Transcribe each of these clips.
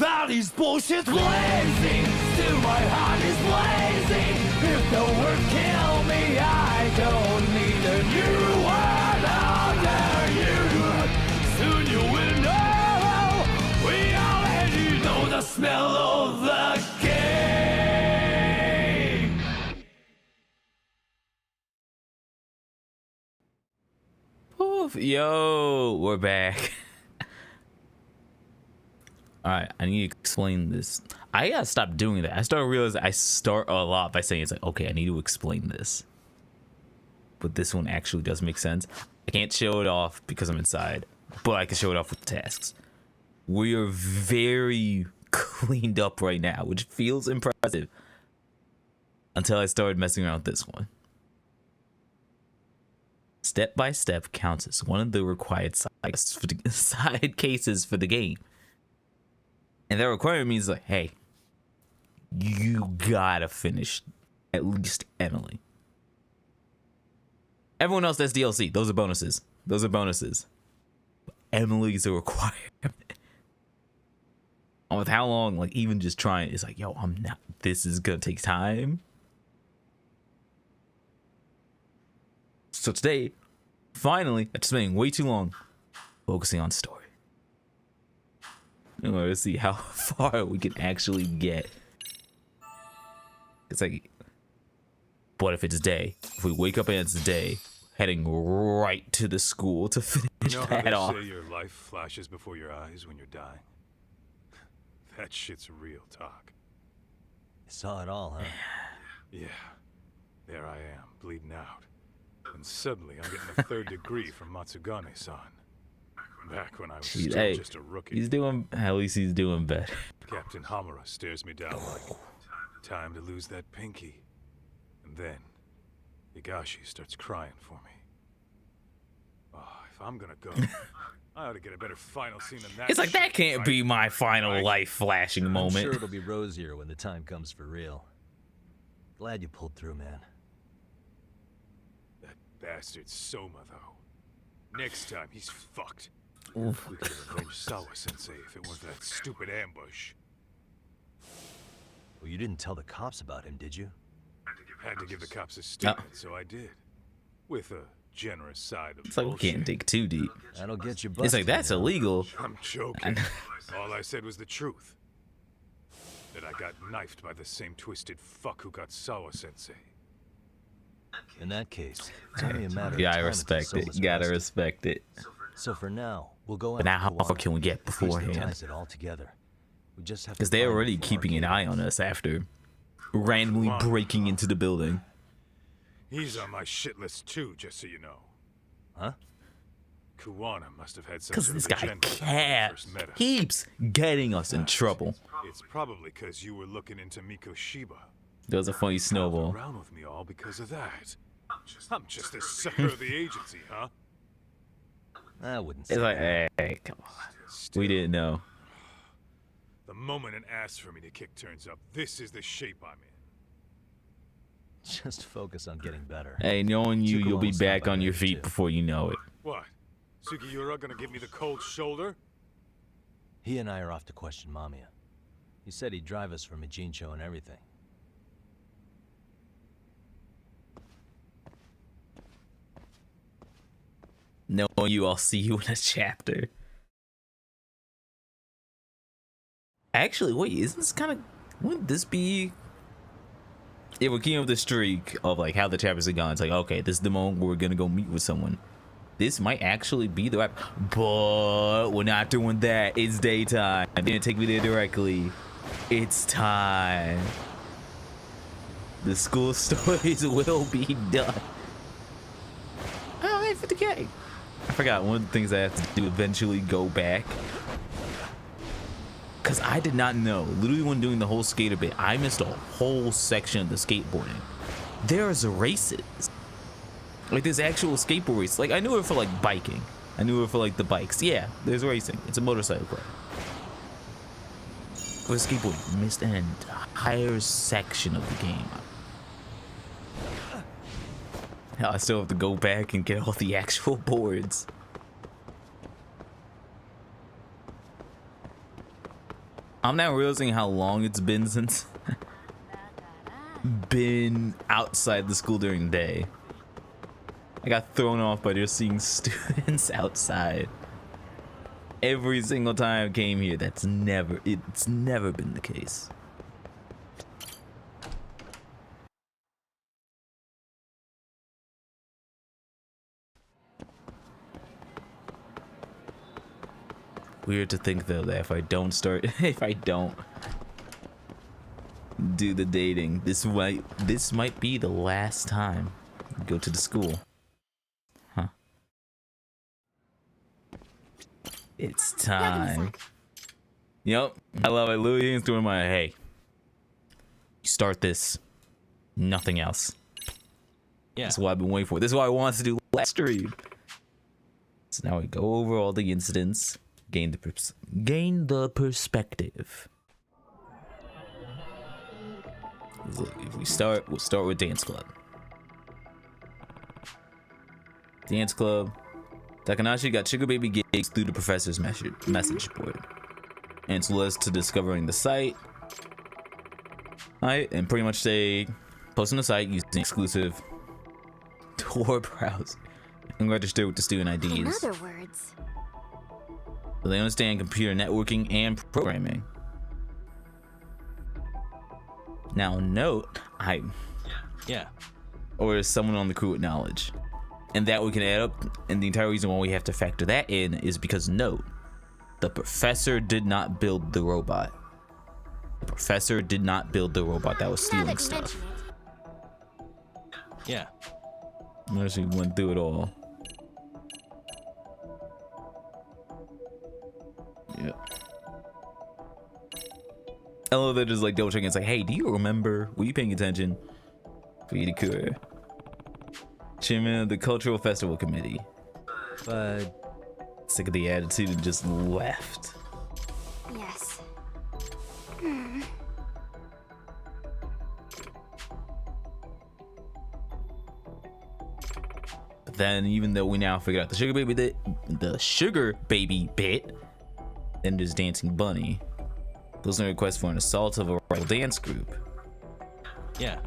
Valley's bullshit's blazing, still my heart is blazing. If the word kill me, I don't need a new word under you. Soon you will know, we already know the smell of the game. Oof, yo, we're back. Alright, I need to explain this. I gotta stop doing that. I started realizing I start a lot by saying it's like, okay, I need to explain this. But this one actually does make sense. I can't show it off because I'm inside, but I can show it off with the tasks. We are very cleaned up right now, which feels impressive. Until I started messing around with this one. Step by step counts as one of the required side cases for the game. And that requirement means like, hey, you gotta finish at least Emily. Everyone else that's DLC. Those are bonuses. Those are bonuses. But Emily's a requirement. And with how long, like even just trying, it's like, yo, I'm not. This is gonna take time. So today, finally, after spending way too long focusing on story. In order to see how far we can actually get. It's like, what if it's day? If we wake up and it's day, heading right to the school to finish that off. Say your life flashes before your eyes when you're dying. That shit's real talk. You saw it all, huh? Yeah. There I am, bleeding out. And suddenly I'm getting a third degree from Matsugane-san. Back when I was still just a rookie. He's doing, at least he's doing better. Captain Hamura stares me down like, time to lose that pinky. And then, Higashi starts crying for me. Oh, if I'm gonna go, I ought to get a better final scene than that. It's like, that shit, can't right? be my final life flashing moment. I'm sure it'll be rosier when the time comes for real. Glad you pulled through, man. That bastard Soma, though. Next time, he's fucked. Oof. We could have avenged Sawa-sensei if it weren't for that stupid ambush. Well, you didn't tell the cops about him, did you? Had to give the cops a statement, so I did. With a generous side of It's like we bullshit. can't dig too deep. That'll get you busted. It's like, that's illegal. I'm joking. All I said was the truth. That I got knifed by the same twisted fuck who got Sawa-sensei. In that case, it's only a matter Yeah, of I time respect until it. Soma's You gotta arrested. respect it. So for now, we'll go But now, how after far can we get beforehand? Ties it all together. We just have to Because they're find already the keeping an eye on us after randomly breaking into the building. He's on my shit list too, just so you know. Huh? Kuwana must have had some Because sort this of guy agenda when we kept first met us. keeps getting us in trouble. It's probably because you were looking into Miko Shiba. There was a funny snowball. Around with me all because of that. I'm just a sucker of the agency, huh? I wouldn't say It's like, that. hey, come on. We didn't know. The moment an ass for me to kick turns up, this is the shape I'm in. Just focus on getting better. Hey, knowing you, you'll be Tsukumo's back not on your bad, feet too. before you know it. What? Sugiura gonna give me the cold shoulder? He and I are off to question Mamiya. He said he'd drive us from Ijincho and everything. Knowing you, I'll see you in a chapter. Actually, wait, isn't this kind of... Wouldn't this be... If we're keeping up the streak of like how the chapters are gone, it's like, okay, this is the moment where we're gonna go meet with someone. This might actually be the right... But we're not doing that. It's daytime. They didn't take me there directly. It's time. The school stories will be done. Oh, hey, 50K. I forgot one of the things I have to do eventually go back. Because I did not know. Literally when doing the whole skater bit, I missed a whole section of the skateboarding. There's races. Like there's actual skateboard races. Like I knew it for like biking. I knew it for like the bikes. Yeah, there's racing. It's a motorcycle club. But skateboarding, missed an entire section of the game. I still have to go back and get all the actual boards. I'm now realizing how long it's been since been outside the school during the day. I got thrown off by just seeing students outside. Every single time I came here, it's never been the case. Weird to think though that if I don't do the dating, this might be the last time I go to the school. Huh. It's time. Yep. I love it. Louis is doing my hey. You start this. Nothing else. Yeah. That's what I've been waiting for. This is what I wanted to do last stream. So now we go over all the incidents, gain the perspective. If we'll start with dance club. Dance club. Takanashi got sugar baby gigs through the professor's message board, and so led us to discovering the site. Alright, and pretty much they post on the site using exclusive Tor browser and register with the student IDs. In other words, So they understand computer networking and programming. Now note, Yeah. or is someone on the crew with knowledge, and that we can add up, and the entire reason why we have to factor that in is because note, the professor did not build the robot. The professor did not build the robot that was now stealing that you stuff. mention it, Yeah. I actually went through it all. Yep. I love that just like double checking. It's like, hey, do you remember? Were you paying attention? Fidikura, chairman of the cultural festival committee. But Sick of the attitude and just left. yes. But then, even though we now figured out the sugar baby bit, then there's dancing bunny. Those are requests for an assault of a rival dance group. yeah.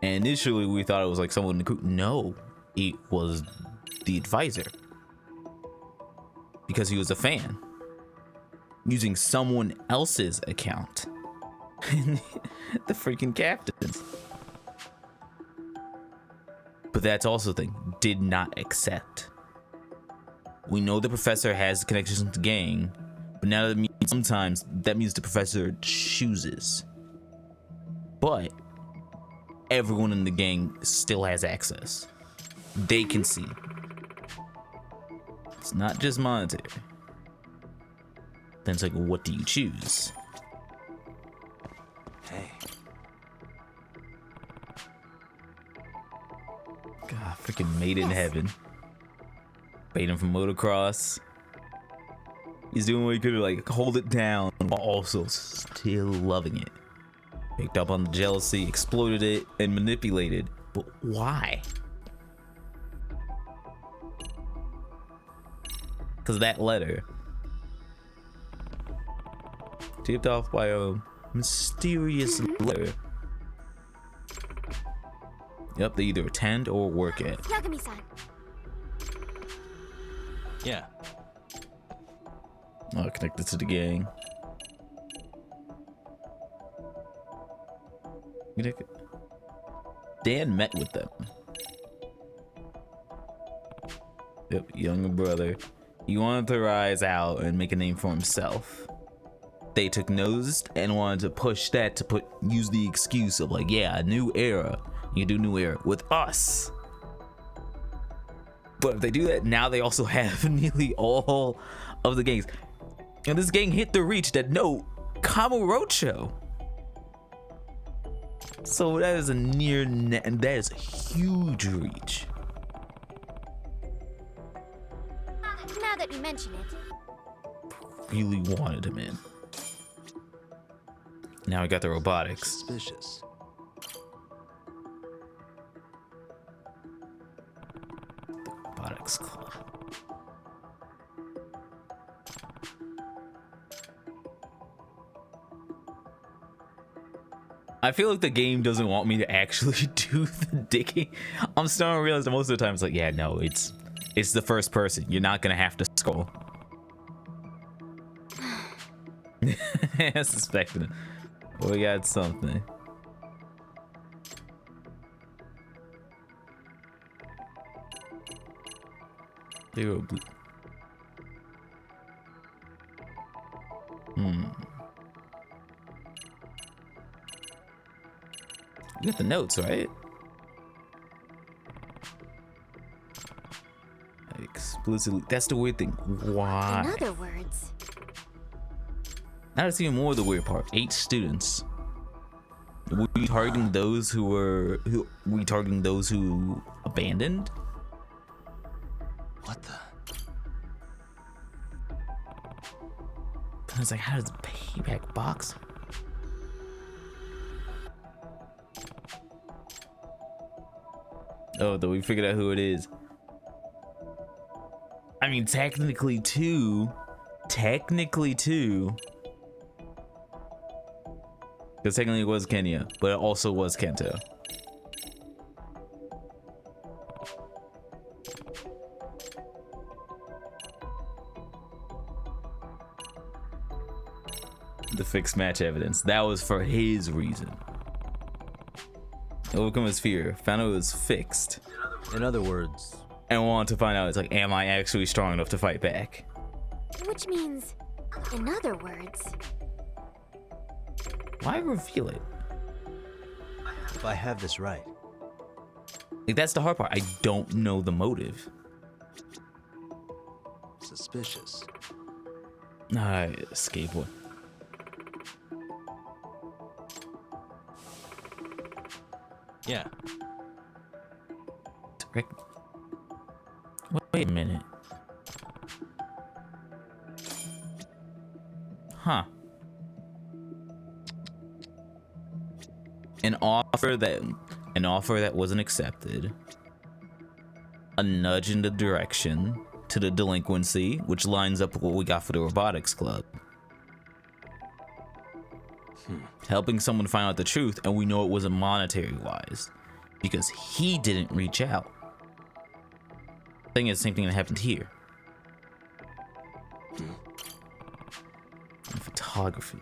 And initially, we thought it was like someone in the group. No, it was the advisor, because he was a fan using someone else's account. The freaking captains. But that's also the thing, did not accept. We know the professor has connections to the gang, but now that means sometimes that means the professor chooses. But everyone in the gang still has access. They can see. It's not just monetary. Then it's like, what do you choose? Hey. God, freaking made it in heaven. Baiting from motocross. He's doing what he could to like hold it down while also still loving it. Picked up on the jealousy, exploited it, and manipulated. But why? Because that letter, tipped off by a mysterious letter. Yep, they either attend or work at. Yagami-san, Yeah. Oh, connected to the gang. Dan met with them. Yep, younger brother. He wanted to rise out and make a name for himself. They took notice and wanted to push that to use the excuse of like, yeah, a new era. You do new era with us. But if they do that, now they also have nearly all of the gangs. And this gang hit the reach that no Kamurocho. So that is and that is a huge reach. now that you mention it, Really wanted him in. Now we got the robotics. Suspicious. Robotics club. I feel like the game doesn't want me to actually do the digging. I'm starting to realize that most of the time it's like, yeah, no, it's the first person. You're not gonna have to scroll. I suspected it. We got something. Zero blue. You got the notes, right? Explicitly. That's the weird thing. Why? In other words, Now that's even more the weird part. 8 students. Were we targeting those who abandoned? What the? I was like, how does the payback box? Oh, though we figured out who it is. I mean, technically two. Because technically it was Kenya, but it also was Kento. The fixed match evidence. That was for his reason. Overcome his fear. Found out it was fixed. In other words, And wanted to find out, it's like, am I actually strong enough to fight back? which means, in other words, Why reveal it? if I have this right, Like, that's the hard part. I don't know the motive. suspicious. Skateboard. Yeah, Direct. Wait a minute. Huh. An offer that wasn't accepted. A nudge in the direction to the delinquency, which lines up with what we got for the robotics club. Helping someone find out the truth, and we know it wasn't monetary wise because he didn't reach out. Thing is, same thing that happened here. And photography.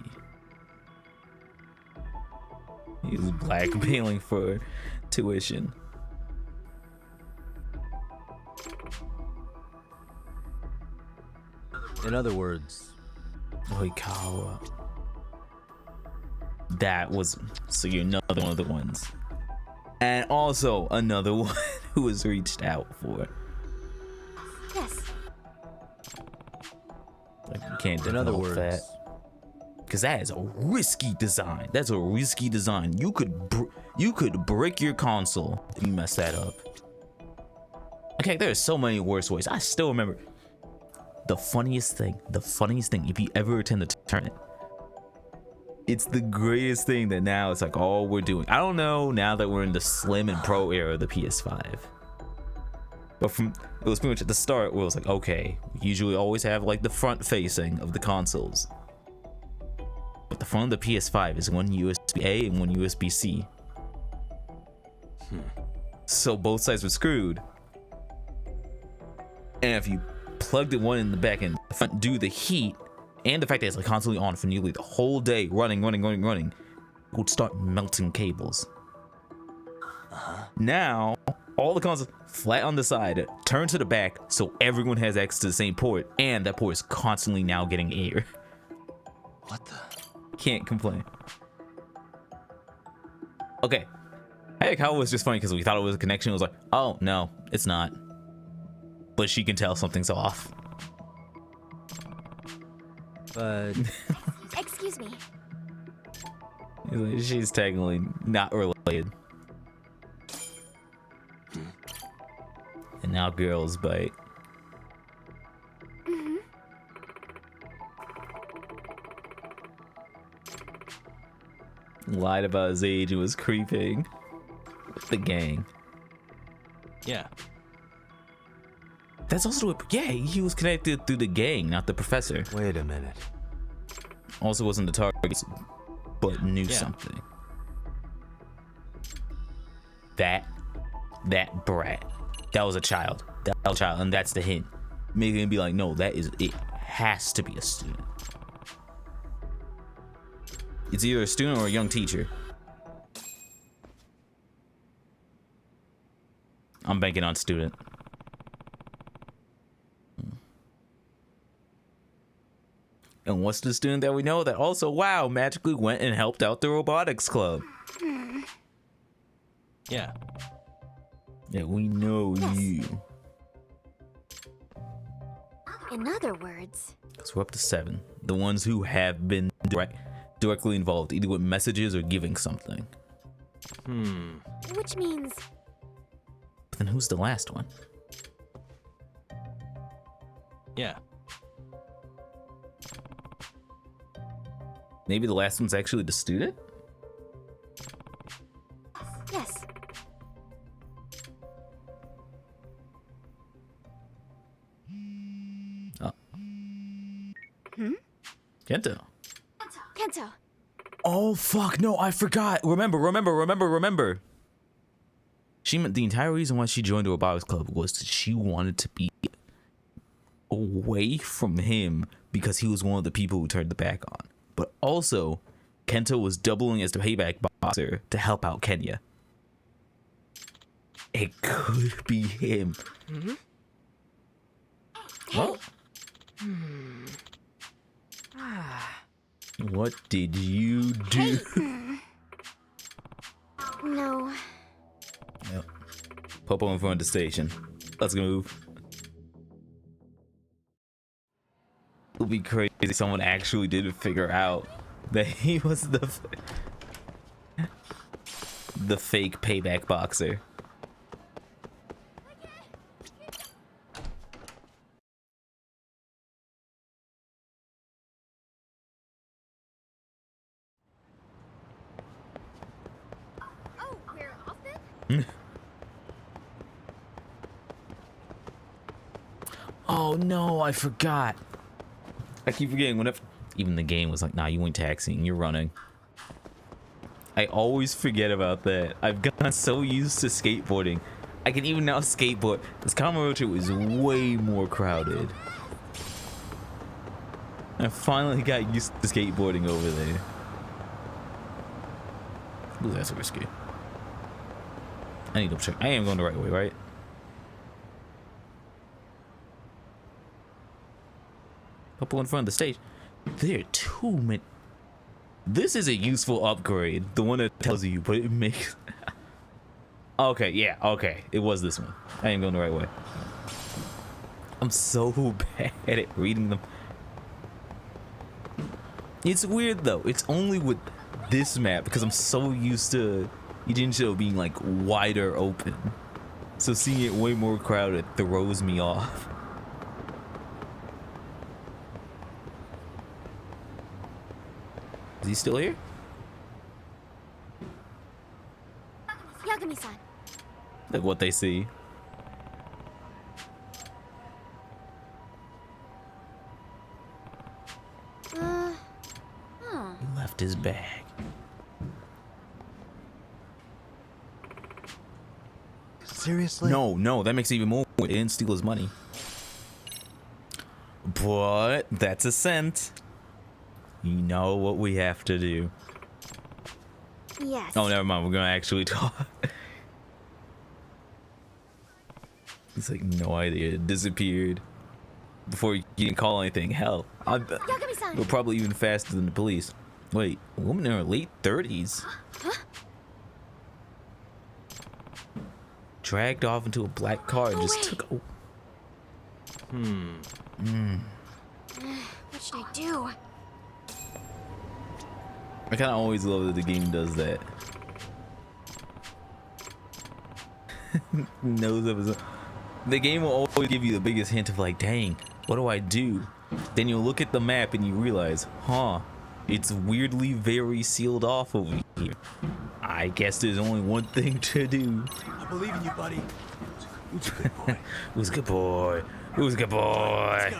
He was blackmailing for tuition. in other words, Oikawa. That was, so you're another one of the ones. And also another one who was reached out for. yes, Like, you can't in other develop words, that. Because that is a risky design. That's a risky design. You could break your console if you mess that up. Okay, there are so many worse ways. I still remember the funniest thing, if you ever attend the tournament, it's the greatest thing that now it's like all we're doing. I don't know now that we're in the slim and pro era of the PS5. But it was pretty much at the start where it was like, okay, we usually always have like the front facing of the consoles. But the front of the PS5 is one USB-A and one USB-C. So both sides were screwed. And if you plugged one in the back and the front do the heat, and the fact that it's like constantly on for nearly the whole day, running, it would start melting cables. Now, all the consoles flat on the side, turn to the back, so everyone has access to the same port, and that port is constantly now getting air. what the? Can't complain. Okay. Heck, how it was just funny because we thought it was a connection. It was like, oh, no, it's not. But she can tell something's off. But excuse me. She's technically not related. And now girls bite. Lied about his age and was creeping with the gang. yeah, That's also yeah, he was connected through the gang, not the professor. wait a minit. Also wasn't the target, but knew Yeah. something. that brat. That was a child. That was a child, and that's the hint. Make him be like, no, that is it. Has to be a student. It's either a student or a young teacher. I'm banking on student. And what's the student that we know that also, wow, magically went and helped out the robotics club? Yeah. Yeah, we know you. In other words, So we're up to 7. The ones who have been directly involved, either with messages or giving something. which means But then who's the last one? Yeah. Maybe the last one's actually the student? yes. Oh. Kento. Kento. Oh fuck, no, I forgot. Remember. The entire reason why she joined the robotics club was that she wanted to be away from him because he was one of the people who turned the back on. But also, Kento was doubling as the payback boxer to help out Kenya. It could be him. Well, what did you do? No. Yep. Popo in front of the station. Let's go move. It'll be crazy if someone actually did figure out that he was the fake payback boxer. Oh, we're off then? Oh no, I forgot. I keep forgetting whenever even the game was like, nah, you ain't taxiing, you're running. I always forget about that. I've gotten so used to skateboarding. I can even now skateboard. This Kamurocho is way more crowded. I finally got used to skateboarding over there. Ooh, that's risky. I need to check. I am going the right way, right? Couple in front of the stage. There are too many. This is a useful upgrade. The one that tells you, but it makes. Okay, yeah, okay. It was this one. I am going the right way. I'm so bad at reading them. It's weird though. It's only with this map because I'm so used to Ijincho being like wider open. So seeing it way more crowded throws me off. Is he still here? Yagami-san. Like what they see. He left his bag. Seriously? No, that makes it even more. They didn't steal his money. But that's a cent. You know what we have to do. Yes. Oh, never mind. We're gonna actually talk. It's like no idea. It disappeared before you can call anything. Hell, Yagami-san. we're probably even faster than the police. Wait, a woman in her late 30s. Dragged off into a black car and No just way. took. What should I do? I kind of always love that the game does that. Knows of his own. The game will always give you the biggest hint of like, dang, what do I do? Then you look at the map and you realize, huh, it's weirdly very sealed off over here. I guess there's only one thing to do. I believe in you, buddy. Who's a good boy? Who's a good boy? Who's a good boy?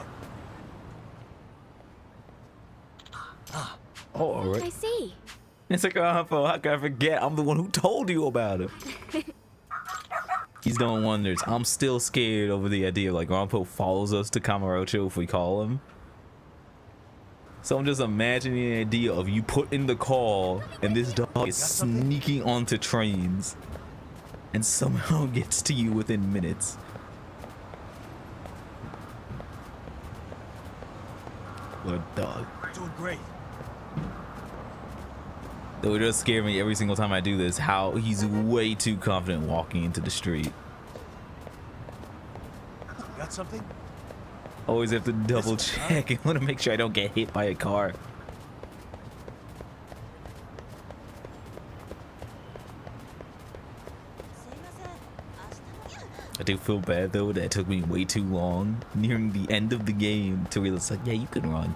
Oh, all I right. see. It's like, oh, how can I forget? I'm the one who told you about it. He's doing wonders. I'm still scared over the idea of like Rampo follows us to Kamurocho if we call him. So I'm just imagining the idea of you put in the call and this dog is sneaking onto trains and somehow gets to you within minutes. What a dog. Doing great. It would just scare me every single time I do this, how he's way too confident walking into the street. Got something? Always have to double check. I want to make sure I don't get hit by a car. I do feel bad though that it took me way too long nearing the end of the game to realize like, yeah, you can run.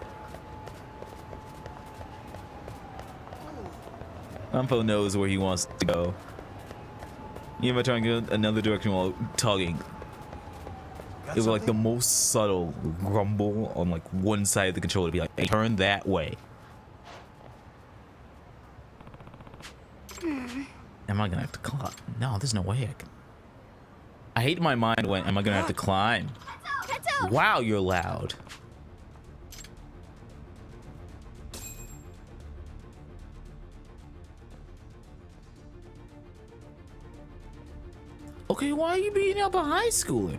Rampo knows where he wants to go. You ever try and go another direction while tugging? It was like the most subtle grumble on like one side of the controller to be like, hey, turn that way. Am I gonna have to climb? No, there's no way I can. I hate my mind when am I gonna have to climb? Wow, you're loud. Okay, why are you beating up a high schooler?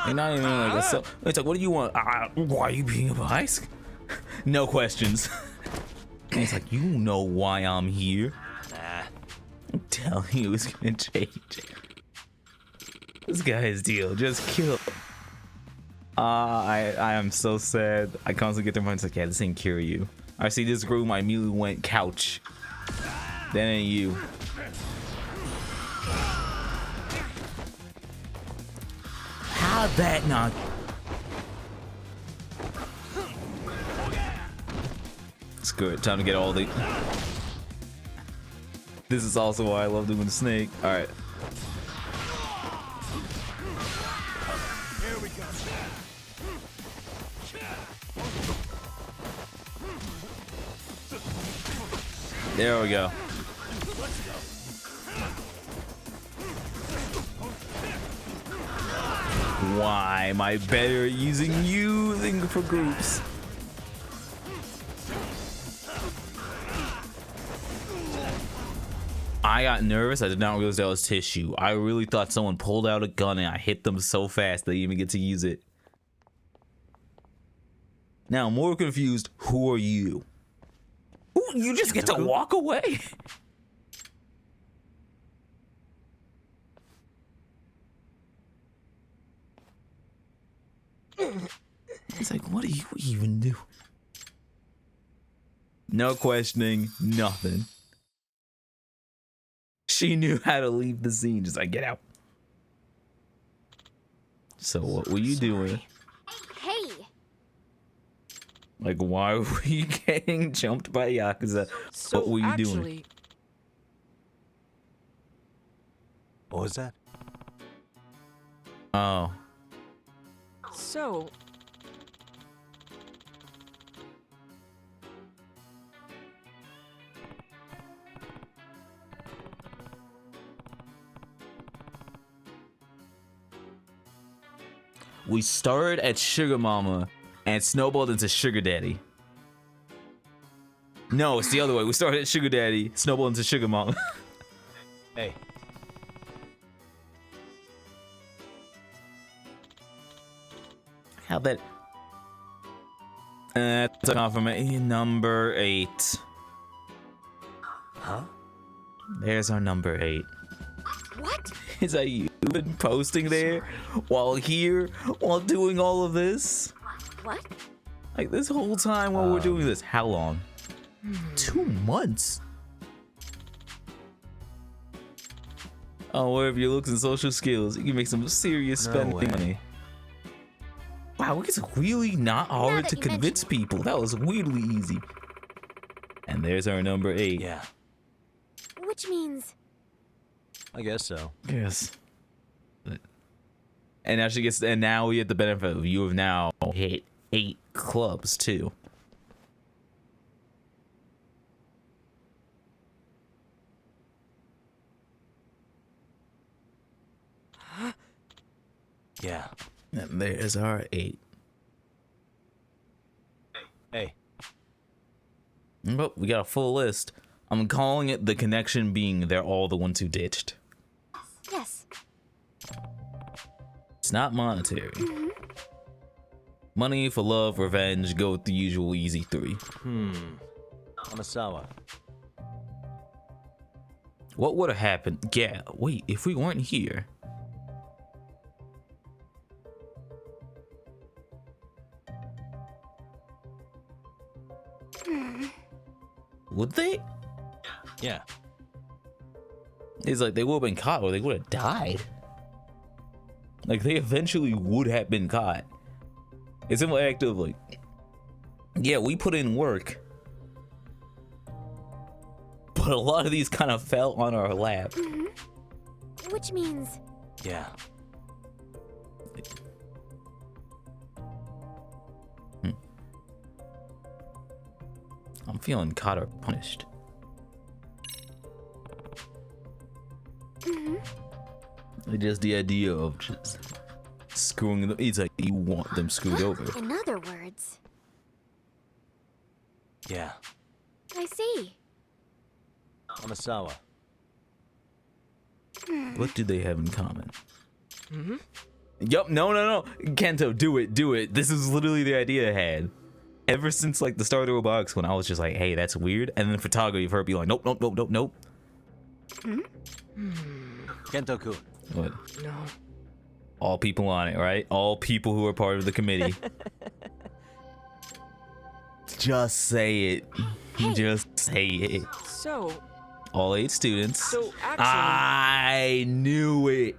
You're not even like a so. It's like, what do you want? Why are you beating up a high school? No questions. And it's like, you know why I'm here. I'm telling you, it's gonna change. This guy's deal, just kill. I am so sad. I constantly get their minds like, yeah, this ain't cure you. I see this room, I immediately went couch. That ain't you. How'd that not? Screw it, time to get all the. This is also why I love doing the snake. All right. Here we go. There we go. Why am I better using using for groups? I got nervous. I did not realize that was tissue. I really thought someone pulled out a gun and I hit them so fast they didn't even get to use it. Now, I'm more confused. Who are you? Ooh, you just get to walk away? It's like, what do you even do? No questioning, nothing. She knew how to leave the scene. Just like, get out. So what were you doing? Hey. Like, why were you getting jumped by Yakuza? So what were you actually, doing? What was that? Oh. So, We started at Sugar Mama and snowballed into Sugar Daddy. No, it's the other way. We started at Sugar Daddy, snowballed into Sugar Mama. Hey. How that? That's a confirmation. Number 8. Huh? There's our number 8. What? Is that you been posting there while here, while doing all of this? What? Like this whole time while we're doing this. How long? 2 months. Oh, wherever your looks and social skills, you can make some serious No spending way. money. Wow, it's really not hard that to you convince people. That was weirdly easy. And there's our number 8. Yeah, Which means I guess so. Yes. And now she gets, and now we get the benefit of you have now hit 8 clubs too. Yeah. And there's our 8. Hey. Oh, we got a full list. I'm calling it the connection being they're all the ones who ditched. Yes. It's not monetary. Money for love, revenge, go with the usual easy 3. Amasawa. What would have happened? Yeah, wait, if we weren't here. Would they? Yeah. It's like they would have been caught or they would have died. Like they eventually would have been caught. It's an act of like, yeah, we put in work, but a lot of these kind of fell on our lap. Which means Yeah. I'm feeling caught or punished. Just the idea of just screwing them. It's like you want them screwed over. in other words. Yeah. I see. Amasawa. What do they have in common? Yup, no. Kento, do it. This is literally the idea I had. Ever since like the start of Roblox when I was just like, hey, that's weird. And then photography, you've heard be like, nope. Kento-kun. What? No. All people on it, right? All people who are part of the committee. Just say it. Just say it. So, All 8 students. so actually, I knew it.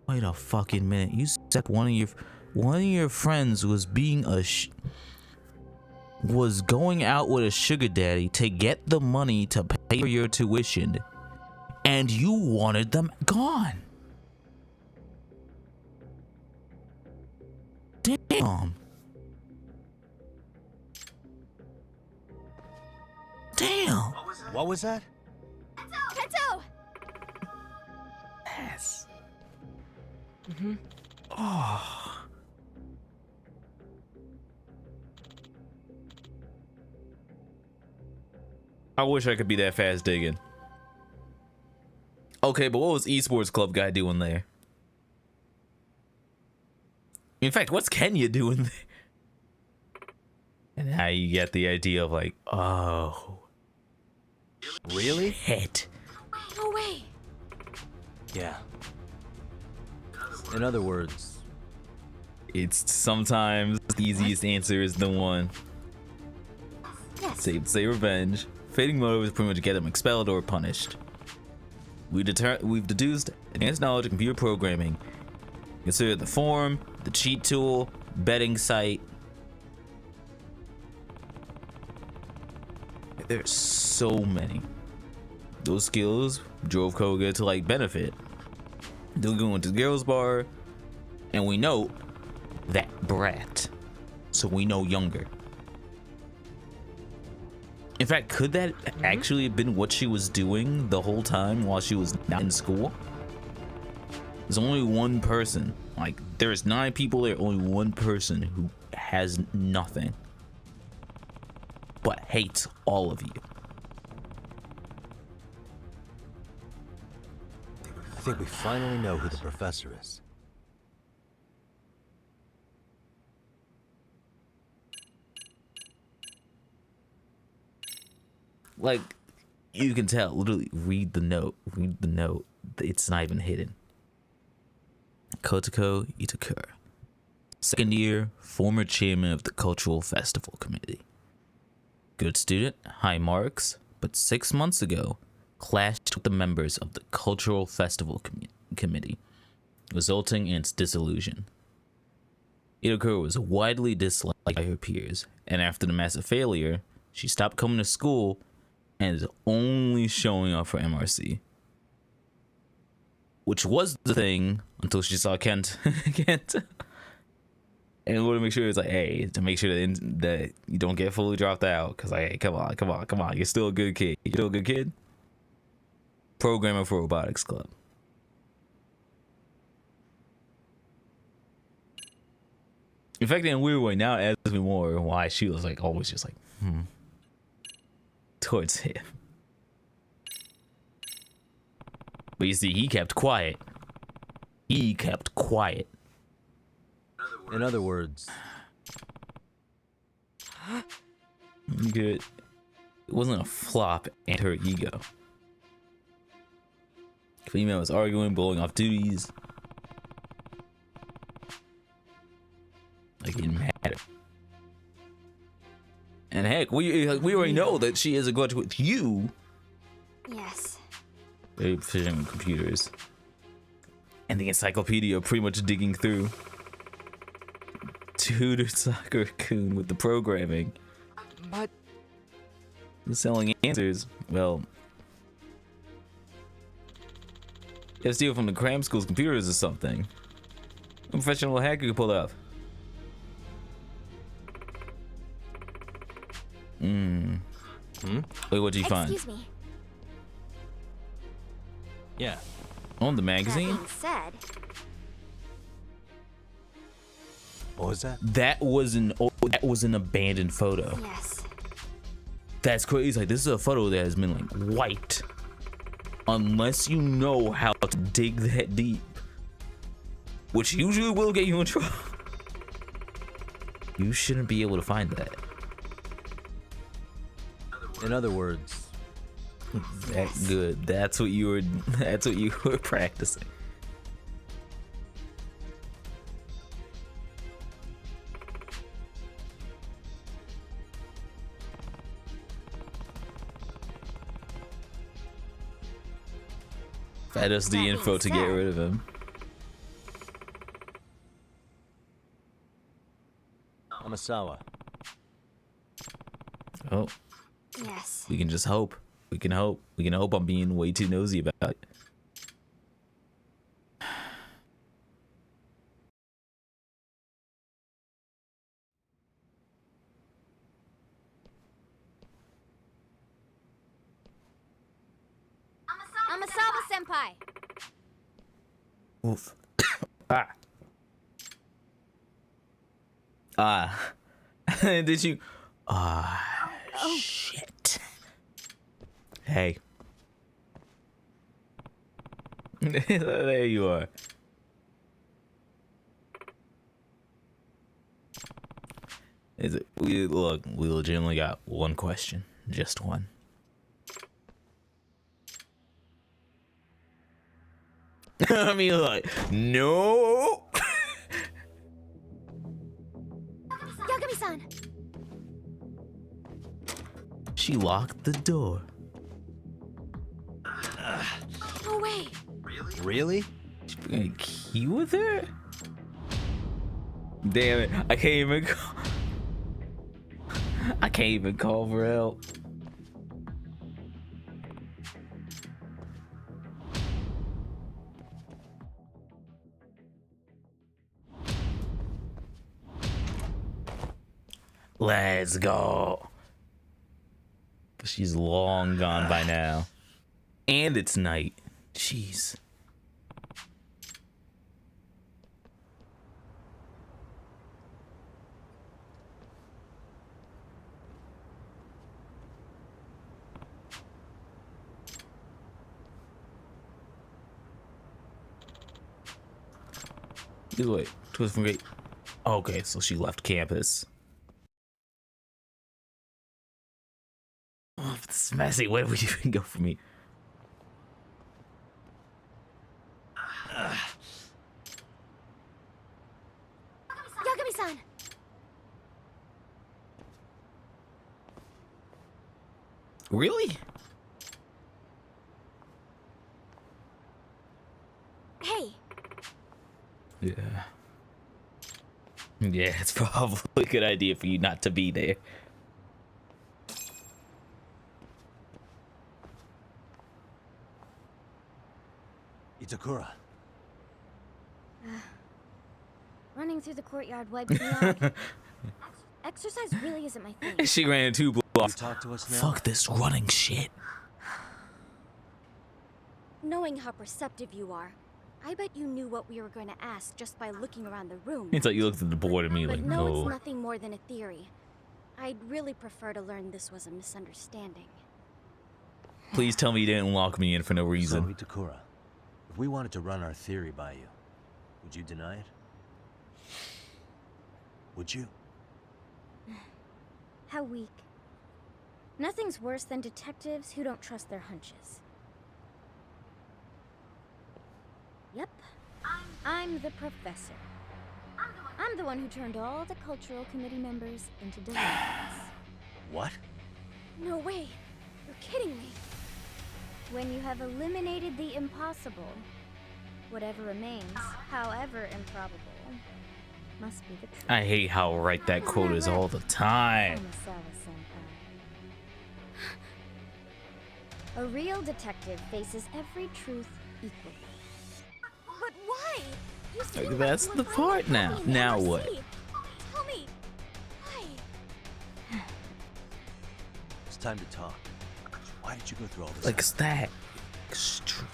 Wait a fucking minute. You said one of your friends was being was going out with a sugar daddy to get the money to pay for your tuition, and you wanted them gone. Damn. What was that? Kento! Yes. I wish I could be that fast digging. Okay, but what was esports club guy doing there? In fact, what's Kenya doing there? And now you get the idea of like, oh, Really? hit. No way. Yeah. In other words, It's sometimes the easiest answer is the one. Yes. Say revenge. Fading motive is pretty much get them expelled or punished. We've deduced advanced knowledge of computer programming. Consider the form, the cheat tool, betting site. There's so many. Those skills drove Koga to like benefit. Then we went to the girls bar, and we know that brat, so we know younger. In fact, could that actually have been what she was doing the whole time while she was not in school? There's only one person. Like, there's 9 people there, only one person who has nothing, but hates all of you. I think we finally know who the professor is. Like, you can tell, literally, read the note. It's not even hidden. Kotoko Itakura. Second year, former chairman of the Cultural Festival Committee. Good student, high marks, but 6 months ago, clashed with the members of the Cultural Festival Committee, resulting in its dissolution. Itakura was widely disliked by her peers, and after the massive failure, she stopped coming to school and is only showing up for MRC. Which was the thing until she saw Kent. And we want to make sure it's like, hey, to make sure that you don't get fully dropped out. Because, like, hey, come on. You're still a good kid. You're still a good kid? Programmer for Robotics Club. In fact, in a weird way, now it asks me more why she was like always just like, towards him. But you see, he kept quiet. He kept quiet. In other words, Good. It wasn't a flop and her ego. Female was arguing, blowing off duties. Like, it didn't matter. And heck, we already know that she has a grudge with you. Yes. Very proficient with computers. And the encyclopedia pretty much digging through. Tutored Sakura-kun with the programming. But Selling answers. Well, you gotta steal from the cram school's computers or something. A professional hacker could pull up. Wait, what'd you find? Excuse me. yeah. On the That magazine? being said, What was that? That was an abandoned photo. yes. That's crazy. Like, this is a photo that has been like wiped. Unless you know how to dig that deep, which usually will get you in trouble. You shouldn't be able to find that. In other words, That good. That's what you were practicing. Fed us the That info being to get said- rid of him. Amasawa. Oh, Yes. we can just hope. We can hope. We can hope I'm being way too nosy about it. Amasawa senpai. Oof. Ah. Did you? Shit. Hey. There you are. Is it? We legitimately got one question. Just one. I mean, like, no. Yagami-san. She locked the door. No way. Really? She bring a key with her? Damn it! I can't even. I can't even call for help. Let's go. But she's long gone by now. And it's night. Jeez. Wait, twist from great. Okay, so she left campus. Oh, it's messy. Where would you even go for me? Yagami-san. Really? Hey. Yeah. Yeah, it's probably a good idea for you not to be there. Itakura. Running through the courtyard wipes me out. Exercise really isn't my thing. She ran 2 You blocks. talk to us now? Fuck this running shit. Knowing how perceptive you are, I bet you knew what we were going to ask just by looking around the room. It's like you looked at the board and me But like, no, it's no. nothing more than a theory. I'd really prefer to learn this was a misunderstanding. Please tell me you didn't lock me in for no So, reason. Itakura, if we wanted to run our theory by you, would you deny it? Would you? How weak. Nothing's worse than detectives who don't trust their hunches. Yep. I'm the professor. I'm the one who turned all the cultural committee members into delinquents. What? No way. You're kidding me. When you have eliminated the impossible, whatever remains, however improbable, must be the truth. I hate how right that quote is all the time. A real detective faces every truth equally. But why? You seem like That's you the were part finally now. helping me Now ever what? see. Tell me, why? It's time to talk. Why did you go through all this? Like, it's that extreme.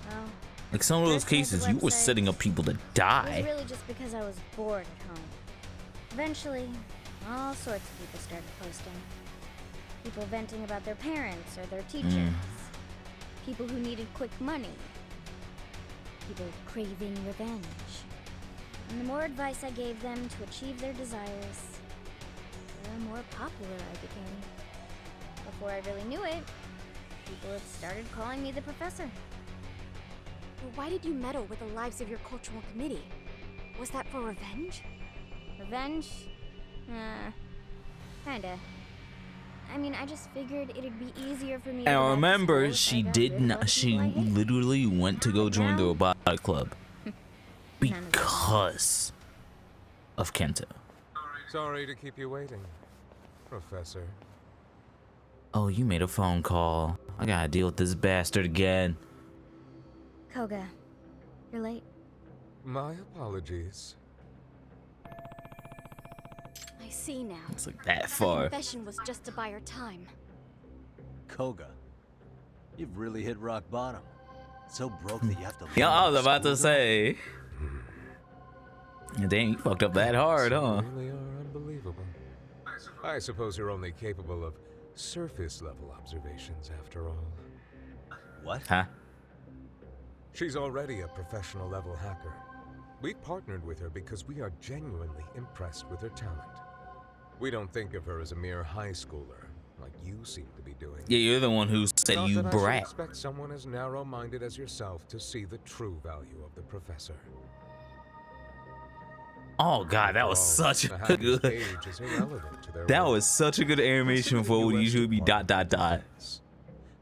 Well, Like some of those First made the cases, you were website. setting up people to it was die. really just because I was bored at home. Eventually, all sorts of people started posting. People venting about their parents or their teachers. People who needed quick money. People craving revenge. And the more advice I gave them to achieve their desires, the more popular I became. Before I really knew it, people had started calling me the professor. But why did you meddle with the lives of your cultural committee? Was that for revenge? Revenge? Kinda. I mean, I just figured it'd be easier for me to And go back to remember, school if she I got did rid of all not. the She people I hate. literally went to go join the Now- robotic club None of it because of Kento. Sorry to keep you waiting, Professor. Oh, you made a phone call. I gotta deal with this bastard again. Koga, you're late. My apologies. I see now. It's like that That far. confession was just to buy her time. Koga, you've really hit rock bottom. So broke that you have to. Yeah, I leave was about to school. say. Dang, you fucked up that hard, huh? You really are unbelievable. I suppose you're only capable of surface level observations after all. What? Huh? She's already a professional level hacker. We partnered with her because we are genuinely impressed with her talent. We don't think of her as a mere high schooler, like you seem to be doing. Yeah, you're the one who said Not you that I should brat. expect someone as narrow-minded as yourself to see the true value of the professor. Oh god, that was After all, such the a hacker's good. age is irrelevant to their That work. was such a good animation for what would usually be dot dot dot.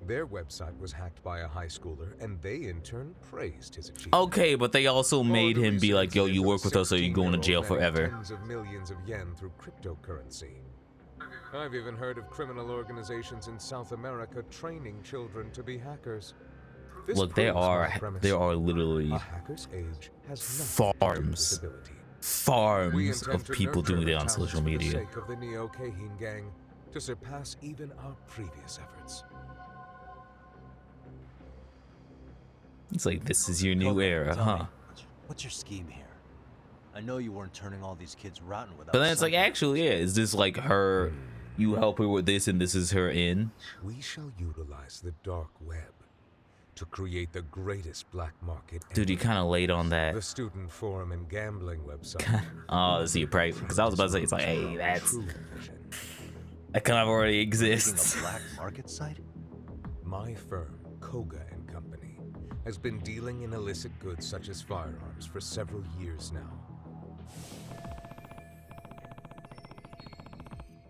Their website was hacked by a high schooler, and they in turn praised his achievement. Okay, but they also For made the him be like, "Yo, recent you incident work with us, or you going to 16-year-old jail netting forever." Tens of millions of yen through cryptocurrency. I've even heard of criminal organizations in South America training children to be hackers. This Look, there proves my are premise. literally A hacker's age has nothing to do with farms, his ability. We farms intend of to people nurture doing her it on talents social for the media. sake of the Neo Keihin gang to surpass even our previous efforts. It's like this is your new Koga, era, tell huh? me, what's your scheme here? I know you weren't turning all these kids rotten without. But then it's like, something. actually, yeah, is this like her? You help her with this, and this is her in. We shall utilize the dark web to create the greatest black market. Dude, you kind of late on The that. student forum and gambling website. Oh, see, right? Because I was about to say, it's like, hey, that's True vision. that kind of already Making exists. a black market site? My firm, Koga and Company, has been dealing in illicit goods such as firearms for several years now.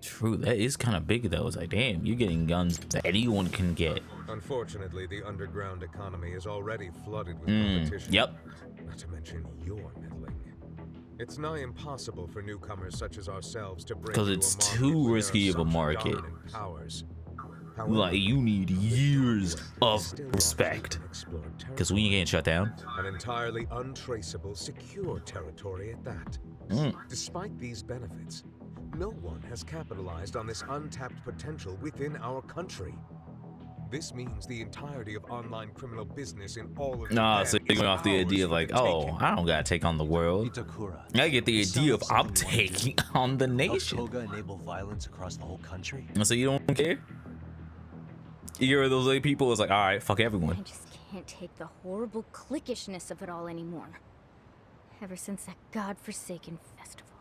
True, that is kind of big though. It's like, damn, you're getting guns that anyone can get. Unfortunately, the underground economy is already flooded with competition. Yep. Not to mention your meddling. It's nigh impossible for newcomers such as ourselves to break 'Cause into it's a market too where there risky are of a such market. dominant powers. However, Like, you need years of still respect. largely unexplored Because we ain't getting shut down. an entirely untraceable, secure territory at that. Despite these benefits, no one has capitalized on this untapped potential within our country. This means the entirety of online criminal business in all of Nah, so Japan you're is going off the ours idea of for like, the oh, taking. I don't gotta take on the world. Itakura. I get the This idea of sounds like I'm something you wanna taking do? on the Help nation. Koga enable violence across the whole country? So you don't care? You're those like people is like, all right, fuck I everyone. just can't take the horrible cliquishness of it all anymore. Ever since that godforsaken festival.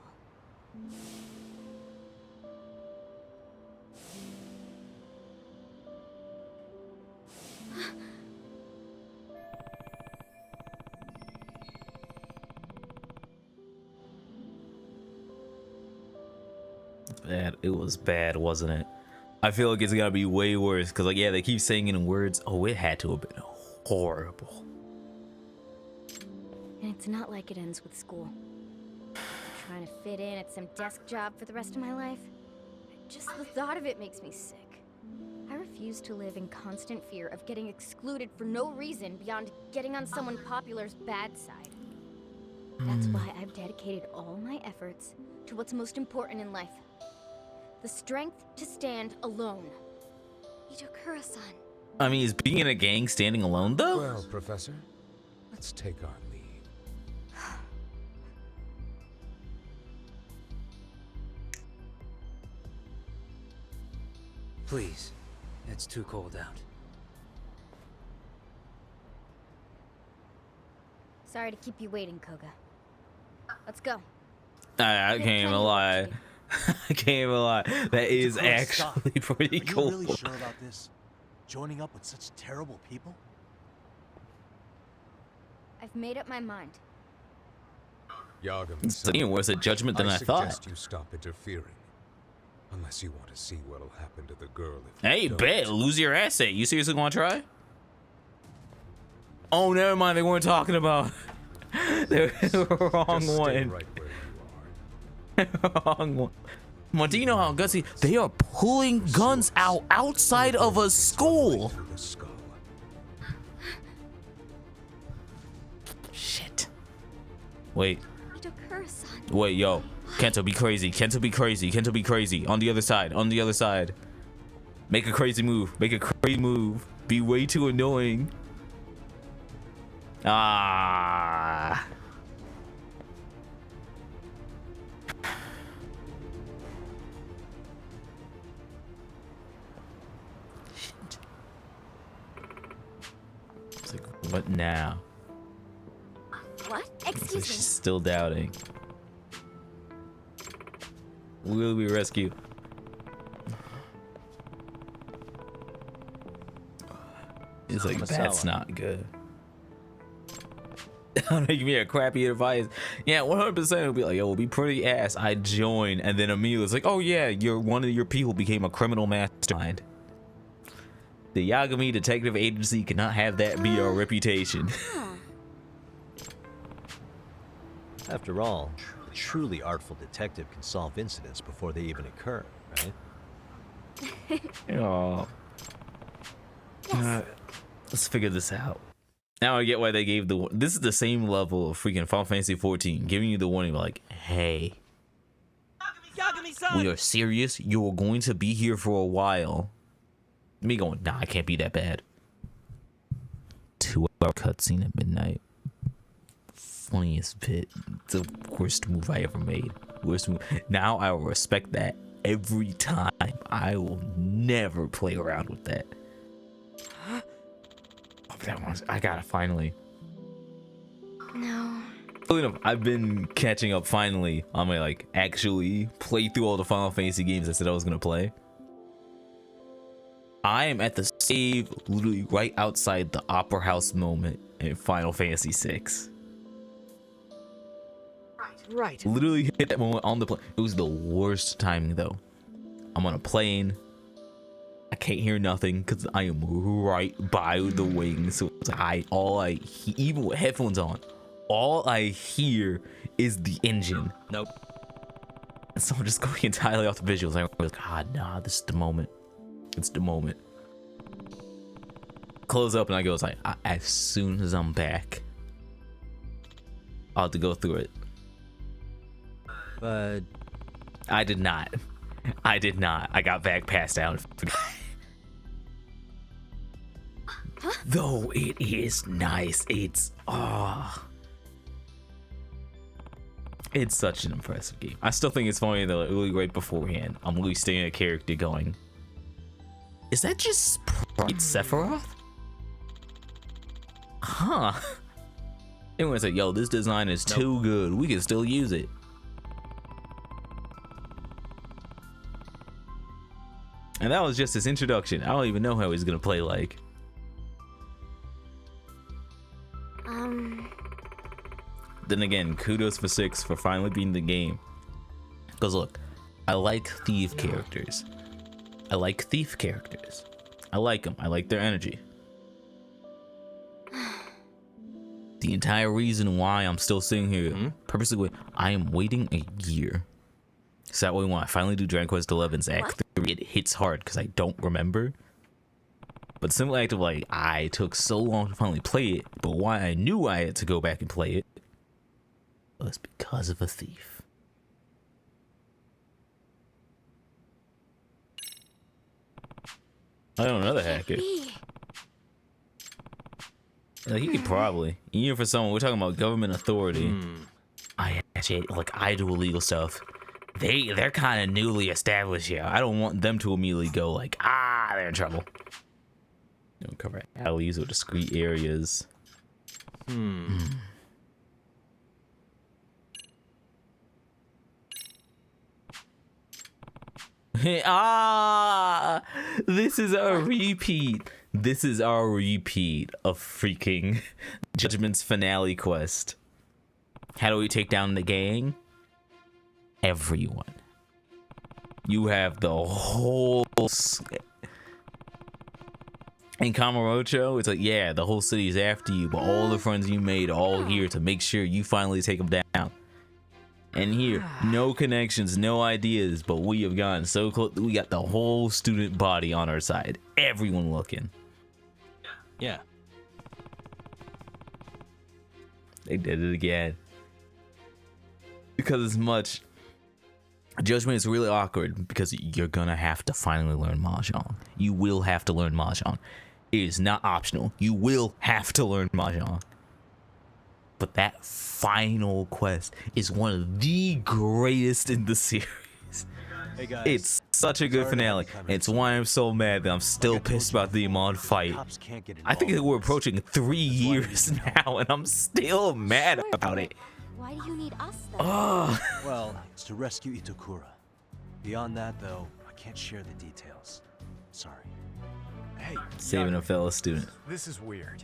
Bad. It was bad, wasn't it? I feel like it's gotta be way worse because, like, yeah, they keep saying it in words. Oh, it had to have been horrible. And it's not like it ends with school. Trying to fit in at some desk job for the rest of my life. Just the thought of it makes me sick. I refuse to live in constant fear of getting excluded for no reason beyond getting on someone popular's bad side. That's why I've dedicated all my efforts to what's most important in life. The strength to stand alone. Itakura-san. I mean, is being in a gang standing alone though? Well, Professor, let's take our leave. Please, it's too cold out. Sorry to keep you waiting, Koga. Let's go. I can't even lie. I can't even lie. That is Itakura, stop. actually pretty Are cool. you really sure about this? Joining up with such terrible people? I've made up my mind. Yagami, It's even worse a judgment than I thought. suggest you stop interfering. Unless you want to see what'll happen to the girl if Hey, you don't. bet, lose your asset. You seriously want to try? Oh, never mind. They weren't talking about. They're the wrong Just stay one. right where you are. Wrong one. Well, do you know how gutsy? They are pulling guns out outside of a school. Through the skull. Shit. Wait. Itakura-san. Wait, yo. Kento, be crazy. Kento, be crazy. Kento, be crazy. On the other side. On the other side. Make a crazy move. Make a crazy move. Be way too annoying. Ah. Shit. It's like, what now? What? It's like Excuse she's me. still doubting. Will we rescue? It's like, that's Masawa. not good. Making me a crappy advice. Yeah, 100% it'll be like, yo, it'll be pretty ass. I join, and then immediately it's like, oh yeah, one of your people became a criminal mastermind. The Yagami Detective Agency cannot have that be our reputation. After all, a truly artful detective can solve incidents before they even occur, right? Oh. Let's figure this out. Now I get why they gave the. This is the same level of freaking Final Fantasy 14, giving you the warning like, hey, we are serious. You are going to be here for a while. Me going, nah, I can't be that bad. 2-hour cutscene at midnight. Funniest bit. The worst move I ever made. Worst move. Now I will respect that every time. I will never play around with that. That one's, I gotta finally. No. Funny enough, I've been catching up finally on my like actually play through all the Final Fantasy games I said I was gonna play. I am at the save literally right outside the Opera House moment in Final Fantasy 6. Right. Literally hit that moment on the plane. It was the worst timing though. I'm on a plane. I can't hear nothing because I am right by the wings. So even with headphones on, all I hear is the engine. Nope. So I'm just going entirely off the visuals. I'm like, God, nah, this is the moment. It's the moment. Close up and I go, it's like, as soon as I'm back, I'll have to go through it. But I did not. I got back, passed out. Though it is nice. It's it's such an impressive game. I still think it's funny that really right beforehand, I'm really staring at a character going, is that just Sprite Sephiroth? Huh. Everyone's like, yo, this design is too good. We can still use it. And that was just his introduction. I don't even know how he's gonna play like. Then again, kudos for 6 for finally beating the game. Because look, I like thief characters. I like them. I like their energy. The entire reason why I'm still sitting here, purposely I am waiting a year. So that way when I finally do Dragon Quest XI's Act 3, it hits hard because I don't remember. But Simple Act of like, I took so long to finally play it, but why I knew I had to go back and play it was because of a thief. I know another hacker. Like, he could probably, even for someone, we're talking about government authority. I actually, like, I do illegal stuff. They're kind of newly established here. I don't want them to immediately go like, they're in trouble. You know, cover alleys or discrete areas. This is our repeat. This is our repeat of freaking Judgment's finale quest. How do we take down the gang? Everyone. You have the whole... In Kamurocho, it's like, yeah, the whole city is after you, but all the friends you made are all here to make sure you finally take them down. And here, no connections, no ideas, but we have gone so close. We got the whole student body on our side. Everyone looking. Yeah. They did it again. Because as much... Judgment is really awkward because you're gonna have to finally learn Mahjong. You will have to learn Mahjong. It is not optional. You will have to learn Mahjong. But that final quest is one of the greatest in the series. Hey guys. It's such a good finale. It's why I'm so mad that I'm still pissed about the Amon fight. I think we're approaching 3 years now and I'm still mad about it. Why do you need us then? Well, it's to rescue Itakura. Beyond that, though, I can't share the details. Sorry. Hey, Saving a fellow student. This is weird.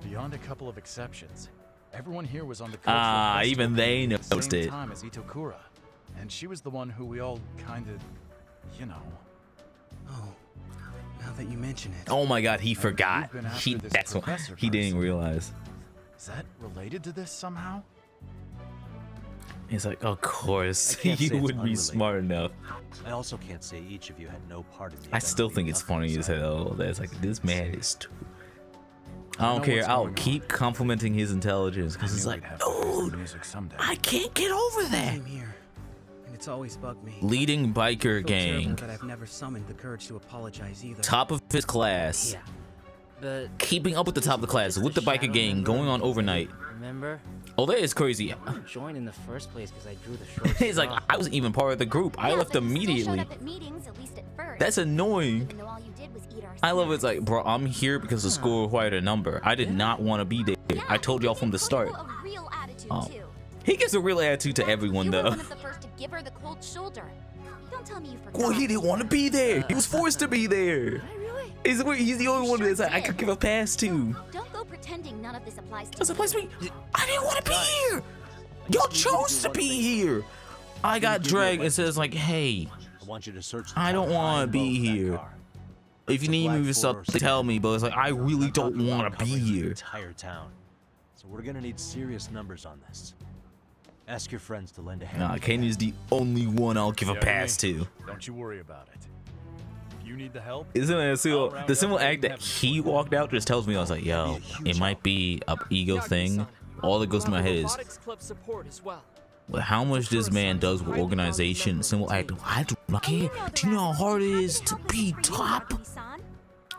Beyond a couple of exceptions, everyone here was on the cultural festival even they at the noticed same it. time as Itokura, and she was the one who we all kind of, you know. Oh, now that you mention it. Oh my god, he forgot. you've been after this That's what professor he didn't person. realize. Is that related to this somehow? He's like, of course, I can't say you it's would be unrelated. smart enough. I also can't say each of you had no part in the I event still leading think it's up to funny this as act. hell. That's like, this man is too... I know don't care. what's I'll going keep complimenting his intelligence because it's Knew like, we'd have to face the dude, music someday. I can't get over that. Same here. And it's always bugged me. Leading biker I feel terrible gang, that I've never summoned the courage to apologize either. top of his class, Yeah. But keeping up with the top of the class, with the biker gang, going on overnight. remember, Oh, that is crazy. I joined in the first place because I drew the short He's like, straw. I wasn't even part of the group. I Yeah, left but you still immediately. showed up at meetings, at least at first. That's annoying. Even though all you did was eat our I love it. It's snacks. like, bro, I'm here because the school required a number. I did not want to be there. Yeah, I told y'all from the you start. put a real attitude Oh. too. He gives a real attitude to everyone, You were though. one of the first to give her the cold shoulder. Don't tell me you forgot. Well, he didn't want to be there. He was forced to be there. I really? He's the only one that's like, I could give a pass to. Don't go pretending none of this applies to Does it place you. me? I didn't want to be here. Y'all chose to be here. I got dragged and says like, hey, I want you to search. I don't want to be here. If you need me for something, tell me. But it's like, I really don't want to be here. Entire town. So we're gonna need serious numbers on this. Ask your friends to lend a hand. Nah, Kenya's the only one I'll give a pass to. Don't you worry about it. If you need the help, Isn't it the simple act that he walked out just tells me, I was like, yo, it might be a ego thing. All that goes through my head is, well, how much this man does with organization, simple act, I do not care. Do you know how hard it is to be top?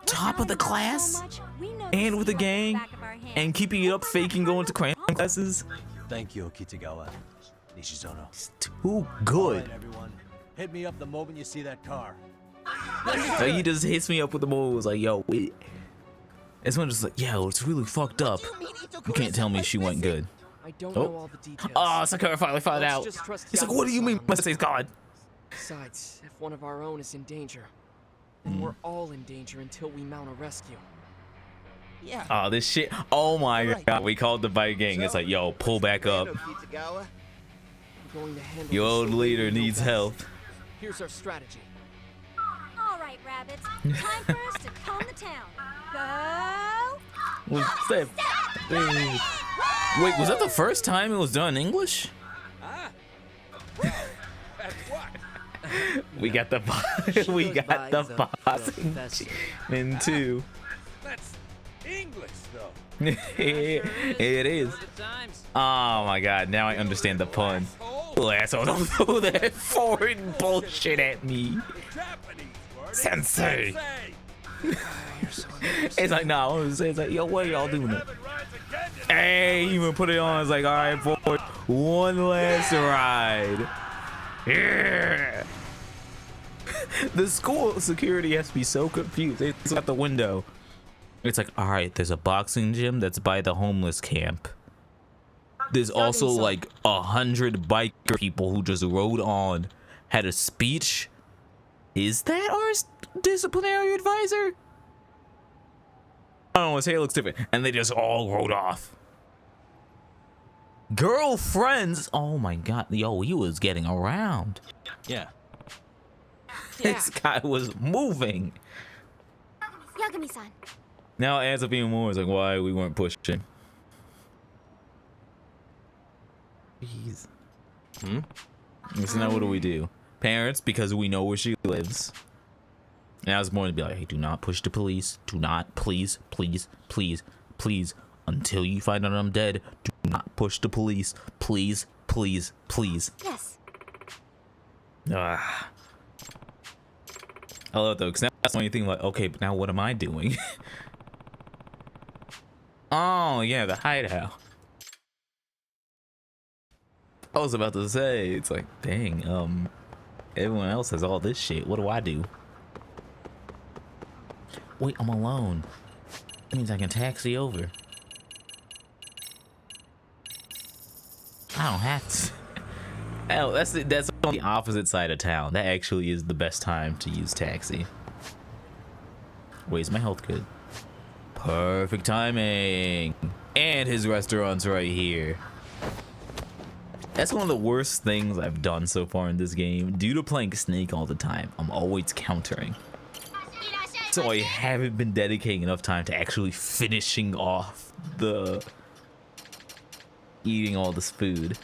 top of the class and with a gang and keeping it up, faking going to cram classes. Thank you, Kitagawa. Nishizono. It's too good. All right, everyone. Hit me up the moment you see that car. So he just hits me up with the moves like, yo, wait. It's one just like, yo, it's really fucked up. You can't tell me she went good. I don't know all the details. Oh, Sakura finally found out. Let's just trust He's like, what do you mean Mustang's gone? Besides, if one of our own is in danger, then we're all in danger until we mount a rescue. Yeah. Oh, this shit. Oh my god. We called the bike gang. It's like, yo, pull back up. I'm going to handle Your this old so leader we know needs best. help. Here's our strategy. All right, rabbits. Time for us to comb the town. Go! What's that? Wait, was that the first time it was done in English? We got the we goes got by the the boss professor. in two. That's English, though. It is. Oh my god, now I understand the pun. Little asshole, don't throw that foreign bullshit at me. Sensei. It's like, no, it's like, yo, what are y'all doing it? Hey, even put it on. It's like, all right, boy, one last ride. Yeah. The school security has to be so confused. It's at the window. It's like, all right, there's a boxing gym that's by the homeless camp. There's also like 100 biker people who just rode on, had a speech. Is that our disciplinary advisor? I don't know, his hair looks different. And they just all rode off. Girlfriends? Oh my god, yo, he was getting around. Yeah. This guy was moving. Yagami-san. Now it adds up even more. It's like, why we weren't pushing. Jeez. So now what do we do? Parents, because we know where she lives. And I was more to be like, hey, do not push the police. Do not, please, please, please, please. Until you find out I'm dead, do not push the police. Please, please, please. Yes. Ah. I love it though, because now that's the only thing like, okay, but now what am I doing? Oh, yeah, the hideout. I was about to say, it's like, dang, everyone else has all this shit. What do I do? Wait, I'm alone. That means I can taxi over. I don't have to. Oh, that's on the opposite side of town. That actually is the best time to use taxi. Wait, is my health good? Perfect timing. And his restaurant's right here. That's one of the worst things I've done so far in this game. Due to playing Snake all the time, I'm always countering. So I haven't been dedicating enough time to actually finishing off the eating all this food.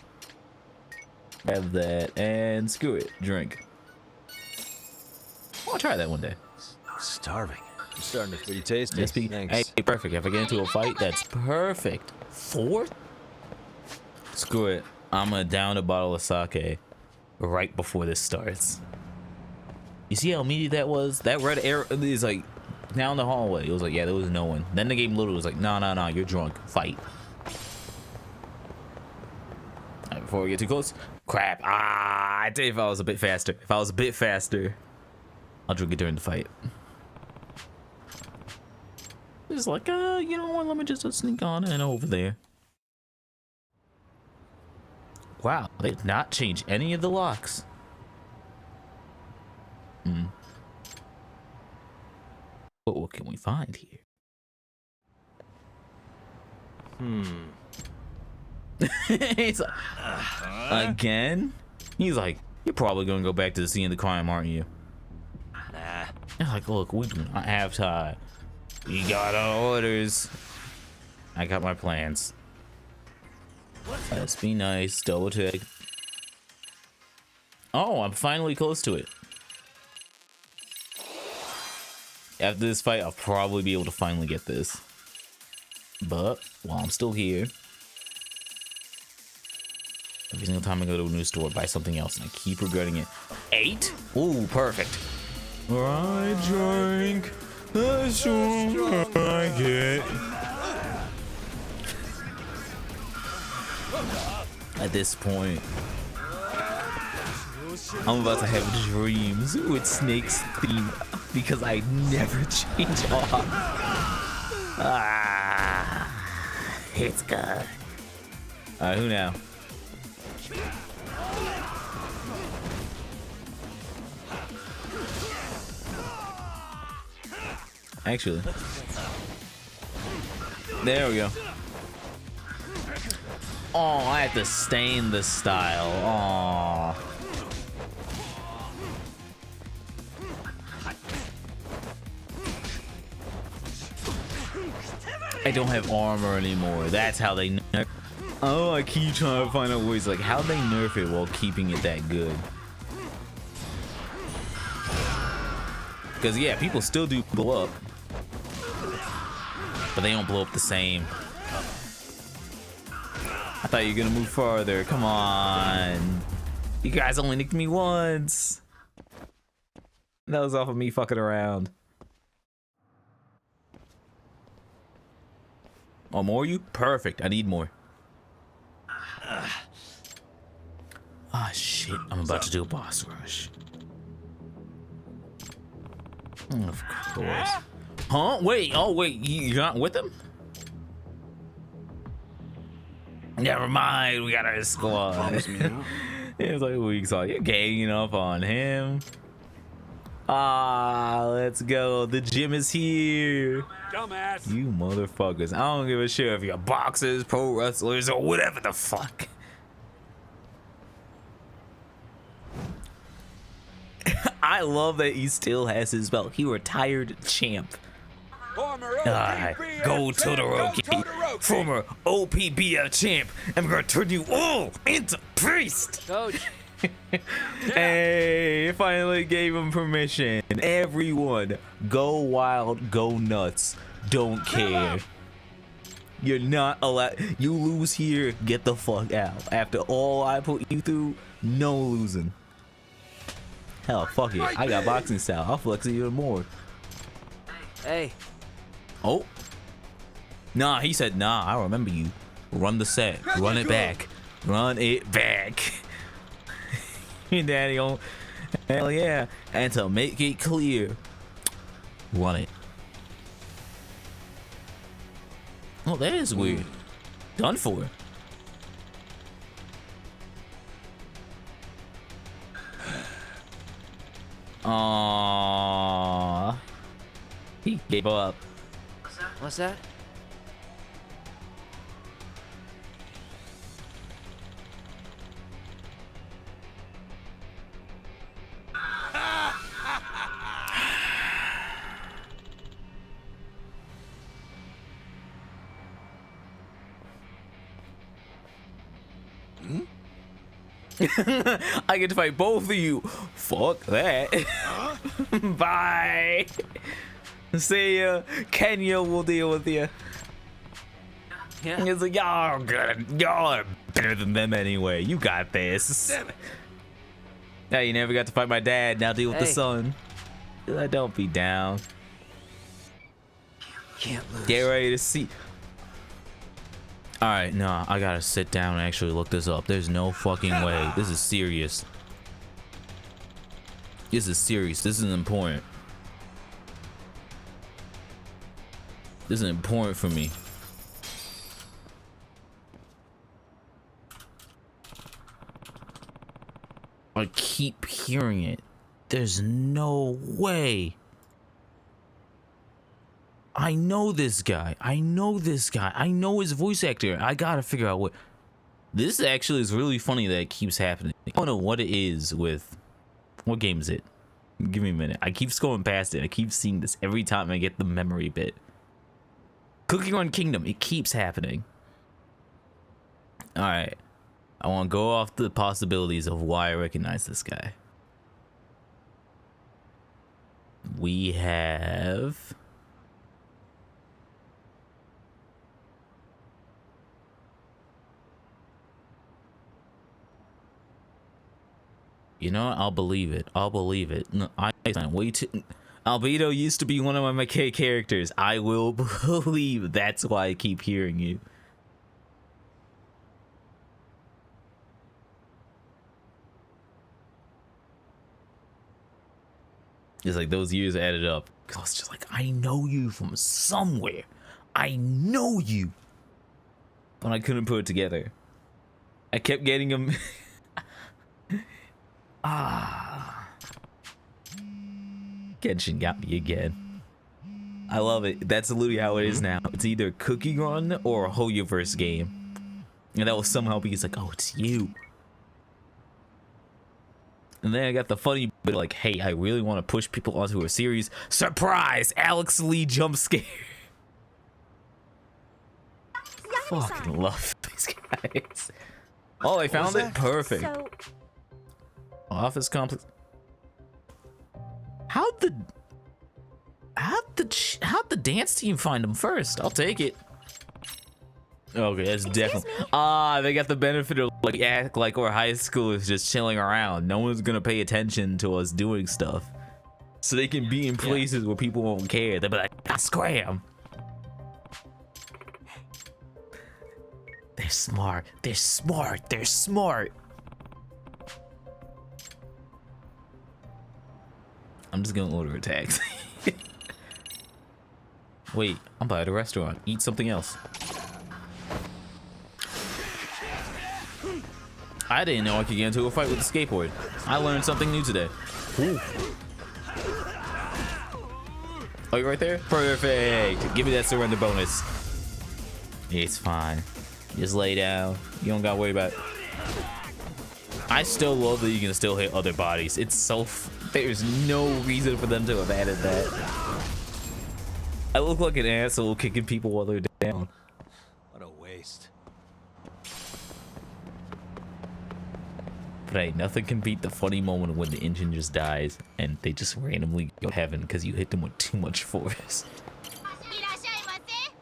Have that and screw it, drink. I'll try that one day. Starving. I'm starting to pretty tasty. Yes, Thanks. hey, perfect. If I get into a fight, that's perfect. Fourth? Screw it. I'm gonna down a bottle of sake right before this starts. You see how immediate that was? That red arrow is like down the hallway. It was like, yeah, there was no one. Then the game literally was like, no, you're drunk. Fight. Right, before we get too close. Crap. I did if I was a bit faster. If I was a bit faster, I'll drink it during the fight. It's like, you know what? Let me just sneak on in over there. Wow, they did not change any of the locks. But what can we find here? He's like, again? He's like, you're probably gonna go back to the scene of the crime, aren't you? Nah. I'm like, look, we do not have time. You got our orders. I got my plans. Let's be nice, double check. Oh, I'm finally close to it. After this fight, I'll probably be able to finally get this. But while I'm still here, every single time I go to a new store, buy something else, and I keep regretting it. 8? Ooh, perfect. I drink Sure, I get. At this point, I'm about to have dreams with Snake's theme because I never change off. It's good. Alright, who now? Actually, there we go. Oh, I have to stain the style. Oh. I don't have armor anymore. That's how they nerf. Oh, I keep trying to find out ways like how they nerf it while keeping it that good. Because yeah, people still do blow up, but they don't blow up the same. I thought you were gonna move farther. Come on. You guys only nicked me once. That was off of me fucking around. Oh, more you? Perfect. I need more. Ah, shit. I'm about to do a boss rush. Of course. Huh? Wait. Oh, wait. You're not with him? Never mind. We got our squad. It's like weeks on. You're ganging up on him. Ah, let's go. The gym is here. Dumbass. You motherfuckers. I don't give a shit if you're boxers, pro wrestlers, or whatever the fuck. I love that he still has his belt. He retired champ. Former Go Todoroki, former OPBF champ. I'm gonna turn you all into priest. Coach. Hey, finally gave him permission. Everyone, go wild, go nuts. Don't care. You're not allowed. You lose here, get the fuck out. After all I put you through, no losing. Hell, fuck it. I got boxing style. I'll flex it even more. Hey. Oh. Nah, he said, nah, I remember you. Run the set. Run it back. Run it back. Daddy, oh, hell yeah. And to make it clear, run it. Oh, that is weird. Done for. Aww. He gave up. What's that? I get to fight both of you. Fuck that. Bye. See ya. Kenya will deal with you. Yeah. It's like, y'all are good. Y'all are better than them anyway. You got this. Damn it. Now you never got to fight my dad. Now deal with the Hey. son. Don't be down. Can't lose. Get ready to see. All right, no, I gotta sit down and actually look this up. There's no fucking way. This is serious. This is serious. This is important. This is important for me. I keep hearing it. There's no way. I know this guy. I know this guy. I know his voice actor. I gotta figure out what. This actually is really funny that it keeps happening. I don't know what it is with. What game is it? Give me a minute. I keep scrolling past it. I keep seeing this every time I get the memory bit. Cooking Run Kingdom. It keeps happening. Alright. I want to go off the possibilities of why I recognize this guy. We have. You know what? I'll believe it. I'll believe it. No, I way too. Albedo used to be one of my main characters. I will believe that's why I keep hearing you. It's like those years added up. I was just like, I know you from somewhere. I know you. But I couldn't put it together. I kept getting them. Genshin got me again. I love it. That's literally how it is now. It's either Cookie Run or a Hoyoverse game. And that will somehow be, it's like, oh, it's you. And then I got the funny bit like, hey, I really want to push people onto a series. Surprise! Alex Lee jump scare. Fucking love these guys. Oh, I found it? Perfect. So, Office complex. How'd the dance team find them first? I'll take it. Okay, that's definitely. They got the benefit of like act like we're high schoolers just chilling around. No one's gonna pay attention to us doing stuff, so they can be in places where people won't care. They'll be like, "Ah, scram." They're smart. They're smart. They're smart. I'm just gonna order a taxi. Wait, I'm by the restaurant. Eat something else. I didn't know I could get into a fight with a skateboard. I learned something new today. Ooh. Oh, you right there? Perfect. Give me that surrender bonus. It's fine. Just lay down. You don't gotta worry about it. I still love that you can still hit other bodies. It's so... There's no reason for them to have added that. I look like an asshole kicking people while they're down. What a waste. But hey, nothing can beat the funny moment when the engine just dies and they just randomly go to heaven because you hit them with too much force.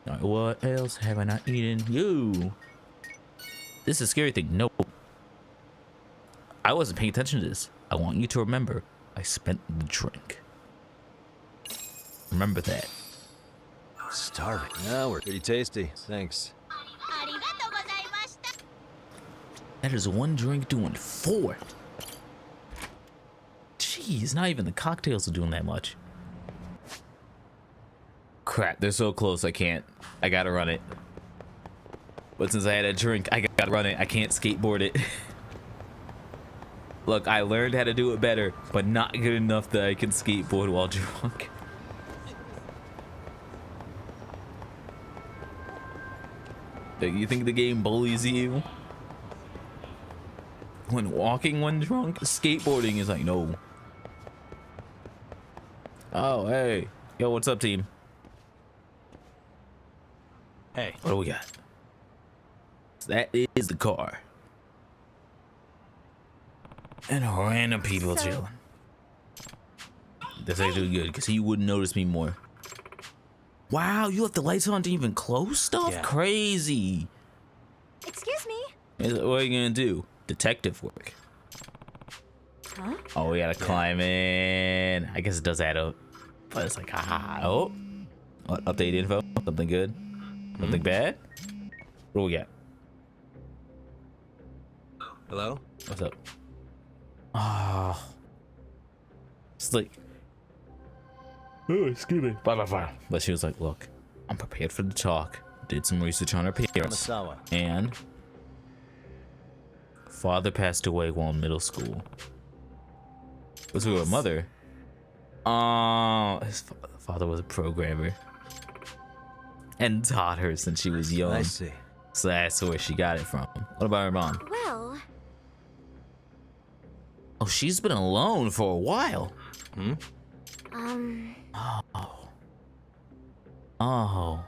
Alright, what else have I not eaten? You. This is a scary thing. Nope. I wasn't paying attention to this. I want you to remember I spent the drink. Remember that. Starving. Yeah, we're pretty tasty. Thanks. That is one drink doing 4. Jeez, not even the cocktails are doing that much. Crap, they're so close, I can't. I gotta run it. But since I had a drink, I gotta run it. I can't skateboard it. Look, I learned how to do it better, but not good enough that I can skateboard while drunk. You think the game bullies you? When walking when drunk? Skateboarding is like, no. Oh, hey. Yo, what's up, team? Hey. What do we got? So that is the car. And random people chilling. That's actually good, because he wouldn't notice me more. Wow, you left the lights on to even close stuff? Yeah. Crazy. Excuse me? What are you gonna do? Detective work. Huh? Oh, we gotta climb in. I guess it does add up. But it's like, oh. What, update info? Something good? Something bad? What do we got? Hello? What's up? Oh. It's like, oh, excuse me. Blah, blah, blah. But she was like, look, I'm prepared for the talk. Did some research on her parents. Kamasawa. And father passed away while in middle school. Was with her mother. His father was a programmer and taught her since she was young. I see. So that's where she got it from. What about her mom? Well, Oh, she's been alone for a while. Oh.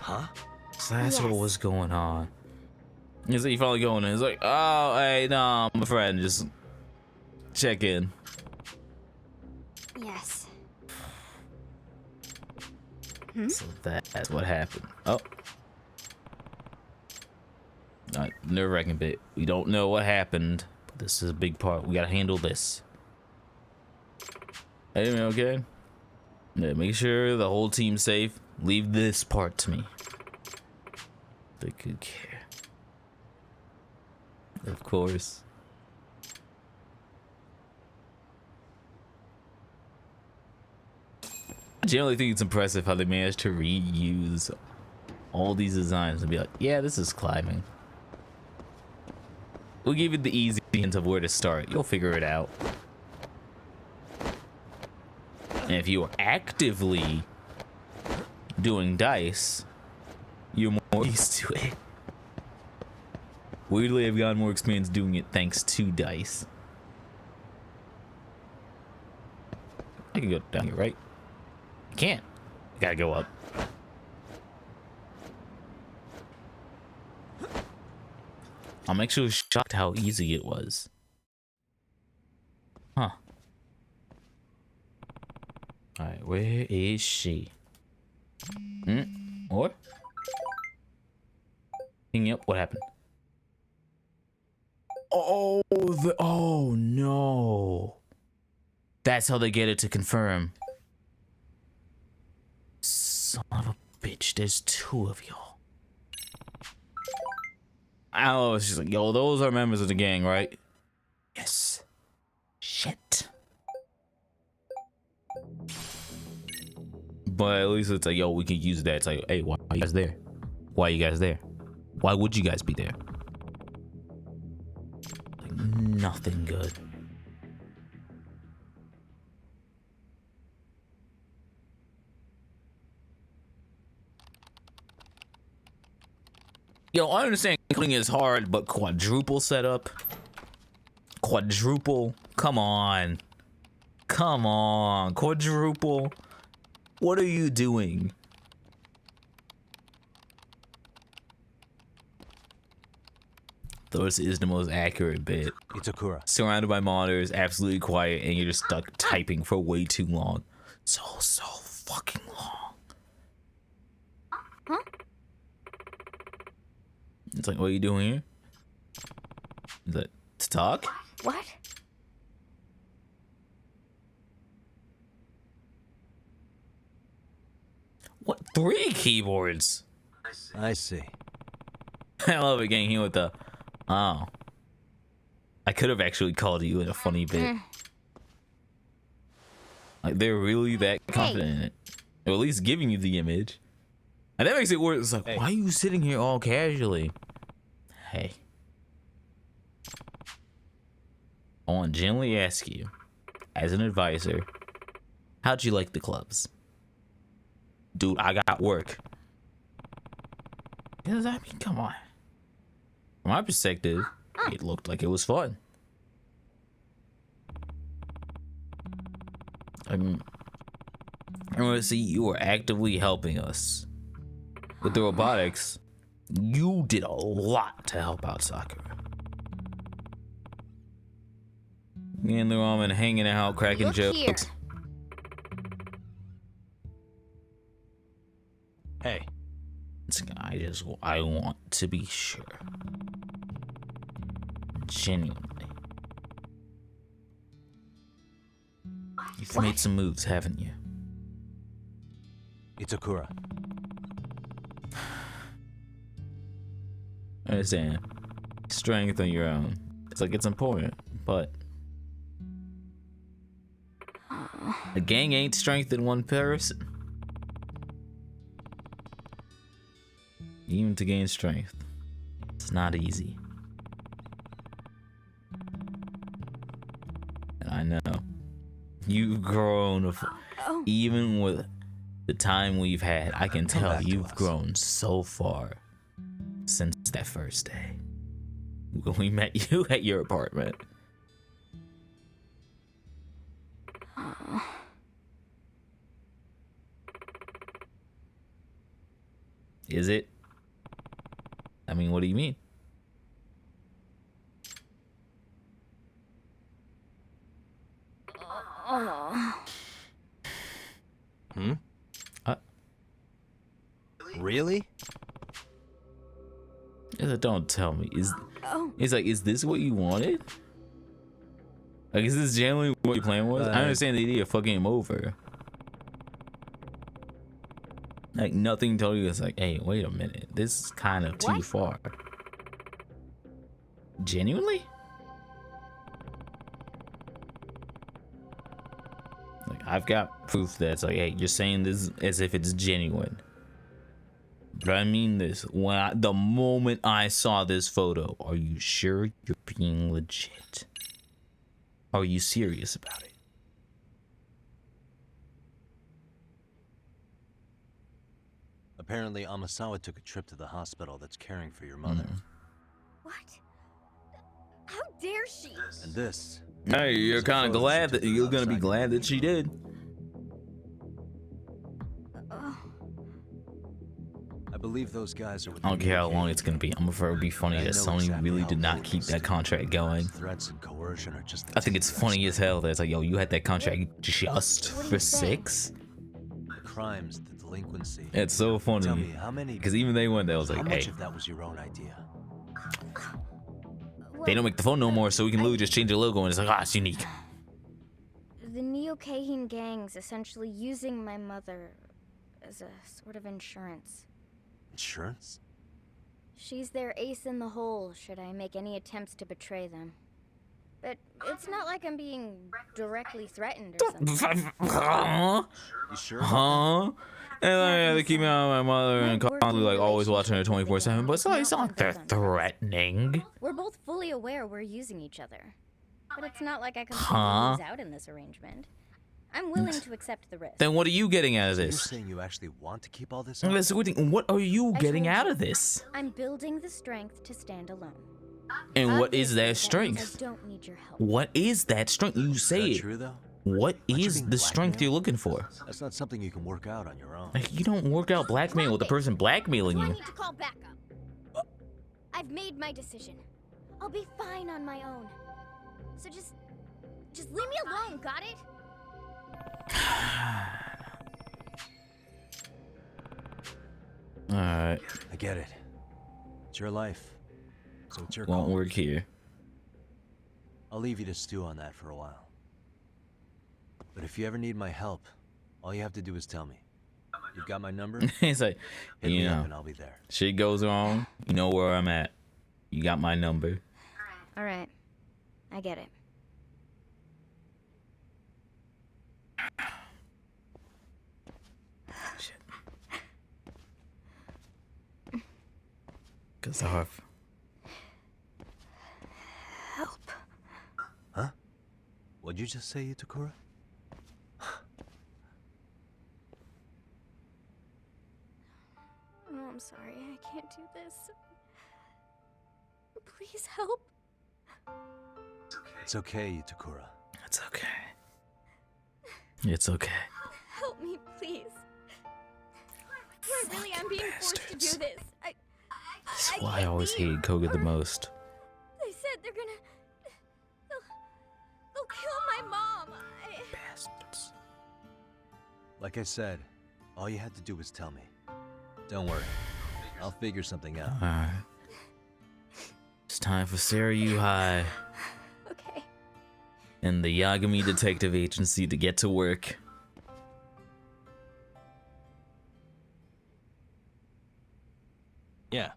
Huh? So that's what Yes. was going on. He's like, you finally going in. He's like, oh, hey, no, I'm a friend. Just check in. yes. So that's what happened. Oh. Nerve-wracking bit. We don't know what happened, but this is a big part. We gotta handle this. Hey, man, okay? Yeah, make sure the whole team's safe. Leave this part to me. The good care. Of course. I generally think it's impressive how they managed to reuse all these designs and be like, yeah, this is climbing. We'll give you the easy hint of where to start. You'll figure it out. And if you are actively doing dice, you're more used to it. Weirdly, I've gotten more experience doing it thanks to dice. I can go down here, right? I can't. I gotta go up. I'm actually shocked how easy it was. Huh. Alright, where is she? What? Yep, what happened? Oh, oh no. That's how they get it to confirm. Son of a bitch, there's two of y'all. Oh, she's like, yo, those are members of the gang, right? Yes. Shit. But at least it's like, yo, we can use that. It's like, hey, why are you guys there? Why are you guys there? Why would you guys be there? Like, nothing good. Yo, I understand clicking is hard, but quadruple setup? Quadruple? Come on. Come on. Quadruple? What are you doing? This is the most accurate bit. Itakura. Surrounded by monitors, absolutely quiet, and you're just stuck typing for way too long. So fucking long. Huh? It's like, what are you doing here? Is that to talk? What? What? 3 keyboards? I see. I love it getting here with the, oh. I could have actually called you in a funny bit. Like, they're really that confident in it. Or at least giving you the image. And that makes it worse. It's like, why are you sitting here all casually? Hey. I want to gently ask you, as an advisor, how'd you like the clubs? Dude, I got work. I mean, come on. From my perspective, it looked like it was fun. I mean, I want to see you were actively helping us. With the robotics, you did a lot to help out Sakura. Me and the ramen hanging out, cracking jokes. Here. Hey. I want to be sure. Genuinely. You've made some moves, haven't you? Itakura. I understand. Strength on your own. It's like it's important, but the gang ain't strength in one person. Even to gain strength, it's not easy. And I know you've grown, even with the time we've had. I can tell you've grown so far since that first day when we met you at your apartment. Is it? I mean, what do you mean? Really? Don't tell me. It's like, is this what you wanted? Like, is this generally what your plan was? I understand the idea of fucking him over. Like nothing told you it's like, hey, wait a minute, this is kind of too far. Genuinely? Like I've got proof that's like, hey, you're saying this as if it's genuine. But I mean this, the moment I saw this photo, are you sure you're being legit? Are you serious about it? Apparently, Amasawa took a trip to the hospital that's caring for your mother. What? How dare she? And this. Hey, you're kind of glad that you're gonna be glad that she did. I believe those guys are. I don't care how long it's gonna be. I'm afraid it would be funny that Sony really did not keep that contract going. Threats and coercion are just. I think it's funny as hell that it's like, yo, you had that contract just for 6. The crimes, the delinquency. It's so funny. Tell me, how many? Because even they went there, I was like, how hey, much of that was your own idea? they don't make the phone no more, so we can literally just change the logo and it's like, ah, it's unique. The Neo-Kahin gang's essentially using my mother as a sort of insurance. Insurance? She's their ace in the hole should I make any attempts to betray them. But it's not like I'm being directly threatened or something. Huh? You sure? Huh? And they keep me on my mother and constantly like always watching her 24/7, but it's not like they're threatening. We're both fully aware we're using each other. But it's not like I completely lose out in this arrangement. I'm willing to accept the risk. Then what are you getting out of You're this? saying you actually want to keep all this? What are you getting out of this? I'm building the strength to stand alone. And what is that I strength? don't need your help. What is that strength? You say Is it. that true though? What you is being the strength blackmailed? you're looking for? That's not something you can work out on your own. Like, you don't work out blackmail with the person blackmailing I you. need to call backup. I've made my decision. I'll be fine on my own. So just leave me alone, got it? Alright, I get it. It's your life, so it's your won't call. work here. I'll leave you to stew on that for a while. But if you ever need my help, all you have to do is tell me. You've got my number? It's like, Hit you me up know, and I'll be there. shit goes wrong, you know where I'm at. You got my number. All right. I get it. Shit. Cause Harv. Help. Huh? What'd you just say, Itakura? Oh, I'm sorry. I can't do this. Please help. It's okay, Itakura. It's okay. It's okay. Help me, please. Really, I'm being forced to do bastards. this. That's I why I can't always leave. hated Koga the most. They said they'll kill my mom. Bastards. Like I said, all you had to do was tell me. Don't worry. I'll figure something out. Alright. It's time for Seiryu High Okay. and the Yagami Detective Agency to get to work. Yeah.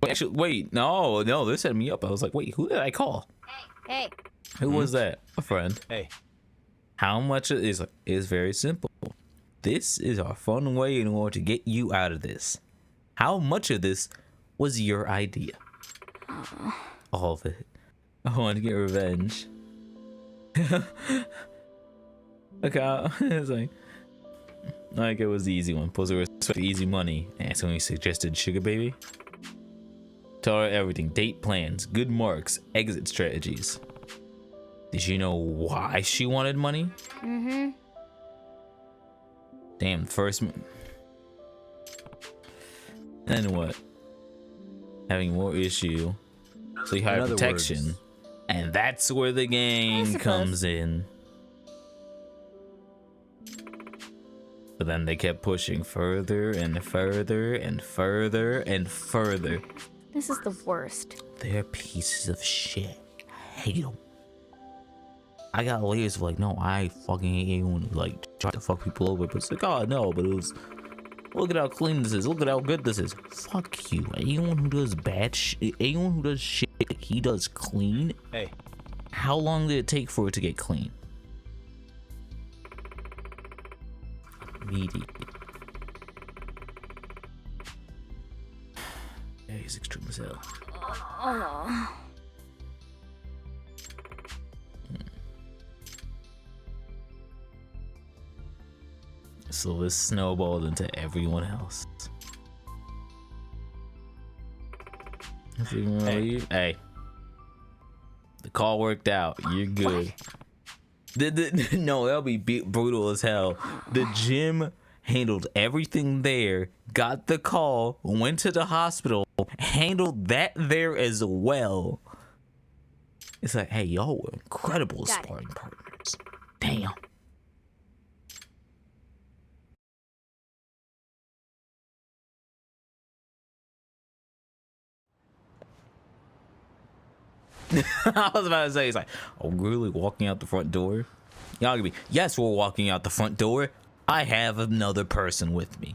Actually, wait, no, they set me up. I was like, wait, who did I call? Hey. Who was that? A friend. Hey. How much is very simple. This is our fun way in order to get you out of this. How much of this was your idea? All of it. I want to get revenge. Okay, it's like it was the easy one. Plus, it was easy money. And so we suggested Sugar Baby. Tell her everything. Date plans, good marks, exit strategies. Did you know why she wanted money? Mm-hmm. Damn, then what? Having more issue. So you hire In other protection. words- And that's where the gang suppose. comes in. But then they kept pushing further and further and further and further. This is the worst. They're pieces of shit. I hate them. I got layers of like, no, I fucking hate anyone who like tried to fuck people over. But it's like, oh no, but it was, look at how clean this is. Look at how good this is. Fuck you. Anyone who does bad shit, anyone who does shit he does clean. Hey. How long did it take for it to get clean? Immediately. Yeah, he's extreme as hell. So this snowballed into everyone else. Hey. The call worked out. You're good. No, that'll be brutal as hell. The gym handled everything there, got the call, went to the hospital, handled that there as well. It's like, hey, y'all were incredible sparring partners. Damn. I was about to say, it's like, oh, we're really walking out the front door? Y'all gonna be, yes, we're walking out the front door. I have another person with me.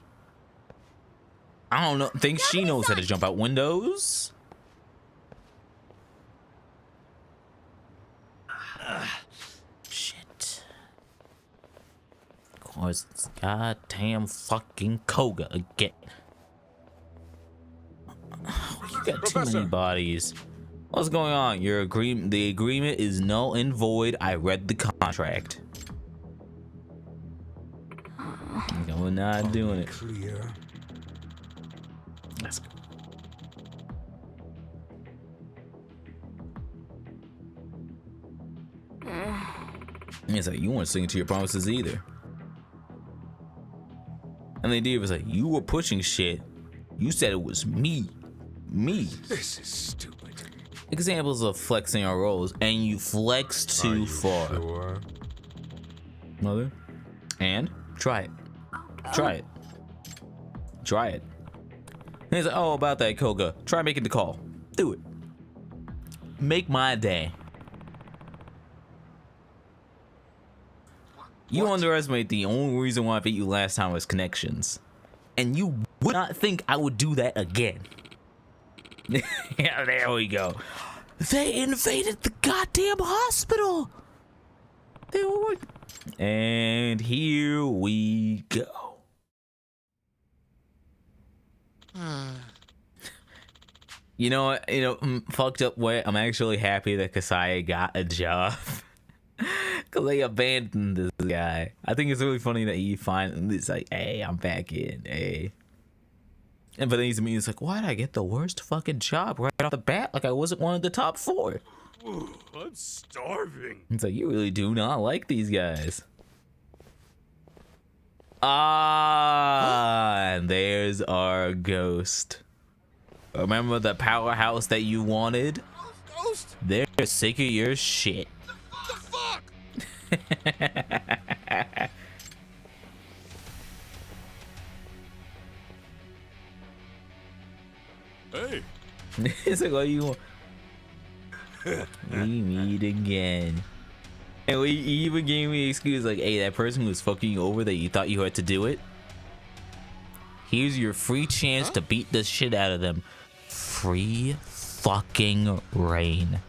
I don't know, think she knows how to jump out windows. Shit. Of course, it's goddamn fucking Koga again. You got too many bodies. What's going on? The agreement is null and void. I read the contract. We're not doing it. Clear. Let's go. It's like, you weren't sticking to your promises either. And the idea was like, you were pushing shit. You said it was me. This is stupid. Examples of flexing our roles, and you flexed too far. Sure? Mother? And? Try it. Try it. Try it. And he's like, oh, about that, Koga. Try making the call. Do it. Make my day. You underestimate the only reason why I beat you last time was connections. And you would not think I would do that again. Yeah, there we go. They invaded the goddamn hospital. They were... And here we go. You know, fucked up way. I'm actually happy that Kasaya got a job. Cause they abandoned this guy. I think it's really funny that he finally, it's like, hey, I'm back in, hey. And but then he's like, why did I get the worst fucking job right off the bat? Like I wasn't one of the top 4. Ooh, I'm starving. It's like, you really do not like these guys. Ah, and there's our ghost. Remember the powerhouse that you wanted? Ghost? They're sick of your shit. The fuck? Hey. It's like, what you want? We meet again. And he even gave me an excuse like, hey, that person who was fucking you over that you thought you had to do it, here's your free chance to beat the shit out of them. Free fucking reign.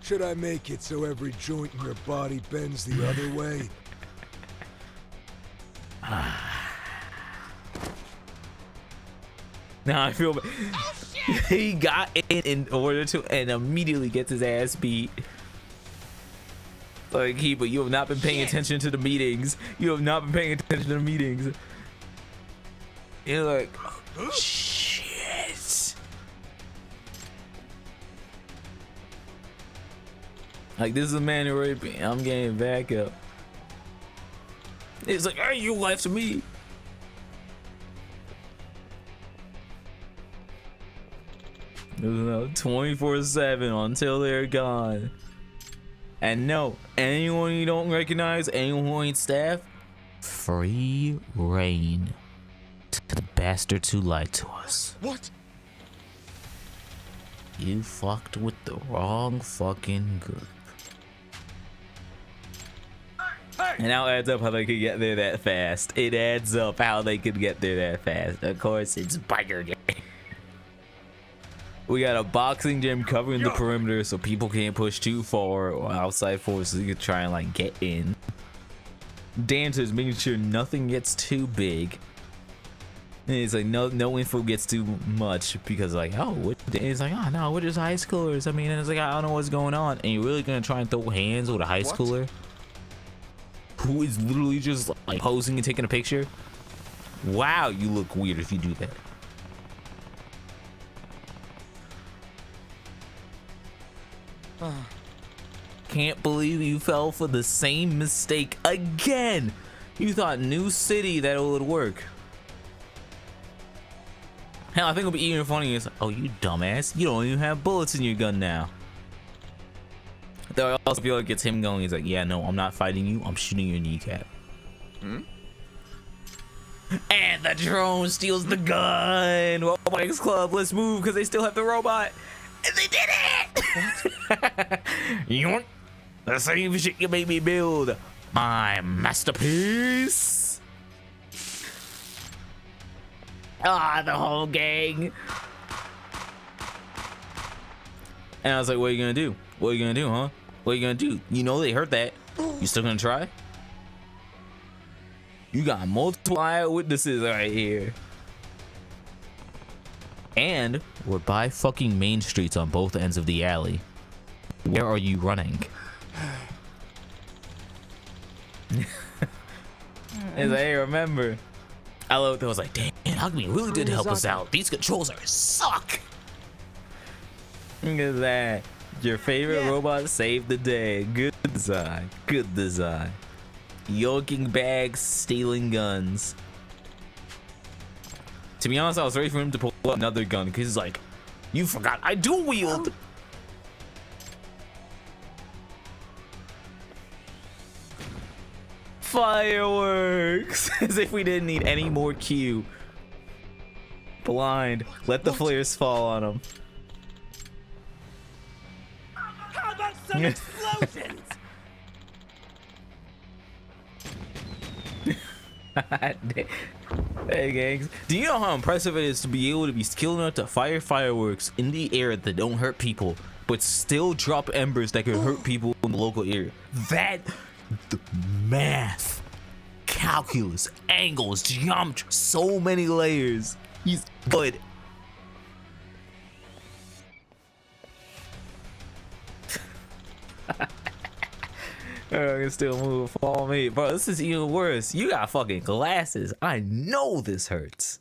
Should I make it so every joint in your body bends the other way? Now I feel he got in order to and immediately gets his ass beat. Like, but you have not been paying attention to the meetings. You have not been paying attention to the meetings. You're like, shit. Like, this is a man who already, I'm getting back up. It's like, hey, you left me. There's another 24/7 until they're gone. And no, anyone you don't recognize, anyone who ain't staff, free reign to the bastards who lied to us. What? You fucked with the wrong fucking group. And now it adds up how they could get there that fast. It adds up how they could get there that fast. Of course, it's biker gang. We got a boxing gym covering the perimeter so people can't push too far, or outside forces can try and like get in. Dancers making sure nothing gets too big. And it's like no info gets too much because like, oh, what? It's like, oh no, we're just high schoolers. I mean, it's like, I don't know what's going on. And you're really gonna try and throw hands with a high schooler who is literally just like posing and taking a picture? Wow, you look weird if you do that. Can't believe you fell for the same mistake again. You thought new city that it would work. Hell, I think it'll be even funnier. It's like, oh, you dumbass, you don't even have bullets in your gun now. Though I also feel like it's him going, he's like, yeah, no, I'm not fighting you, I'm shooting your kneecap. And the drone steals the gun. Robotics Club, let's move because they still have the robot. And they did it! You want the same shit you made me build. My masterpiece. Ah, the whole gang. And I was like, what are you gonna do? What are you gonna do, huh? What are you gonna do? You know they heard that. You still gonna try? You got multiple eyewitnesses right here. And we're by fucking main streets on both ends of the alley. Where are you running? It's like, hey, remember. I love it. I was like, damn, Hugme really did help us out. These controls are suck. Look at that. Your favorite robot saved the day. Good design. Good design. Yoking bags, stealing guns. To be honest, I was ready for him to pull up another gun because he's like, you forgot I dual wield. Fireworks. As if we didn't need any more cue. Blind. Let the flares fall on him. How about some explosions? Hey gangs, do you know how impressive it is to be able to be skilled enough to fire fireworks in the air that don't hurt people, but still drop embers that could hurt people in the local area? That the math, calculus, angles, geometry, so many layers. He's good. I can still move. Follow me, bro. This is even worse. You got fucking glasses. I know this hurts.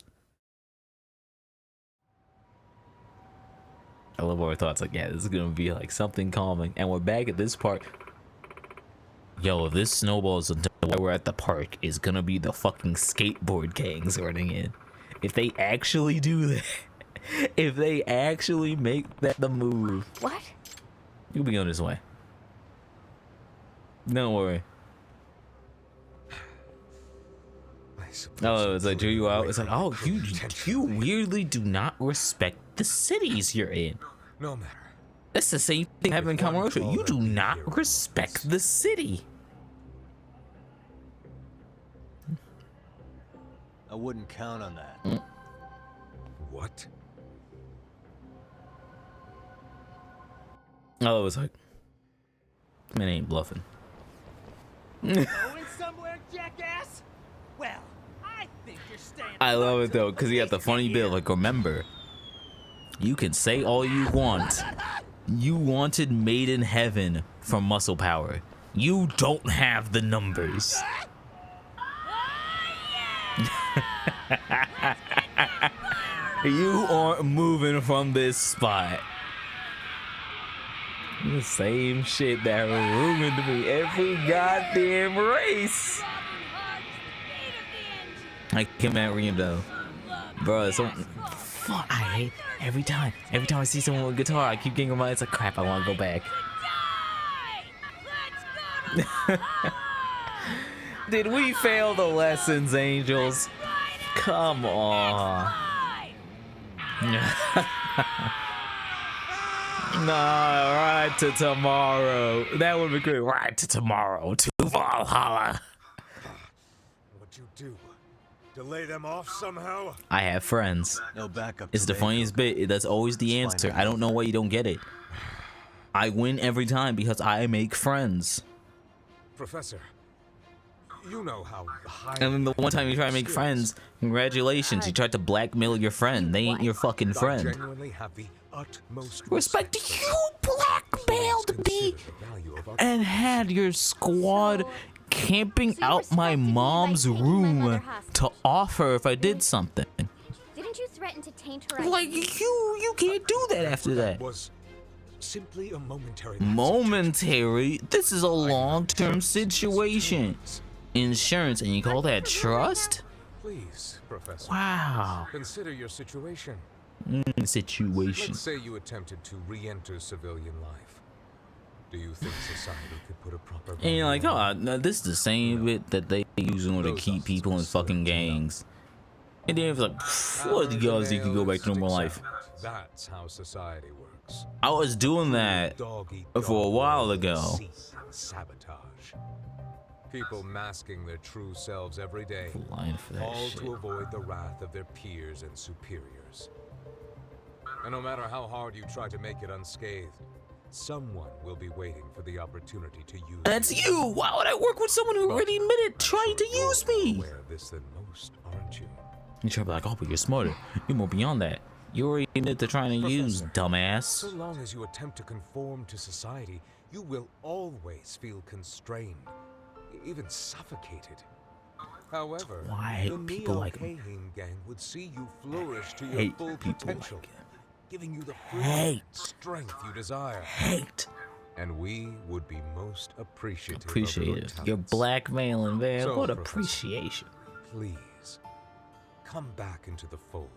I love our thoughts. Like, yeah, this is gonna be like something calming, and we're back at this park. Yo, if this snowballs until we're at the park, is gonna be the fucking skateboard gangs running in. If they actually do that, if they actually make that the move, What? you'll be on his way. Don't worry. Oh, it's like drew you out. It's like, oh, you weirdly do not respect the cities you're in. No matter. That's the same thing happened in Kamurocho. You do not respect the city. I wouldn't count on that. What? Oh, it was like, man, ain't bluffing. Going somewhere, jackass? Well, I think you're staying. I love it though, because he got the funny bit. Like, remember, you can say all you want. You wanted Made in Heaven from Muscle Power. You don't have the numbers. You aren't moving from this spot. The same shit that ruined me every goddamn race. I came at Reem though. Bro, so fuck, I hate every time I see someone with a guitar, I keep getting reminded. It's like, crap, I want to go back. Did we fail the lessons, angels? Come on. Nah, ride to tomorrow. That would be great. Ride to tomorrow. Valhalla. What'd you do? Delay them off somehow? I have friends. No backup. It's the funniest bit. That's always the answer. I don't know why you don't get it. I win every time because I make friends. Professor, you know how high. And then the one time you try to make friends, congratulations, you tried to blackmail your friend. They ain't your fucking I friend. genuinely have the utmost Respect you blackmailed me and had your squad camping out my mom's room to offer if I did something. Didn't you threaten to taint her? Like you can't do that after that. Was simply a momentary. Momentary? This is a long-term situation. Insurance, and you call that trust? Please, Professor. Wow. Consider your situation. Situation. Let's say you attempted to re-enter civilian life. Do you think society could put a proper? And you're like, oh, no, this is the same bit that they use in order to keep people in fucking gangs. And then it's like, what you guys, you can go back to normal life. That's how society works. I was doing that for a while ago. Sabotage. People masking their true selves every day, Line for that all shit. to avoid the wrath of their peers and superiors. And no matter how hard you try to make it unscathed, someone will be waiting for the opportunity to use. That's you. Why would I work with someone who already admitted trying to use me? Aware of this than most, aren't you? You try to be like, oh, but you're smarter. You're more beyond that. You already admitted to trying to use, dumbass. So long as you attempt to conform to society, you will always feel constrained, even suffocated. However, Why I hate the people like me. Neo-Kahin gang would see you flourish to your Hate full people potential, like him. giving you the freedom, Hate. strength you desire. Hate. And we would be most appreciative. Appreciate of your it. You're talents. blackmailing, man. So, What Professor, appreciation. Please, come back into the fold.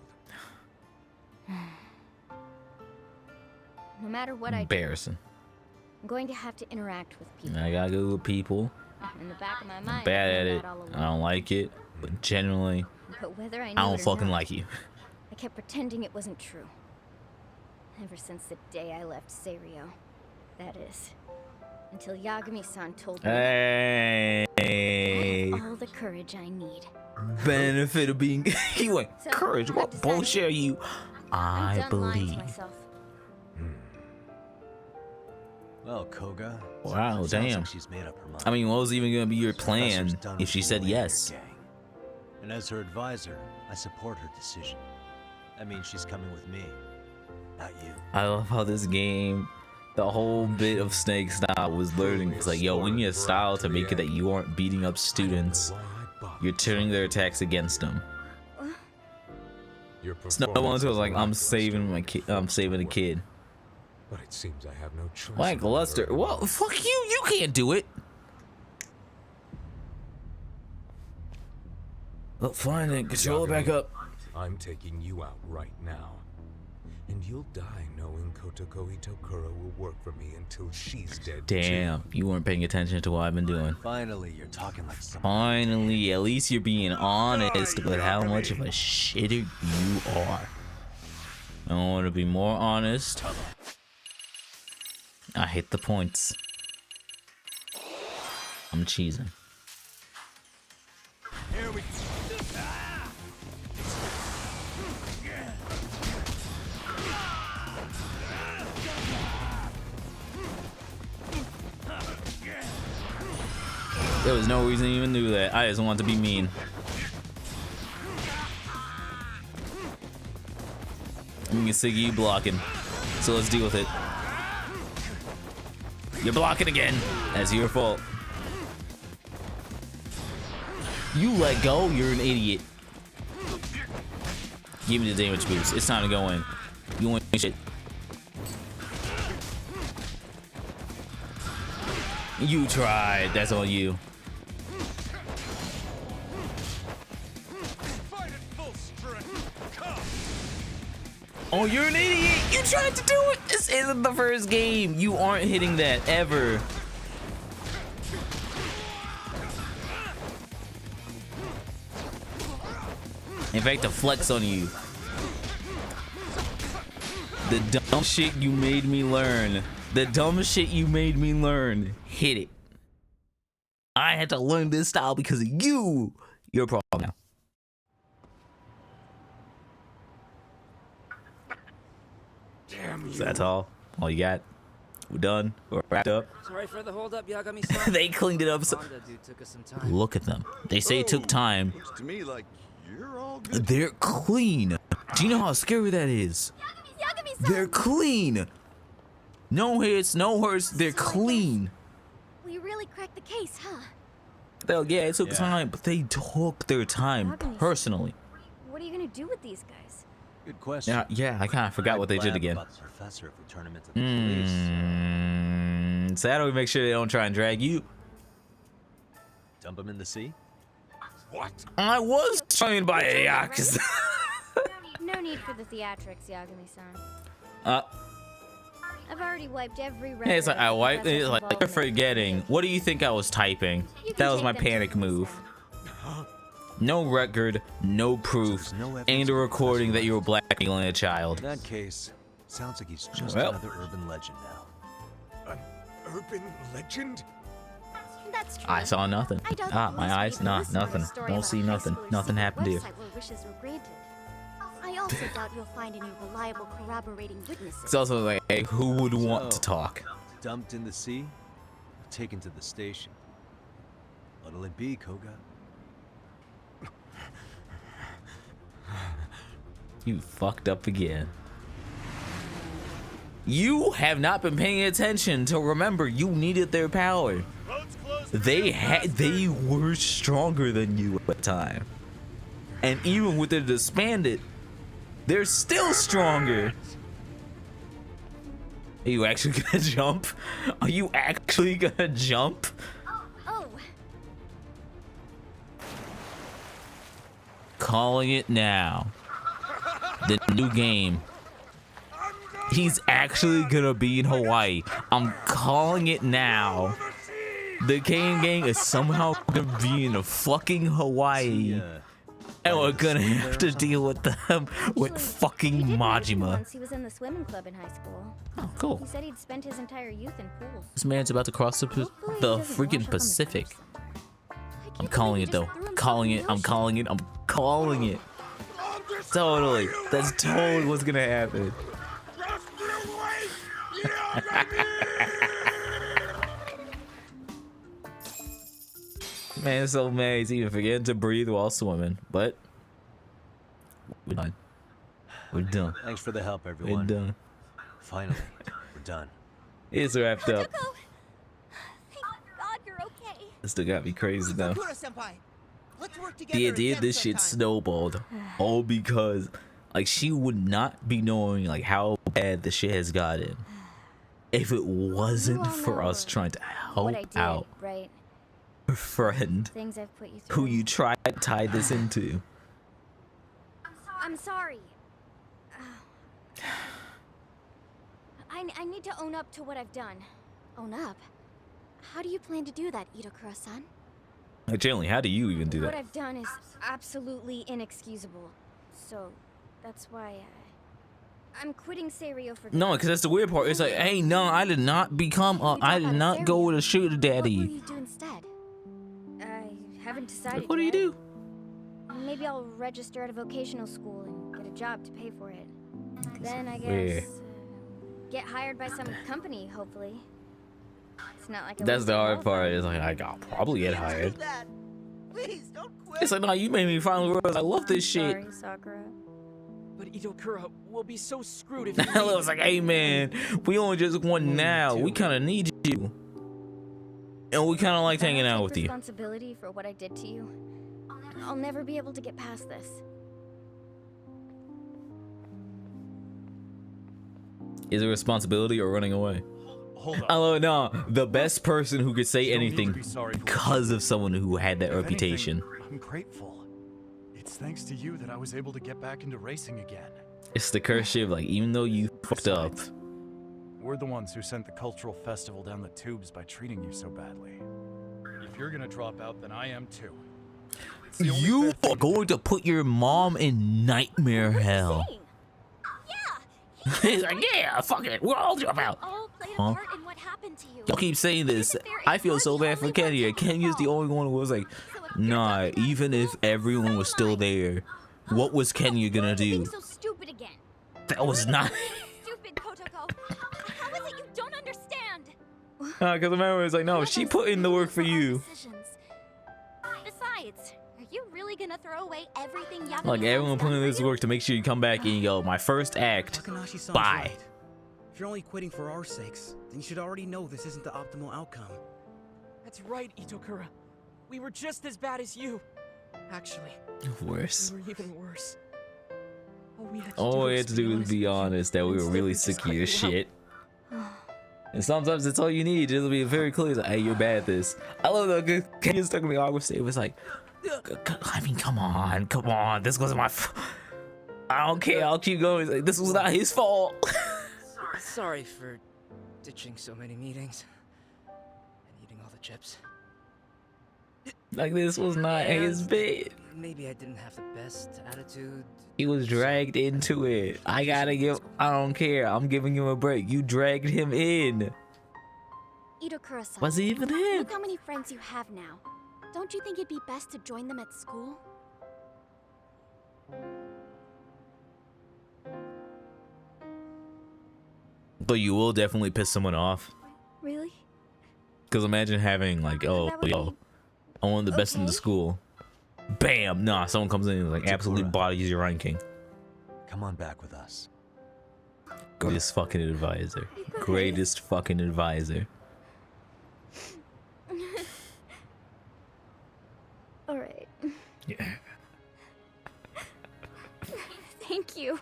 No matter what I do, Embarrassing. I'm going to have to interact with people. I gotta go with people. In the back of my mind, Bad I at know it. that all I along. don't like it. But generally, But whether I I knew don't it or fucking not, like you. I kept pretending it wasn't true. Ever since the day I left Serio. That is. Until Yagami-san told me I Hey. have all the courage I need. Benefit of being. You went, So, courage. I've What decided bullshit are you? I'm I done lying to believe. myself. Well, Koga. Wow, sounds damn. Like she's made up her mind. I mean, what was even gonna be your plan Professor's done if she with said you and your yes? gang. And as her advisor, I support her decision. That means she's coming with me, not you. I love how this game, the whole bit of Snake style was learning. It's like, yo, we need a style to make it that you aren't beating up students. You're turning their attacks against them. Snowball was like, I'm saving my kid. I'm saving a kid. But it seems I have no choice. Lackluster. Well, fuck you. You can't do it. Well, fine then. Control it back up. I'm taking you out right now. And you'll die knowing Kotoko Itokura will work for me until she's dead. Damn, you weren't paying attention to what I've been doing. Finally, you're talking like someone. Finally, at least you're being honest with how much of a shitter you are. I want to be more honest. I hit the points. I'm cheesing. Here we There was no reason to even do that. I just want to be mean. I'm sick of you blocking. So let's deal with it. You're blocking again. That's your fault. You let go, you're an idiot. Give me the damage boost. It's time to go in. You want shit. You tried. That's on you. Oh, you're an idiot. You tried to do it. This isn't the first game. You aren't hitting that ever. In fact, the flex on you. The dumb shit you made me learn. The dumb shit you made me learn. Hit it. I had to learn this style because of you. You're a problem now. Damn you. So that's all you got. We're done. We're wrapped up. Sorry for the hold up, Yagami-san. They cleaned it up. So Honda dude took us some time. look at them. They say it took time. Looks to me like you're all good. They're clean. Do you know how scary that is? They're clean. No hits, no hurts. They're clean. We really cracked the case, huh? They'll, yeah, it took time, but they took their time Yagami-san. personally. What are you gonna do with these guys? Good question. Yeah, I kind of forgot what they did Blab again. about the professor if we turn him into the police. So how do we make sure they don't try and drag you? Dump him in the sea? What? I was trained by a Yakuza. No need for the theatrics, Yagami-san. I've already wiped every record. Hey, it's like I wiped it. Professor's Like you're involvement. forgetting. What do you think I was typing? You can That was take my them to panic police move. then. No record, no proof, There's no evidence and a of recording that you were professional blackmailing a child. In that case, sounds like he's just Well. another urban legend now. An urban legend? That's true. I saw nothing. I doubt Ah, the my police eyes, would nah, listen to a nothing. story Don't about see a high nothing. schooler's Nothing secret happened here. website where wishes were granted. I also doubt you'll find any reliable corroborating witnesses. It's also like, hey, who would want to So, talk? Dumped in the sea, or taken to the station. What'll it be, Koga? You fucked up again. You have not been paying attention to remember you needed their power. They were stronger than you at the time. And even with it disbanded, they're still stronger. Are you actually gonna jump? Are you actually gonna jump? Oh, Calling it now. The new game. He's actually gonna be in Hawaii. I'm calling it now. The Kane Gang is somehow gonna be in a fucking Hawaii. And we're gonna have to deal with them with Actually, fucking he did mention Majima. Once he was in the swimming club in high school. Oh, cool. He said he'd spent his entire youth in pools. This man's about to cross the, Hopefully he the doesn't wash freaking up on the Pacific. beach somewhere. I can't I'm calling believe it he though. just threw himself Calling in it. the I'm ocean. calling it. I'm calling it. Totally. That's totally what's gonna happen. Man, so mad he's even forgetting to breathe while swimming. But we're done. We're done. Thanks for the help, We're everyone. done. Finally, we're done. It's wrapped up. Thank God you're okay. It still got me crazy though. Sakura-senpai, let's work together The idea again this shit sometime. snowballed all because like she would not be knowing like how bad the shit has gotten if it wasn't You all for know us trying to help What I did, out right? her friend Things I've put you through. who you tried to tie this into. I'm sorry. I need to own up to what I've done. Own up? How do you plan to do that, Itakura-san? Like, generally, how do you even do What that? I've done is absolutely inexcusable. So that's why I'm quitting Seiryo for No, good. because that's the weird part. It's like, hey, no, I did not become. I did not go with a sugar What will daddy. you do instead? I haven't decided. Like, what do you yet. do? Maybe I'll register at a vocational school and get a job to pay for it. Then I Yeah. guess get hired by some company, hopefully. It's not like I That's wasn't the hard part. qualified. Is like, I'll probably get hired. Do that. Please don't quit. It's like, no, you made me finally realize I love this shit. Sorry, Sakura. But Itokura will be so screwed if I was like, hey man, we only just won now. We kind of need you. And we kind of like If I don't hanging out take with you. responsibility for what I did to you, I'll never be able to get past this. Is it responsibility or running away? Hold on. Oh no, the best person who could say You don't need to anything be sorry for what because of someone who had that If anything, reputation. I'm grateful. It's thanks to you that I was able to get back into racing again. It's the curse shit. Like, even though you fucked up, We're the ones who sent the cultural festival down the tubes by treating you so badly. If you're gonna drop out, then I am too. It's the only you fair are thing to going do. to put your mom in nightmare hell. Yeah, He's like, yeah, fuck it, we'll all drop out. all played a Huh? part in what happened to you. Y'all keep saying this. I feel so bad for Kenya. Kenya's the only one who was like, nah, even if everyone was still there, what was Kenya gonna do? So stupid again. That was not. Stupid, Kotoko. How is it you don't understand? Because remember, it's like, no, she put in the work for you. Besides, are you really gonna throw away everything Yagami Like, everyone put in this work to make sure you come back and you go, my first act, Takanashi-san's bye. right. If you're only quitting for our sakes, then you should already know this isn't the optimal outcome. That's right, Itokura. We were just as bad as you. Actually, Worse. we were even worse. All we had to do was be honest that we were really sick of your shit. And sometimes it's all you need. It'll be very clear. Like, hey, you're bad at this. I love that Kenya's stuck in the awkward state. It was like, I mean, come on. This wasn't my I don't care. I'll keep going. It's like, this was not his fault. Sorry for ditching so many meetings and eating all the chips. Like, this was not his bit. Maybe I didn't have the best attitude. He was dragged into it. I don't care. I'm giving him a break. You dragged him in. Itokura-san, Was it even him? look how many friends you have now. Don't you think it'd be best to join them at school? But you will definitely piss someone off. Really? Because imagine having, like, oh, That would yo, be I want the best in the okay. school. Bam! Nah, someone comes in and, like, absolutely bodies your ranking. Come on back with us. Greatest fucking advisor. Greatest fucking advisor. All right. Yeah. Thank you.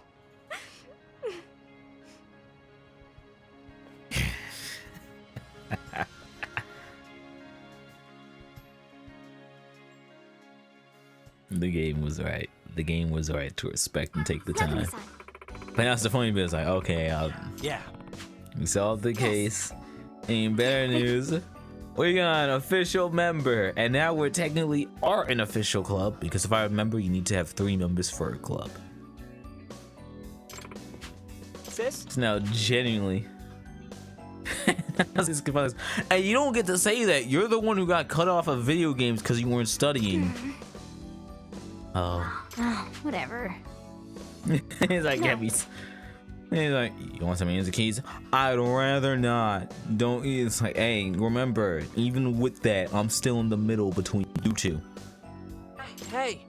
The game was right. The game was right to respect and take the time. Yagami-san, But that's the funny bit. It's like, okay, Yeah. we solved the case. In better news, we got an official member, and now we're technically are an official club because if I remember, you need to have 3 members for a club. Sis? So now, genuinely. And you don't get to say that. You're the one who got cut off of video games because you weren't studying. Oh. Whatever. He's like, yeah, he's like, you want some answer keys? I'd rather not. Don't. It's like, hey, remember, even with that, I'm still in the middle between you two. Hey!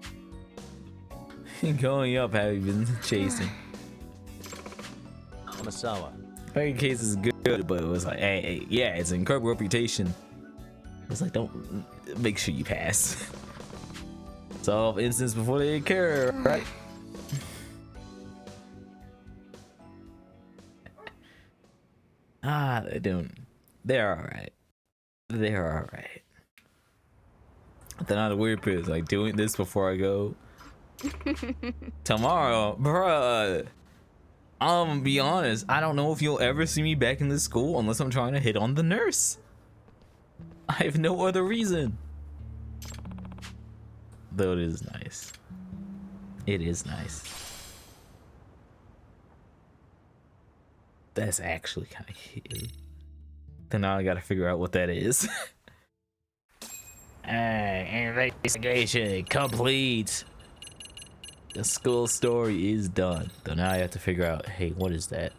Going up, have you been chasing? Amasawa. Fairy case is good, but it was like, hey, yeah, it's an incredible reputation. It's like, don't make sure you pass. Solve instance before they occur, right? They're doing. They're all right. They're all right. They're not a weird bit. It's like doing this before I go. Tomorrow, bruh. I'm gonna be honest. I don't know if you'll ever see me back in this school unless I'm trying to hit on the nurse. I have no other reason. Though it is nice. It is nice. That's actually kind of cute. Then now I gotta figure out what that is. Investigation complete. The school story is done. So now I have to figure out, hey, what is that?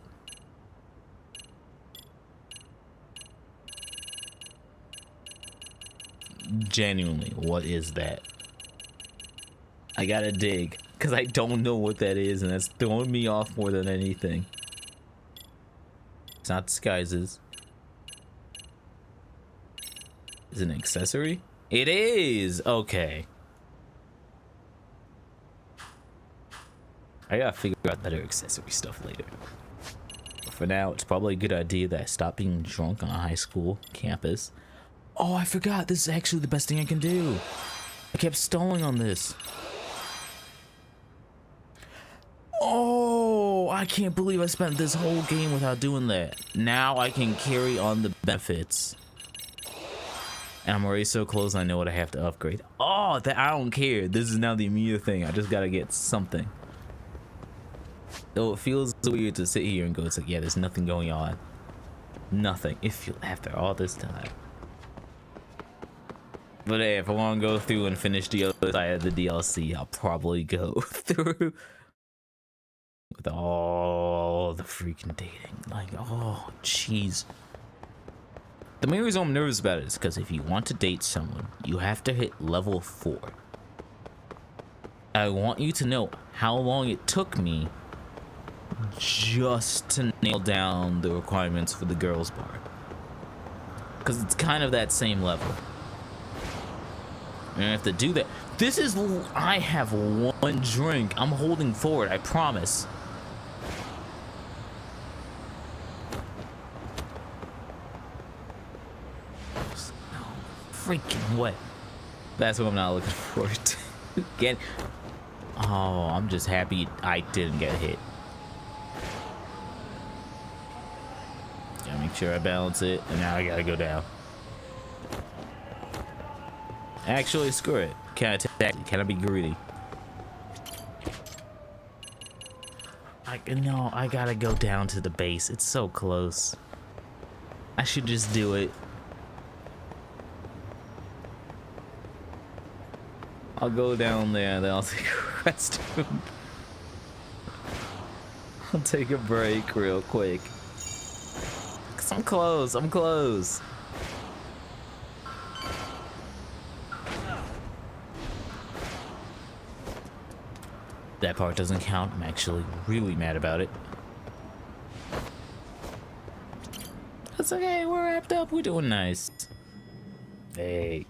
Genuinely, what is that? I gotta dig, because I don't know what that is, and that's throwing me off more than anything. It's not disguises. Is it an accessory? It is! Okay. I gotta figure out better accessory stuff later. But for now, it's probably a good idea that I stop being drunk on a high school campus. Oh, I forgot. This is actually the best thing I can do. I kept stalling on this. Oh, I can't believe I spent this whole game without doing that. Now I can carry on the benefits. And I'm already so close, I know what I have to upgrade. Oh, that I don't care. This is now the immediate thing. I just gotta get something. Though it feels weird to sit here and go, it's like, yeah, there's nothing going on. Nothing. If you after all this time. But hey, if I want to go through and finish the other side of the DLC, I'll probably go through with all the freaking dating. Like, oh, jeez. The main reason I'm nervous about it is because if you want to date someone, you have to hit level 4. I want you to know how long it took me just to nail down the requirements for the girls bar. Because it's kind of that same level. And I have to do that. This is, I have one drink. I'm holding forward, I promise. No freaking way. That's what I'm not looking forward to. Get. Oh, I'm just happy I didn't get hit. Gotta make sure I balance it, and now I gotta go down. Actually, screw it. Can I attack? Can I be greedy? No, I gotta go down to the base. It's so close. I should just do it. I'll go down there, then I'll take a restroom. I'll take a break real quick. 'Cause I'm close, I'm close. That part doesn't count. I'm actually really mad about it. That's okay, we're wrapped up, we're doing nice. Hey.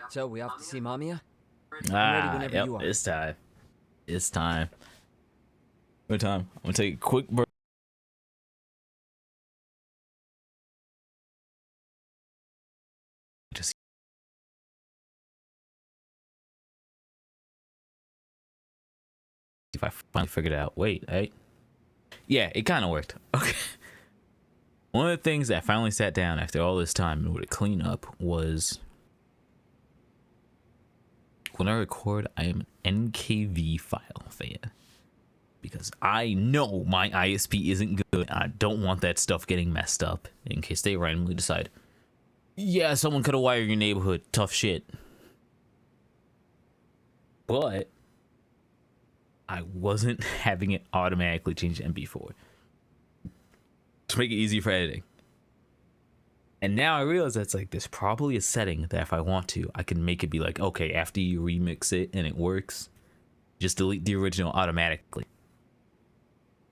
So we off to see Mamiya? Yep, you are. It's time. It's time. What time? I'm gonna take a quick break. Just if I finally figured it out. Wait, hey. Yeah, it kind of worked. Okay. One of the things that I finally sat down after all this time in order to clean up was when I record, I am an NKV file fan. Because I know my ISP isn't good. I don't want that stuff getting messed up in case they randomly decide, yeah, someone could have wired your neighborhood. Tough shit. But I wasn't having it automatically change to MP4 to make it easy for editing. And now I realize that's like, there's probably a setting that if I want to, I can make it be like, okay, after you remix it and it works, just delete the original automatically.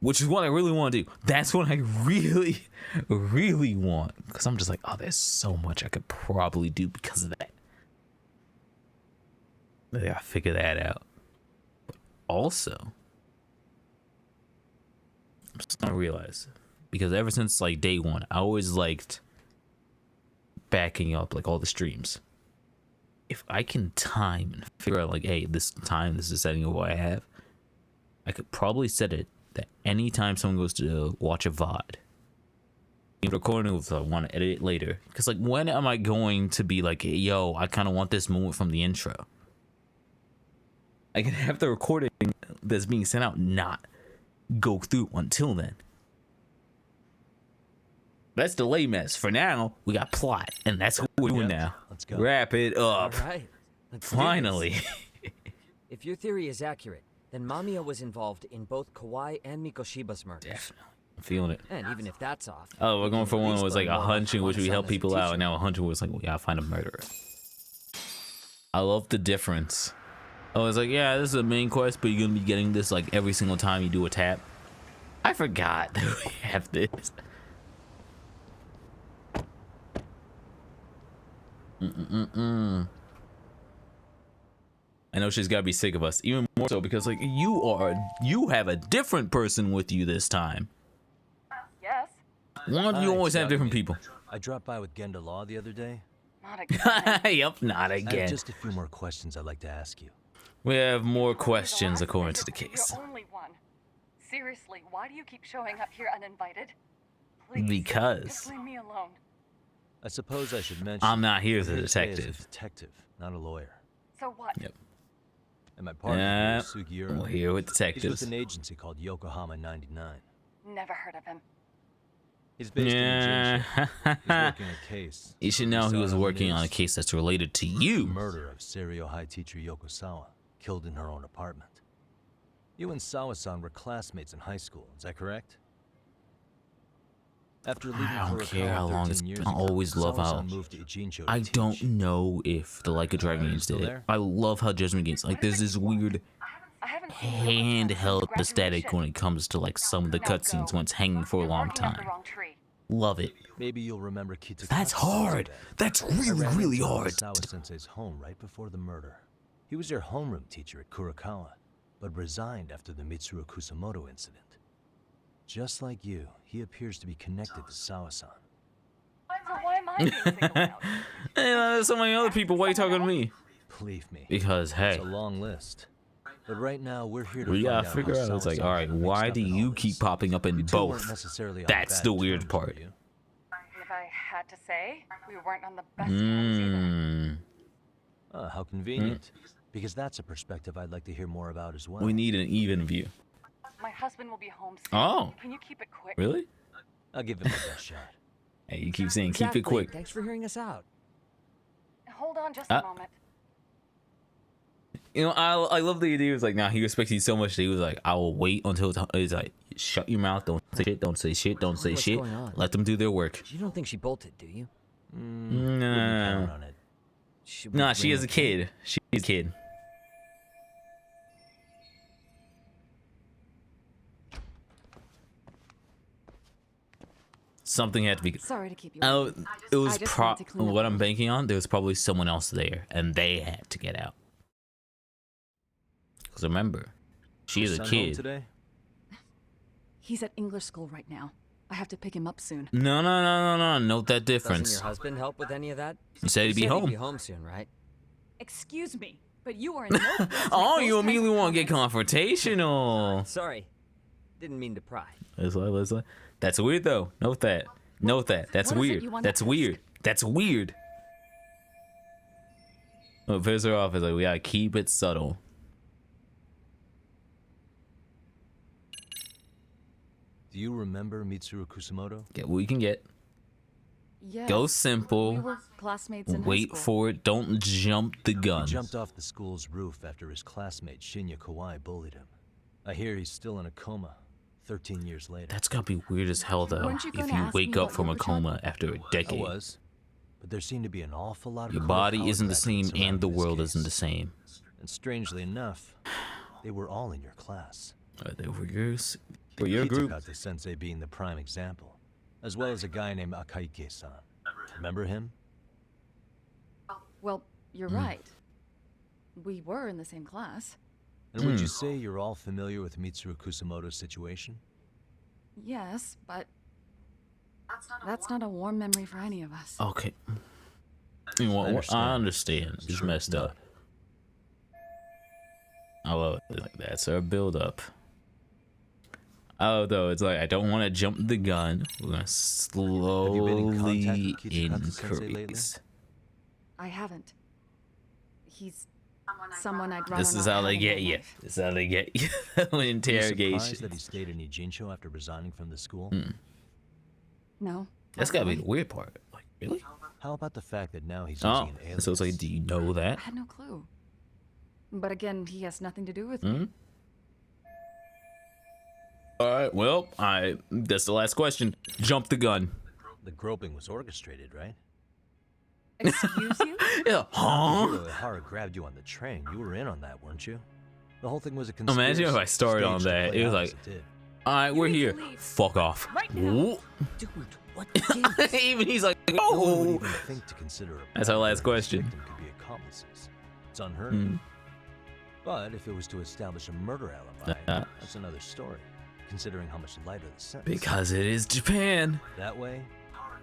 Which is what I really want to do. That's what I really, really want. Because I'm just like, oh, there's so much I could probably do because of that. I gotta figure that out. But also, I'm starting to realize, because ever since like day one, I always liked backing up like all the streams. If I can time and figure out like, hey, this time, this is the setting of what I have, I could probably set it that anytime someone goes to watch a VOD, recording if I want to edit it later. Because like, when am I going to be like, hey, yo, I kind of want this moment from the intro? I can have the recording that's being sent out not go through until then. That's the lay mess. For now, we got plot, and that's what we're doing now. Let's go. Wrap it up. All right. Let's do Finally. this. If your theory is accurate, then Mamiya was involved in both Kawai and Mikoshiba's murders. Definitely. I'm feeling it. And even if that's off, Oh, we're going for one that was like a hunch in which we help One-Son as a people out, teacher. and now a hunch was like, we gotta find a murderer. I love the difference. I was like, yeah, this is a main quest, but you're gonna be getting this like every single time you do a tap. I forgot that we have this. I know she's gotta be sick of us, even more so because like you have a different person with you this time. Yes. Why do you Hi, always have Scout. different people? I dropped by with Genda Law the other day. Not again. Yep, not I again. have just a few more questions I'd like to ask you. We have more questions according to the You're case. only one. Seriously, why do you keep showing up here uninvited? Please, Because just leave me alone. I suppose I should mention I'm not here as a I'm here today detective. As a detective, not a lawyer. So what? Yep. And my partner Yeah, is Sugiura. we're here with He's detectives. with an agency called Yokohama 99. Never heard of him. He's based in Ijincho. He's working a case. You should We know saw he it was on the working on a news. case that's related to The you. murder of Seiryo High teacher Yokosawa, killed in her own apartment. You and Sawa-san were classmates in high school, is that correct? After leaving I don't Kurokawa care how long 13 it's years been. I ago, always love how Sawa-san moved to Ijincho to I teach. don't know if the Like a Dragon games still did it. there? I love how Judgment Games, like, there's this weird I haven't seen Yoko-chan since handheld aesthetic graduation. when it comes to like some of the Now cutscenes go. when it's hanging for a You're long barking up time. the wrong tree. Love it. Maybe you'll remember Kitakatsu. That's hard. today. That's I really, ran really into hard. Sawa-sensei's home right before the murder. He was your homeroom teacher at Kurokawa, but resigned after the Mitsuru Kusamoto incident. Just like you, he appears to be connected to Sawa-san. So why am I being singled out? Hey, there's so many other people. Why are you talking to me? Believe me, Because hey, it's a long list. But right now, we're here to we find gotta out figure how out. It's like, Sawa-san all right, got mixed why up do in all you this. keep popping up in You two weren't both? necessarily on That's bad the weird terms, part. were you? If I had to say, we weren't on the best terms either. How convenient. Because that's a perspective I'd like to hear more about as well. We need an even view. My husband will be home soon. Oh. Can you keep it quick? Really? I'll give it my best shot. Hey, you keep saying keep it quick. Thanks for hearing us out. Hold on just a moment. You know, I love the idea. It was like, nah, he respects you so much that he was like, I will wait until he's like, shut your mouth, don't say shit, don't say shit, don't say What's shit. going on? Let them do their work. You don't think she bolted, do you? Wouldn't No. count on it. Should we Nah, she bring is her a kid. She's a kid. Something had to be. Sorry to keep you. Oh, it was I just wanted to clean up what a I'm little. banking on. There was probably someone else there, and they had to get out. Because remember, she is a Son home kid. today? He's at English school right now. I have to pick him up soon. No. Note that Doesn't difference. your husband help with any of that? You said he'd be He'd home. be home soon, right? Excuse me, but you are in no place to Oh, make you those immediately kinds of want to get comments. confrontational. Sorry. Didn't mean to pry. That's weird though. Note that. Note that. That's What is it weird. you wanna That's ask? weird. That's weird. Oh, piss her off is like we gotta keep it subtle. Do you remember Mitsuru Kusamoto? Get what we can get. Yes, Go simple. We were classmates in high Wait school. for it. Don't jump the gun. He jumped off the school's roof after his classmate Shinya Kawai bullied him. I hear he's still in a coma, 13 years later. That's gotta be weird as hell though. Weren't you If gonna you ask wake me up about from a Yoko-chan? coma after a I decade, was, but there seemed to be an awful lot of your body Kurokawa isn't the veterans same and surrounding the this world case. isn't the same. And strangely enough, they were all in your class. They were yours. For your group. Kitakata sensei being the prime example, as well as a guy named Akaike-san. Remember him? Well, you're right. We were in the same class. And would you say you're all familiar with Mitsuru Kusamoto's situation? Yes, but that's not a warm memory for any of us. Okay. You know what, I understand. It's Sure messed it's up. I love it. Like, that's our build up. Oh, though, it's like I don't want to jump the gun. We're gonna you been in contact slowly with Kitakata-sensei lately? increase. I haven't. He's someone I'd rather This is not how have they in get my you. life. This is how they get you. When Are you interrogation. surprised that he stayed in Ijincho after resigning from the school? No. That's not gotta be really. the weird part. Like, really? How about the fact that now he's Oh, using an alias? so it's like, do you know that? I had no clue. But again, he has nothing to do with Hmm? me. All right. Well, that's the last question. Jump the gun. The groping was orchestrated, right? Excuse you? Yeah. Huh? Hiro Ihara grabbed you on the train. You were in on that, weren't you? The whole thing was a conspiracy. Imagine if I started on staged to that. play It was out like, as it did. all right, we're need here. to leave. Fuck off. Right now. Whoa. Dude, what gives? Even he's like, No one would oh. even think to consider a That's our partner last and his question. victim could be accomplices. It's unheard Hmm. of. But if it was to establish a murder alibi, that's another story, considering how much lighter the sentence. Because it is Japan. That way,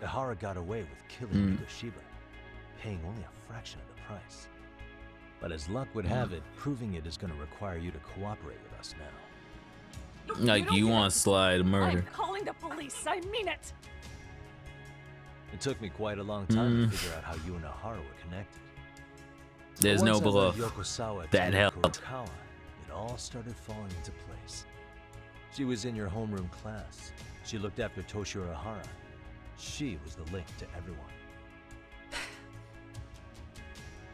Ihara got away with killing Mikoshiba, paying only a fraction of the price. But as luck would have it, proving it is going to require you to cooperate with us now. Like, you want to slide murder. I'm calling the police. I mean it. It took me quite a long time to figure out how you and Ihara were connected. There's no Once I bluff. led Yokosawa That to helped. Kurokawa, it all started falling into place. She was in your homeroom class. She looked after Toshiro Hara. She was the link to everyone.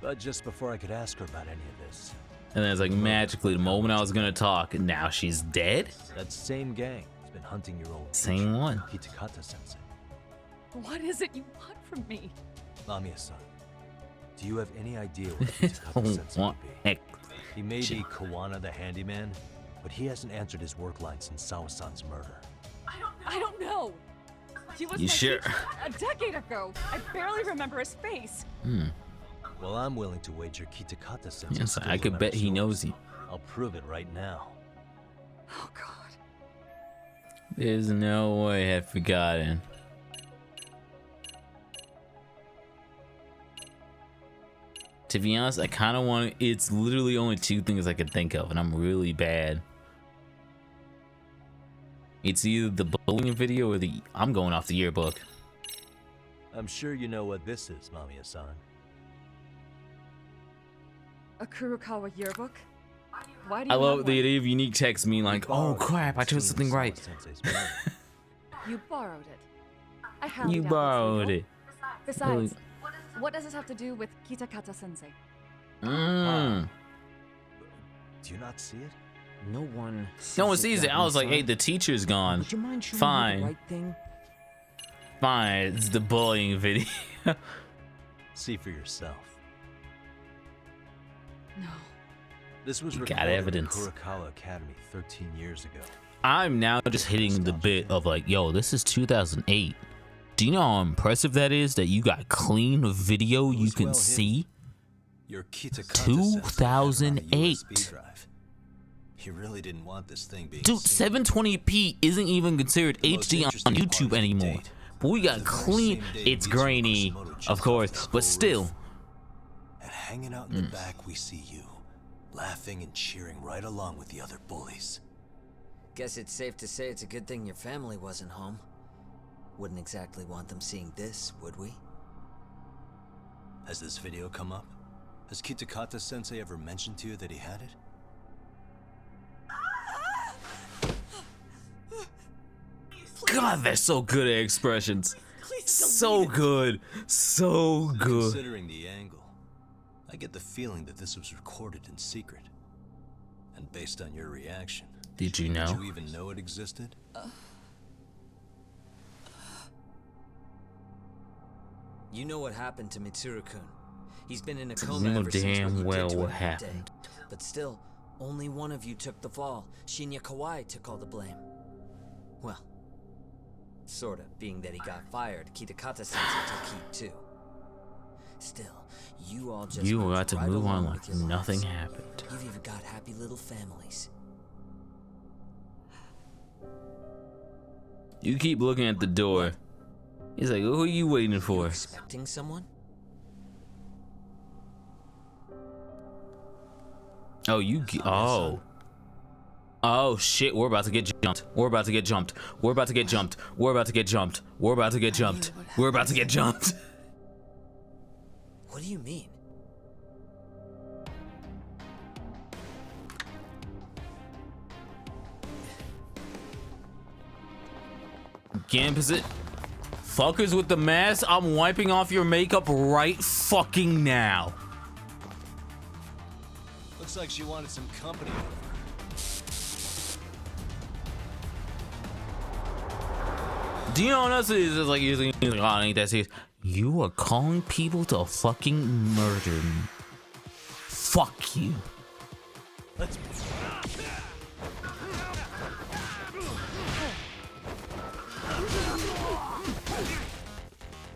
But just before I could ask her about any of this, And then it's like magically, the moment I was gonna talk, now she's dead? that same gang has been hunting your old Same teacher, one. Kitakata-sensei. What is it you want from me? Mamiya-san, do you have any idea what Kitakata-sensei Want would be? heck. He may be Kawana the handyman, but he hasn't answered his work line since Sawa-san's murder. I don't know. He was You my sure? teacher a decade ago. I barely remember his face. Well, I'm willing to wager Kitakata-sensei. Yes, I could bet he knows you. I'll prove it right now. Oh God. There's no way I've forgotten. To be honest, I kind of want to. It's literally only two things I could think of, and I'm really bad. It's either the bullying video or the. I'm going off the yearbook. I'm sure you know what this is, Mamiya-san. A Kurokawa yearbook? Why do I you love have the one? idea of unique text me like, oh crap, I chose something right. You borrowed it. I highly You doubt that's borrowed legal. it. Besides, what does this have to do with Kitakata-sensei? Mm. Do you not see it? No one. No one sees it. I was like, hey, the teacher's gone. Would you mind showing me Fine. the right thing? Fine, it's the bullying video. See for yourself. No. This was You got recorded evidence. at Kurokawa Academy 13 years ago. I'm now just hitting the bit of like, yo, this is 2008. Do you know how impressive that is? That you got clean video you was can well see? Your Kitakata-sensei had it on a 2008. USB drive. He really didn't want this thing being Dude, seen. 720p isn't even considered The most HD on interesting part YouTube of the anymore. date But we got was the very clean. same day It's Mitsuko grainy, Kusumoto of jumped course, off the but school still. roof. And hanging out in the back, we see you, laughing and cheering right along with the other bullies. Guess it's safe to say it's a good thing your family wasn't home. Wouldn't exactly want them seeing this, would we? Has this video come up? Has Kitakata-sensei ever mentioned to you that he had it? God, they're so good at expressions. So good. So good. Considering the angle, I get the feeling that this was recorded in secret. And based on your reaction, Did you did know? you even know it existed? You know what happened to Mitsuru-kun. He's been in a You coma know ever since what damn you well did to what him that day. happened. But still, only one of you took the fall. Shinya Kawai took all the blame. Well, sorta, being that he got fired, Kitakata-sensei took heat too. Still, you all just You moved got to right move on along like with your nothing lives. happened. You've even got happy little families. You keep looking at the door. He's like, who are you waiting for? Expecting someone? Oh, oh. Oh shit, we're about to get jumped. We're about to get jumped. We're about to get jumped. We're about to get jumped. We're about to get jumped. We're about to get jumped. What do you mean? Gambit. Fuckers with the mask, I'm wiping off your makeup right fucking now. Looks like she wanted some company. Do you know what else it is? It's like usually, oh, it ain't that serious. You are calling people to fucking murder me. Fuck you. Let's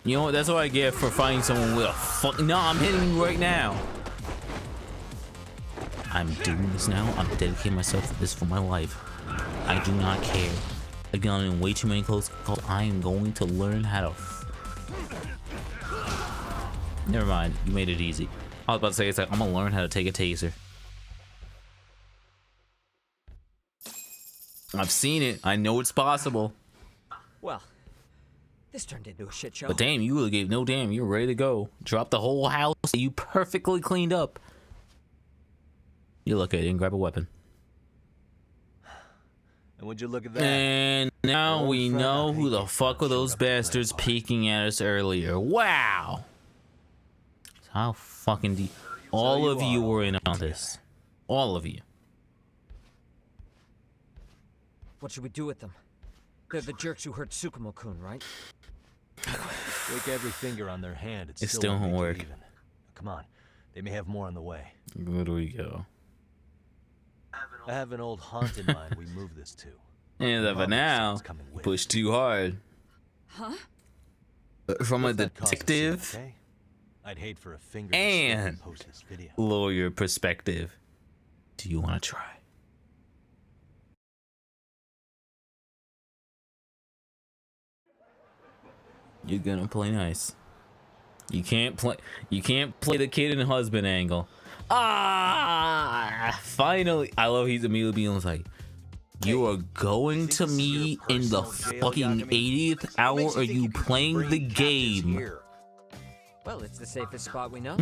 You know what? That's what I get for fighting someone with a fuck. No, I'm hitting you right now. I'm doing this now. I'm dedicating myself to this for my life. I do not care. I've gotten in way too many close calls. I am going to learn how to. Never mind. You made it easy. I was about to say it's like I'm gonna learn how to take a taser. I've seen it. I know it's possible. Well, This turned into a shit show. But damn, you really gave no damn. You're ready to go. Drop the whole house that you perfectly cleaned up. You look at it and grab a weapon. And would you look at that? And now we know who the fuck were those bastards peeking at us earlier. Wow. How fucking deep. All of you were in on this. All of you. What should we do with them? They're the jerks who hurt Tsukumo-kun, right? Break every finger on their hand. It still won't work. Even. Come on. They may have more on the way. Where do we go? I have an old haunt in mind we move this to. And for now, push too hard. Huh? From a What's that cause of detective sin, okay? I'd hate for a finger and to post this video. lawyer perspective. Do you want to try? You're gonna play nice. You can't play the kid and husband angle. Ah, finally. I love he's immediately being like, you are going to me in the fucking 80th hour. Are you playing the game? Well, it's the safest spot we know.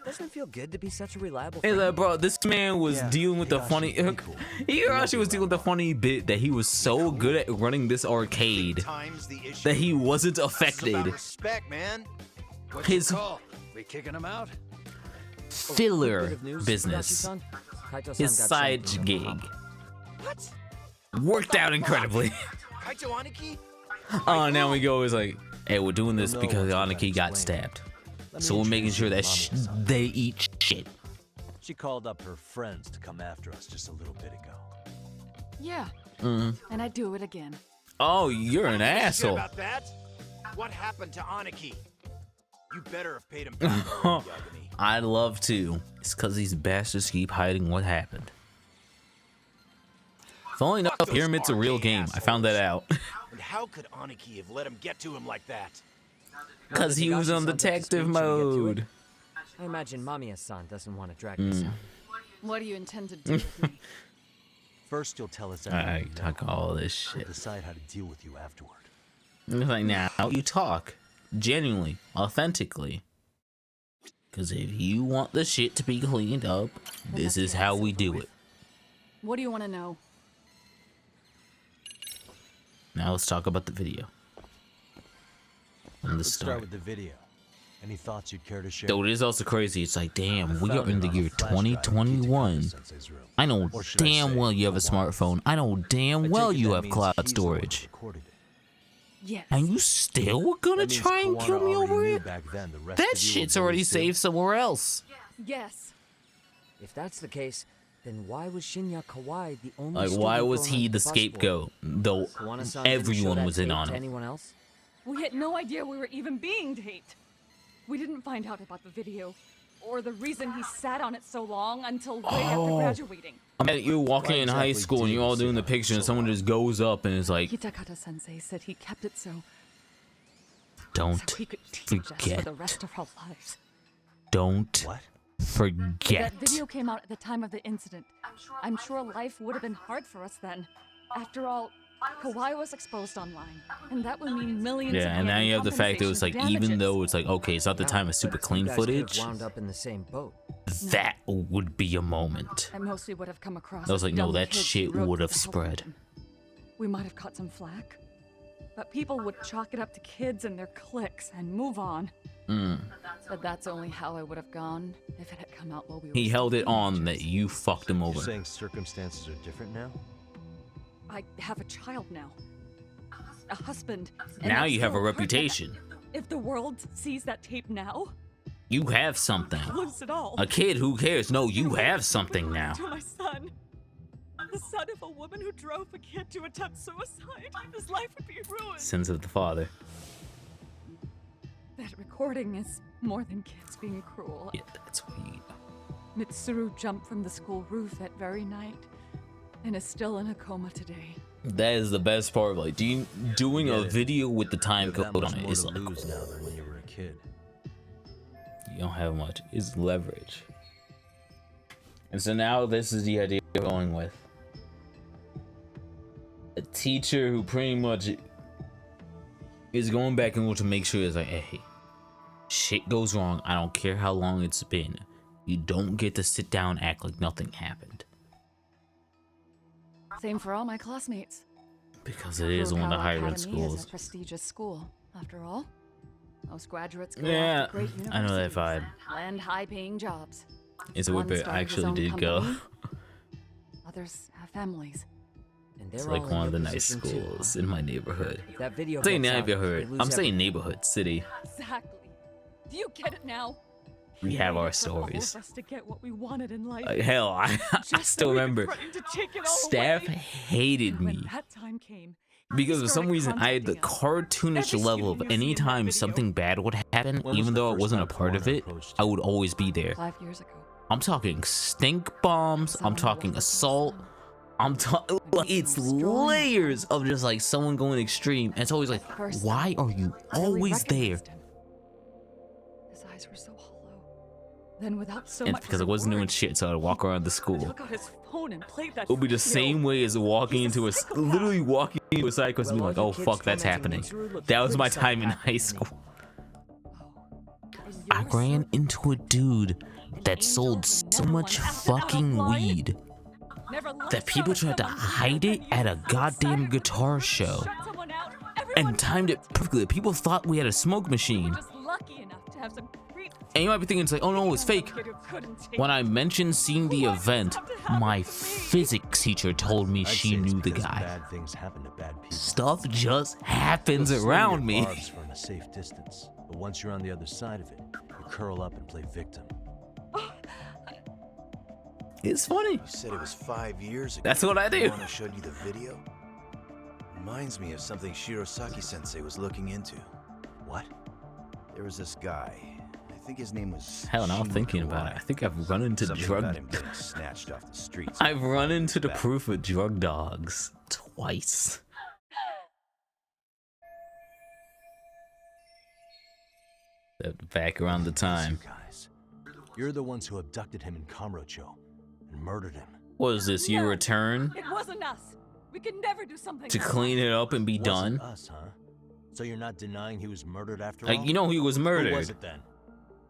Doesn't it feel good to be such a reliable Hey, friend? like, bro, this man was dealing with the funny. Hiroshi was dealing with the funny bit that he was so good at running this arcade that he wasn't affected. Respect, man. His We kicking him out? filler Bit of news, business, Higashi-san? Kaito-san his got side sent to the gig, What? worked out incredibly. Kaito Aniki? Oh, now we go is like, hey, we're doing this because Aniki got stabbed, so we're making sure that they eat shit. She called up her friends to come after us just a little bit ago. Yeah. Mm. And I'd do it again. Oh, you're an Shit asshole. about that? What happened to Aniki? You better have paid him back already, Yagami. I'd love to. It's because these bastards keep hiding what happened. Funnily enough, Fuck those Pyramid's a real arcade game. I found that out. And how could Aniki have let him get to him like that? Because he was on Higashi-san took the detective screen, should we get to mode. it? I imagine Mamiya-san doesn't want to drag this out. What do you intend to do with me? First, you'll tell us everything I you know. talk all this We'll shit. decide how to deal with you afterward. It's like, now you talk. Genuinely. Authentically. Because if you want the shit to be cleaned up, this is how we do it. What do you want to know? Now let's talk about the video. And the Let's start start. with the video. Any thoughts you'd care to share? Though it is also crazy. It's like, damn, we Found are in it the on a year flash drive in 2021. Kitakata-sensei's room. I know Or should I damn say, well you have a smartphone. I know damn I well take it you that have means cloud he's the one who storage. recorded it. Yes. And you still were gonna That means try and kill Kawana me already over knew it? back then the rest That of you were shit's already bullies too. saved somewhere else. Yes. If that's the case, then why was Shinya Kawai the only Like, student why was thrown he onto the bus board? scapegoat? Though Kawana-san didn't show everyone that was in tape on to it. anyone else? We had no idea we were even being taped. We didn't find out about the video, or the reason he sat on it so long until way after graduating. I mean, you're walking in high exactly school and did you're you all sit doing the on it picture and so someone long? just goes up and is like, Kitakata-sensei said he kept it so don't he could teach us for forget. the rest of our lives. Don't What? forget. That video came out at the time of the incident. I'm sure life would have been hard for us then. After all, Kawhi was exposed online, and that would mean millions. Yeah, of and now yen in you have the fact that it's like, compensation for even damages. though it's like, okay, it's not the time of super clean You guys could have footage, wound up in the same boat. that would be a moment. I mostly would have come across. I was as like, no, dumb that kids shit who wrote would have to help spread. them. We might have caught some flack, but people would chalk it up to kids and their cliques and move on. But that's only how I would have gone if it had come out while we were. He held it still on teenagers. that you fucked him You're over. saying circumstances are different now? I have a child now, a husband. and Now I'm you have a still hurt by that. reputation. If the world sees that tape now, You have something. lose it all. A kid, who cares? No, you have something now. To my son. The son of a woman who drove a kid to attempt suicide. His life would be ruined. Sins of the father. That recording is more than kids being cruel. Yeah, that's weird. Mitsuru jumped from the school roof that very night and is still in a coma today. That is the best part. Like, doing a Get it. video with the time You have that code much on it more is to like, lose now than when you were a kid. you don't have much. It's leverage. And so now this is the idea we're going with. A teacher who pretty much is going back and to make sure it's like, hey, shit goes wrong. I don't care how long it's been. You don't get to sit down and act like nothing happened. Same for all my classmates. Because it is one of the higher end Academy is schools. a prestigious school, after all. Most graduates go Yeah, off to great universities, I know that vibe. land high-paying jobs. It's a weird bit. I actually did go. Others have families. And It's they're like all one in of the your nice position too, schools huh? in my neighborhood. If that video I'm saying gets out, neighborhood. they lose I'm saying everything. neighborhood, city. Exactly. Do you get it now? We have our All stories. of us to get what we wanted in life. Like, hell, I Just still so we could remember. threaten to take it all Staff away. hated When me. that time came, Because for some started reason, I had the cartoonish Every level of student you see any in that time video. something bad would happen, When was even the though I first wasn't a time part of Kawana it, approached I you? would always be there. 5 years ago. I'm talking stink bombs. I'm talking assault. I'm talking like it's layers of just like someone going extreme. And it's always like, why are you always there? His eyes were so hollow. Then without so And much because as I a wasn't doing word, shit, so I'd walk around the he school. took out his phone and played that It'll be the video. same way as walking into a, literally walking into a side quest and being like, oh fuck, that's happening. That was my time in high school. I ran into a dude that sold so much fucking weed that people tried to hide it at a goddamn guitar show and timed it perfectly. People thought we had a smoke machine. Just lucky enough to have some creep And you might be thinking, it's like, oh no, it's fake. When I mentioned seeing the event, my physics teacher told me I'd she say it's knew the because guy. Bad things happen to bad people. Stuff just happens You'll sling around your me. barbs from a safe distance, but once you're on the other side of it, you curl up and play victim. It's funny. You said it was 5 years ago. That's what I do. I showed you the video. Reminds me of something Shirosaki-sensei was looking into. What? There was this guy. I think his name was. Hell, now I'm Ijincho. thinking about it. I think I've run into Something drug. about him getting snatched off the streets. I've run into the proof of drug dogs twice. Back around the time. Guys, you're the ones who abducted him in Kamurocho and murdered him. What is this? You return It wasn't us. We could never do something to like clean it up and be Wasn't done? us, huh? So you're not denying he was murdered after Like, all? you know he was Who was murdered. it then?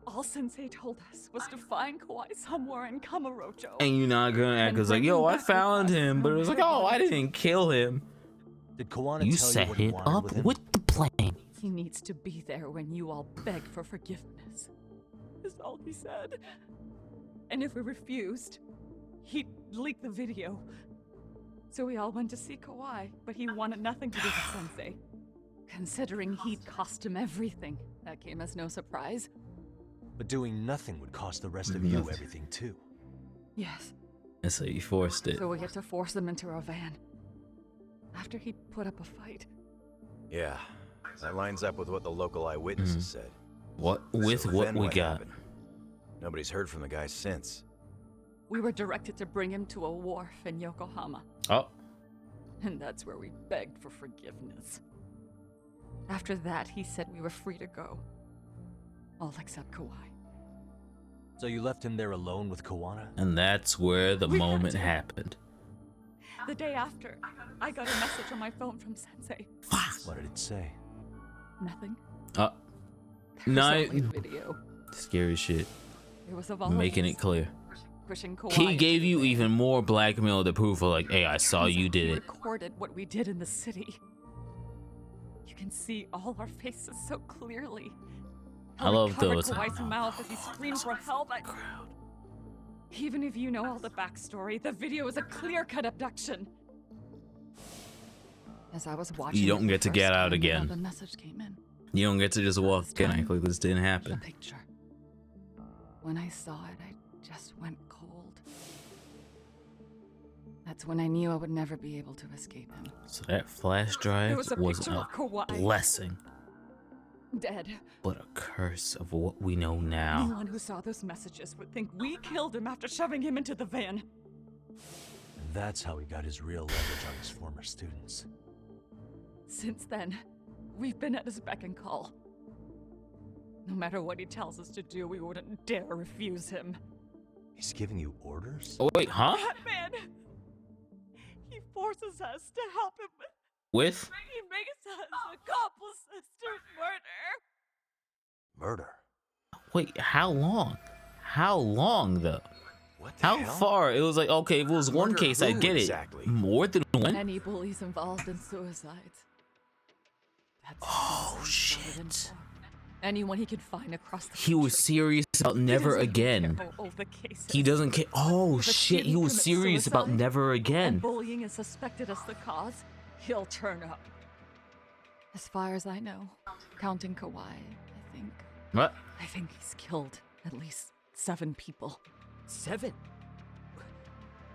All Sensei told us was to find Kawhi somewhere in Kamurocho. And you're not gonna act as like, yo, I found him, but it was like, oh, I didn't kill him. Did Kawana You tell set you what he it wanted up with him? with the plan. He needs to be there when you all beg for forgiveness. Is all he said. And if we refused, he'd leak the video. So we all went to see Kawhi, but he wanted nothing to do with Sensei. Considering he'd cost him everything, that came as no surprise. But doing nothing would cost the rest of you Nothing. everything too. Yes. And so you forced it. So we had to force him into our van. After he'd put up a fight. Yeah, that lines up with what the local eyewitnesses said. What with So what then we got? happened? Nobody's heard from the guy since. We were directed to bring him to a wharf in Yokohama. Oh, And that's where we begged for forgiveness. After that, he said we were free to go. All except Kawhi. So you left him there alone with Kawana? and that's where the We had moment to. happened. The day after, I got a message on my phone from Sensei. What did it say? Nothing. Oh, There was night. only video. Scary shit. It was of all of Making us it clear. wishing Kawhi He gave into you the even more blackmail to prove of like, hey, I saw Turns you out did he it. recorded what we did in the city. You can see all our faces so clearly. I love those. Kawhi's mouth as he screamed for help. Even if you know all the backstory, the video is a clear-cut abduction. As I was watching, You don't it get to the get first out time, again. The message came in. You don't get to just walk in and act like this didn't The happen. picture. When I saw it, I just went cold. That's when I knew I would never be able to escape him. So that flash drive It was a was picture a of Kawhi. blessing, Dead. but a curse of what we know now. Anyone who saw those messages would think we killed him after shoving him into the van. And that's how he got his real leverage on his former students. Since then, we've been at his beck and call. No matter what he tells us to do, we wouldn't dare refuse him. He's giving you orders? Oh wait, huh? That man! He forces us to help him. With? Bringing Megasun's accomplices to murder. Murder? Wait, how long? How long though? What the How hell? far? It was like, okay, if it was one Murder case, I who get exactly? it. More than one? Any bullies involved in suicides. That's Oh, Sensei started in shit. for. Anyone he could find across the He was country. serious about He never doesn't again. care how old the case He is. doesn't care. Oh, If a shit, he student was commits serious about suicide never And again. bullying is suspected as the cause, he'll turn up. As far as I know, counting Kawhi, What? I think he's killed at least 7 people. 7?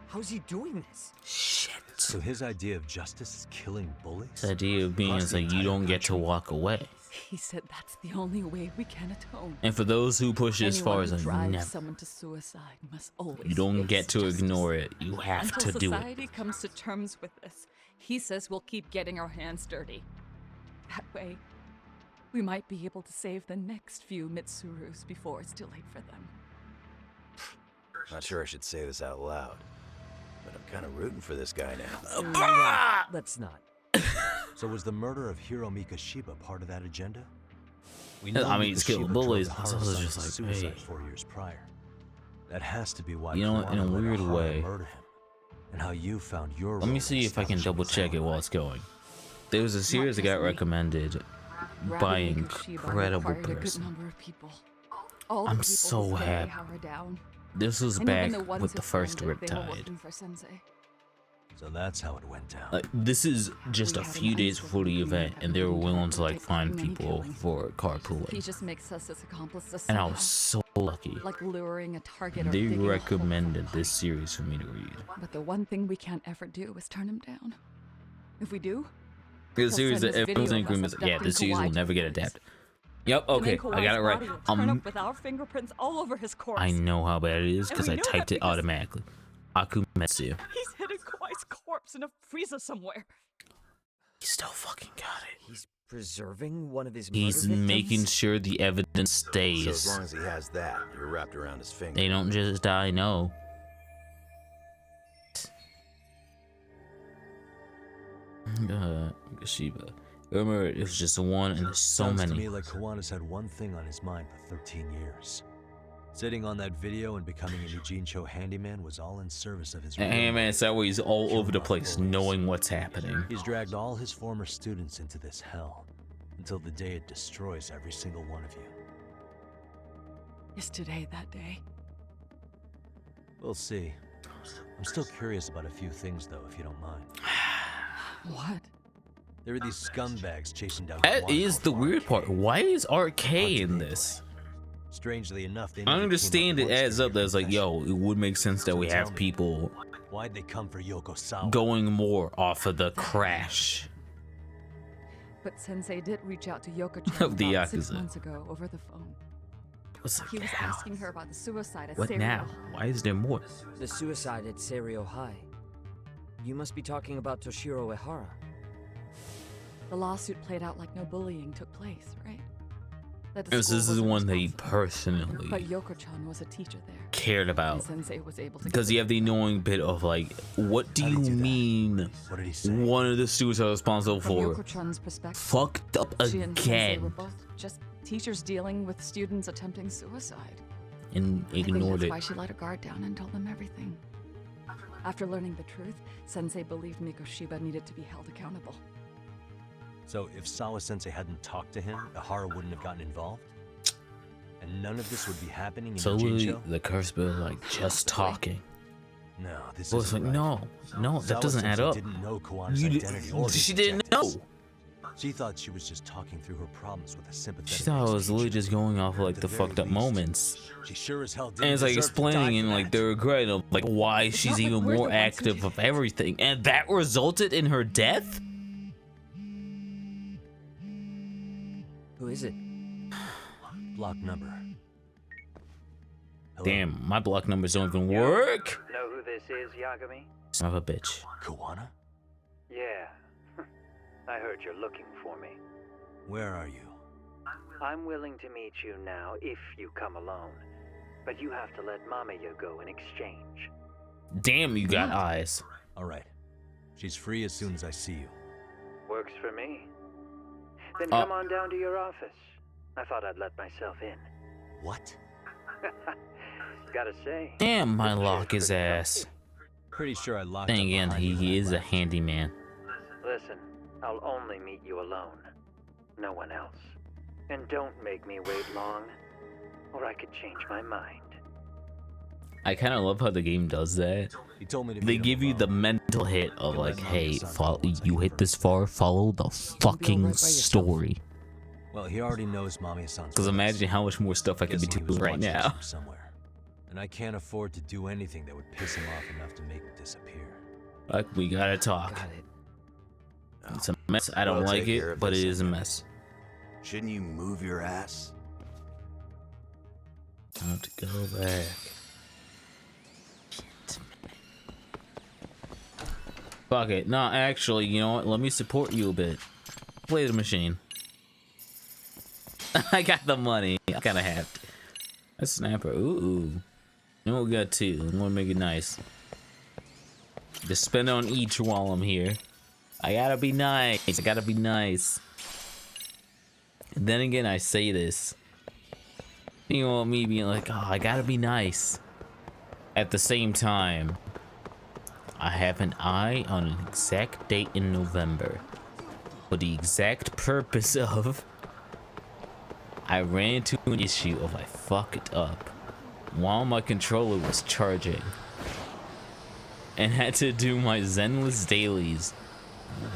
How's he doing this? Shit. So his idea of justice is killing bullies? This idea of being Across is the like you don't get to entire walk away. He said that's the only way we can atone. And for those who push as far as Anyone who like drives never, someone to suicide must always you don't face get to justice. ignore it. You have Until to do it. society comes to terms with this, he says we'll keep getting our hands dirty. That way, we might be able to save the next few Mitsurus before it's too late for them. Not sure I should say this out loud, but I'm kind of rooting for this guy now. Let's not. So was the murder of Hiro Mikashiba part of that agenda? We I mean, it's killing Mikashiba bullies, drove but it's Hara also Science just to like, suicide hey. 4 years prior. That has to be why You know what, in a Kiwana let weird Hara way. murder him, and how you found your Let me role see in if I can establishing double the check it timeline. while it's going. There was a series that just got me. recommended by an Grabbing Mikashiba incredible required a good person. number of people. All the I'm people so who stay happy. Hara down. This was And back even the ones with who the first formed it, they were Riptide. working for Sensei. So that's how it went down. Like, this is just We a had few an days before the unsolved event, that and they were wouldn't willing to like take find many people killings. for He carpooling. just makes us his accomplices. And I somehow. was so lucky. Like luring a target or They digging a hole for recommended the this series for me to read. body. But the one thing we can't ever do is turn him down. If we do, The series send that this everyone's in video of us agreement. Yeah, abducting this series will Kawhi to never the get police. adapted. Yep. Okay, and then I got it Kawhi's right. body will turn up with our fingerprints all over his corpse. I know how bad it is And because we I know typed that it because automatically. Akumetsu. He's hidden Kawhi's corpse in a freezer somewhere. He still fucking got it. He's preserving one of his He's murder making victims? sure the evidence So as stays. long as he has that, you're wrapped around his finger. They don't just die, no. Shiba. Remember, it was just one, and there's so Sounds to many. me like Kiwana's had one thing on his mind for 13 years. Sitting on that video and becoming an Ijincho handyman was all in service of his And real Handman Sour is all Kill over the off place, bullies. knowing what's happening. He's dragged all his former students into this hell until the day it destroys every single one of you. Is today that day? We'll see. I'm still curious about a few things, though, if you don't mind. What? There are these scumbags chasing down. That Kiwana is the called weird part. Arcade. Why is RK Arcade in boy. this? Strangely enough, they I never came understand up it once to adds your up. That's like, confession. yo, it would make sense that So we tell have me, people Why'd they come for Yokosawa? going more off of the crash. But Sensei did reach out to Yoko-chan Of the about 6 Yakuza. months ago over the phone. What's He was how? asking her about the suicide at What Serio. now? Why is there more? The suicide at Serio High. You must be talking about Toshiro Ehara. The lawsuit played out like no bullying took place, right? That the This school is the wasn't one that he responsible. personally But Yoko-chan was a teacher there. cared And about. Sensei was able to Because get you have the annoying bit of like, what do How'd you he do that? mean What did he say? one of the students are responsible from for Yoko-chan's perspective. fucked up She and Sensei were again both just teachers dealing with students attempting suicide. and I think ignored that's it? why she let her guard down and told them everything. After learning the truth, Sensei believed Mikoshiba needed to be held accountable. So if Sawa-sensei hadn't talked to him, Ehara wouldn't have gotten involved? And none of this would be happening in So literally, Ijincho? the curse bill like just talking. No, this Well, it's isn't like, right. no, that doesn't add Sawa-sensei up. didn't know Kiwana's You did- identity or his she didn't objectives. know. She thought she was just talking through her problems with a sympathetic She thought I was literally ex-teacher. just going off of, like At the very fucked up least, moments. She sure as hell didn't And it's like deserve to die explaining for and like that. the regret of like why It's she's not like even we're more the ones who active did of it. everything. And that resulted in her death? Who is it? Block number. Hello? Damn, my block numbers don't even work. Know who this is, Yagami? Son of a bitch. Kiwana? Yeah. I heard you're looking for me. Where are you? I'm willing to meet you now if you come alone. But you have to let Mamayo go in exchange. Damn, you got eyes. All right. She's free as soon as I see you. Works for me. Then come on down to your office. I thought I'd let myself in. What? Gotta say. Damn, I lock his ass. Pretty sure I locked Then up again, behind you when he I is a left. handyman. Listen, I'll only meet you alone. No one else. And don't make me wait long, or I could change my mind. I kind of love how the game does that. He told me to They meet him give you the alone. mental hit of You'll like, let hey, Mamiya-san know once I you get hit this far, follow the by fucking yourself. story. Well, he already knows Mamiya-san's Because place. imagine how much more stuff I could be Guessing he doing was right watching us now. from somewhere. And I can't afford to do anything that would piss him off enough to make him disappear. Like, we gotta talk. Got it. It's a mess. I don't We'll like take care it, of but this it is a anyway. mess. Shouldn't you move your ass? Time to go back. Fuck it. No, actually, you know what? Let me support you a bit. Play the machine. I got the money. I kinda have to. A snapper. Ooh. And we got two. I'm gonna make it nice. Just spend on each while I'm here. I gotta be nice. I gotta be nice. And then again, I say this. You know, me being like, oh, I gotta be nice. At the same time, I have an eye on an exact date in November. For the exact purpose of, I ran into an issue of I fucked up while my controller was charging. And had to do my Zenless dailies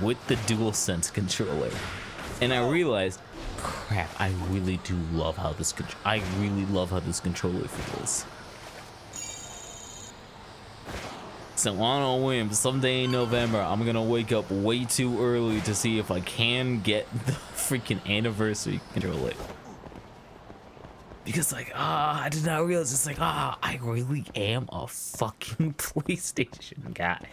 with the DualSense controller. And I realized, crap, I really do love how this controller feels. So on a whim, someday in November, I'm gonna wake up way too early to see if I can get the freaking anniversary controller. Because like, I did not realize it's like, I really am a fucking PlayStation guy.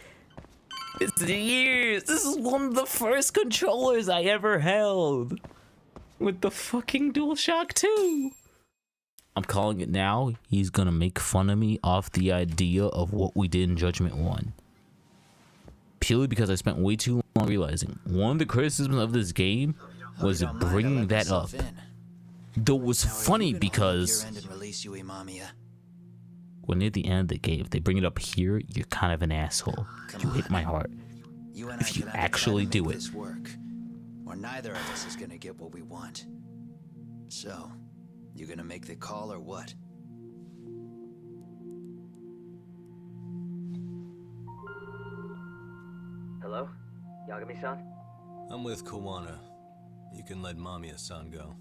It's the years. This is one of the first controllers I ever held. With the fucking DualShock 2. I'm calling it now. He's gonna make fun of me off the idea of what we did in Judgment 1. Purely because I spent way too long realizing one of the criticisms of this game was bringing that up. Though it was funny because when near the end of the game, if they bring it up here, you're kind of an asshole. You hit my heart. If you actually do it. Or neither of us is gonna get what we want. So, you gonna make the call or what? Hello? Yagami-san? I'm with Kawana. You can let Mamiya-san go.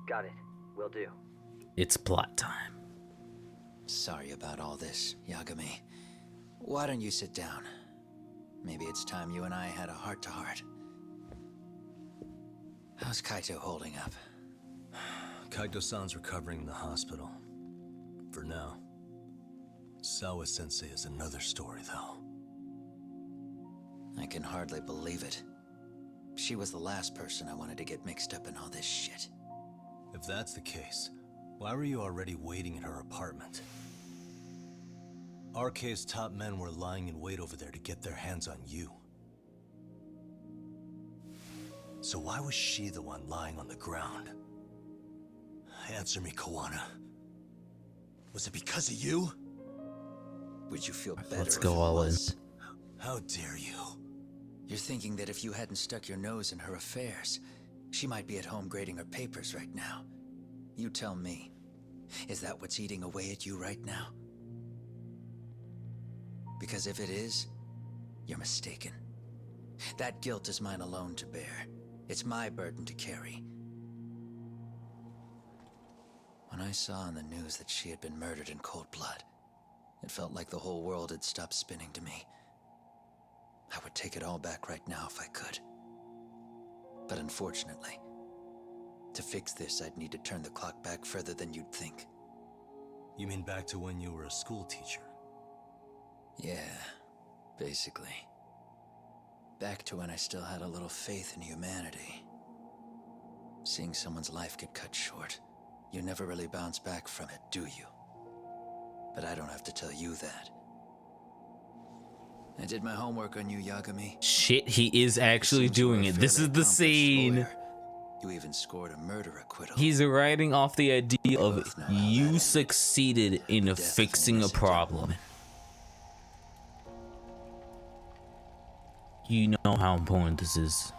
Got it. Will do. It's plot time. Sorry about all this, Yagami. Why don't you sit down? Maybe it's time you and I had a heart-to-heart. How's Kaito holding up? Kaito-san's recovering in the hospital. For now. Sawa-sensei is another story, though. I can hardly believe it. She was the last person I wanted to get mixed up in all this shit. If that's the case, why were you already waiting in her apartment? RK's top men were lying in wait over there to get their hands on you. So why was she the one lying on the ground? Answer me, Kawana. Was it because of you? Would you feel better Let's if go it all in. was? How dare you? You're thinking that if you hadn't stuck your nose in her affairs, she might be at home grading her papers right now. You tell me. Is that what's eating away at you right now? Because if it is, you're mistaken. That guilt is mine alone to bear. It's my burden to carry. When I saw on the news that she had been murdered in cold blood, it felt like the whole world had stopped spinning to me. I would take it all back right now if I could. But unfortunately, to fix this, I'd need to turn the clock back further than you'd think. You mean back to when you were a school teacher? Yeah, basically. Back to when I still had a little faith in humanity. Seeing someone's life get cut short, you never really bounce back from it, do you? But I don't have to tell you that. I did my homework on you, Yagami. Shit, he is actually Seems you were doing a it. This fairly is the accomplished scene. lawyer. You even scored a murder acquittal. He's writing off the idea of you succeeded in fixing a problem. You know how important this is.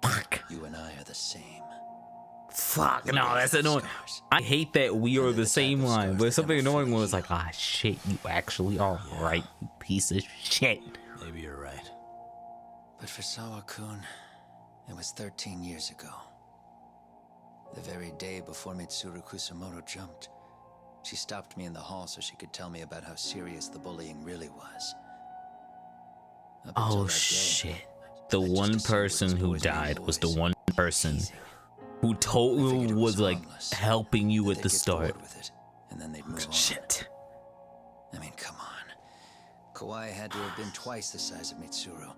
Fuck. You and I are the same. Fuck, no, that's annoying. I hate that we are the same line, but something annoying was like, ah, shit, you actually are right, you piece of shit. Maybe you're right. But for Sawa-kun, it was 13 years ago. The very day before Mitsuru Kusamoto jumped, she stopped me in the hall so she could tell me about how serious the bullying really was. Oh shit. The one person who died was the one person who was like helping you at the start. And then they'd move on. Shit. I mean, come on. Kawai had to have been twice the size of Mitsuru.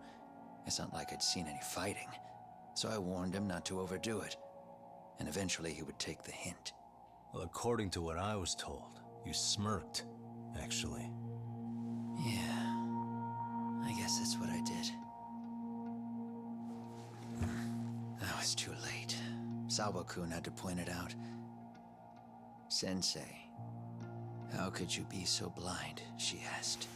It's not like I'd seen any fighting. So I warned him not to overdo it. And eventually he would take the hint. Well, according to what I was told, you smirked, actually. Yeah. I guess that's what I did. That was too late. Sawa-kun had to point it out. Sensei, how could you be so blind? She asked.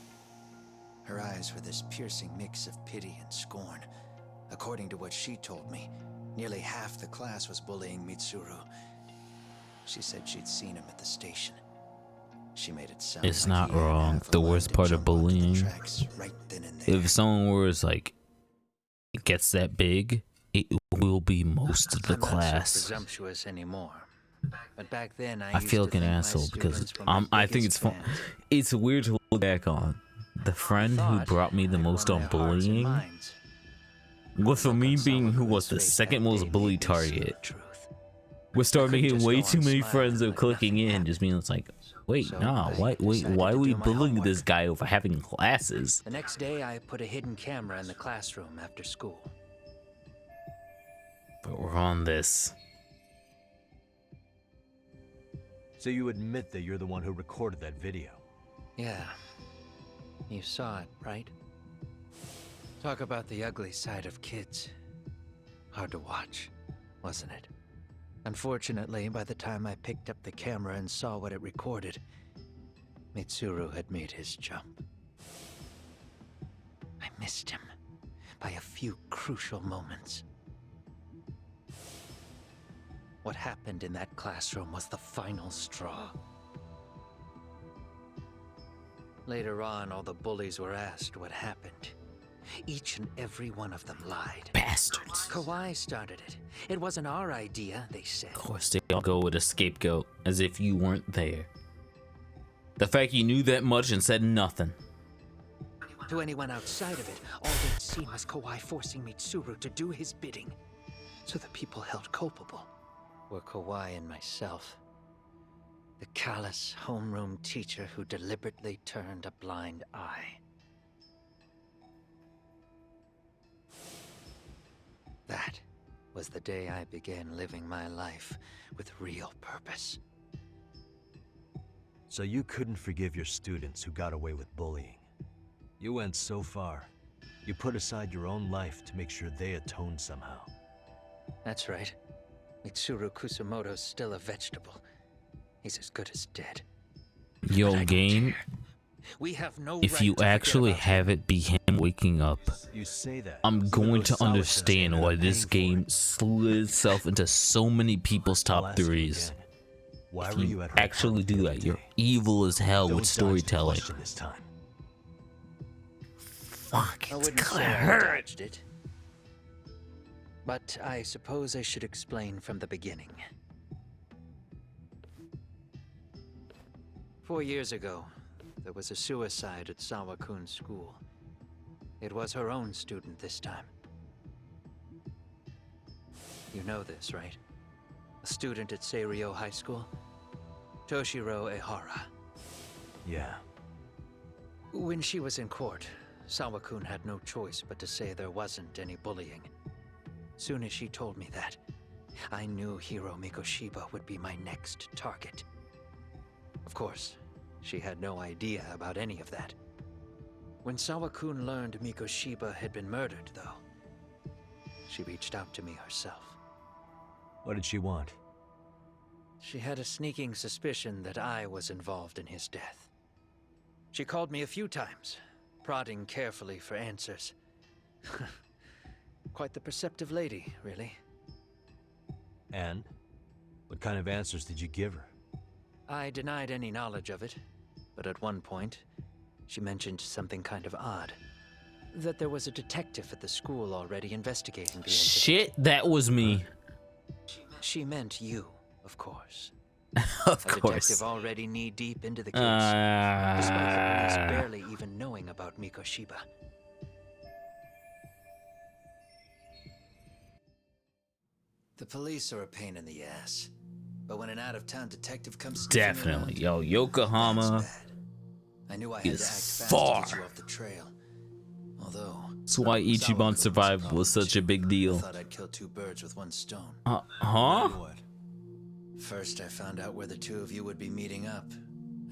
Her eyes were this piercing mix of pity and scorn. According to what she told me, nearly half the class was bullying Mitsuru. She said she'd seen him at the station. She made it sound It's like not he had wrong. half The a worst mind to part of jump onto the bullying, tracks right then and there. if someone was like, it gets that big, it will be most of the I'm not so class. presumptuous anymore. But back then, I used feel to like an think my asshole because students were my I think biggest it's fun. fans. It's weird to look back on. The friend who brought me the most on bullying was for me being who was the second most bullied target. We started making way too many friends of clicking in, just being like, wait, nah, why are we bullying this guy over having classes? The next day, I put a hidden camera in the classroom after school. But we're on this. So you admit that you're the one who recorded that video? Yeah. You saw it, right? Talk about the ugly side of kids. Hard to watch, wasn't it? Unfortunately, by the time I picked up the camera and saw what it recorded, Mitsuru had made his jump. I missed him by a few crucial moments. What happened in that classroom was the final straw. Later on, all the bullies were asked what happened. Each and every one of them lied. Bastards. Kawai started it. It wasn't our idea, they said. Of course, they all go with a scapegoat, as if you weren't there. The fact you knew that much and said nothing. To anyone outside of it, all they'd seen was Kawai forcing Mitsuru to do his bidding. So the people held culpable were Kawai and myself. The callous homeroom teacher who deliberately turned a blind eye. That was the day I began living my life with real purpose. So you couldn't forgive your students who got away with bullying. You went so far, you put aside your own life to make sure they atoned somehow. That's right. Mitsuru Kusamoto's still a vegetable. He's as good as dead. Yo, game. We have no If right you to actually forget have it be him waking up, You say that. I'm going to Sawa-sensei understand ended why up this paying for game slid itself into so many people's I'll top ask you threes. again. Why If were you you at her actually party do the that, other you're day? evil as hell Don't with dodge the storytelling. question this time. Fuck, I it's wouldn't say I hurt. dodged it. But I suppose I should explain from the beginning. 4 years ago, there was a suicide at Sawa-kun's school. It was her own student this time. You know this, right? A student at Seiryo High School? Toshiro Ehara. Yeah. When she was in court, Sawa-kun had no choice but to say there wasn't any bullying. Soon as she told me that, I knew Hiro Mikoshiba would be my next target. Of course, she had no idea about any of that. When Sawa-kun learned Mikoshiba had been murdered, though, she reached out to me herself. What did she want? She had a sneaking suspicion that I was involved in his death. She called me a few times, prodding carefully for answers. Quite the perceptive lady, really. And? What kind of answers did you give her? I denied any knowledge of it, but at one point, she mentioned something kind of odd. That there was a detective at the school already investigating the incident. Shit, that was me. She meant you, of course. Of a course. detective already knee-deep into the case, despite the police barely even knowing about Mikoshiba. The police are a pain in the ass. But when an out-of-town detective comes Definitely. Yo, Yokohama I knew I had is to act fast far. to get you off the trail. Although That's why Ichiban survived was such a big I deal. thought I'd kill two birds with one stone. Huh? First, I found out where the two of you would be meeting up.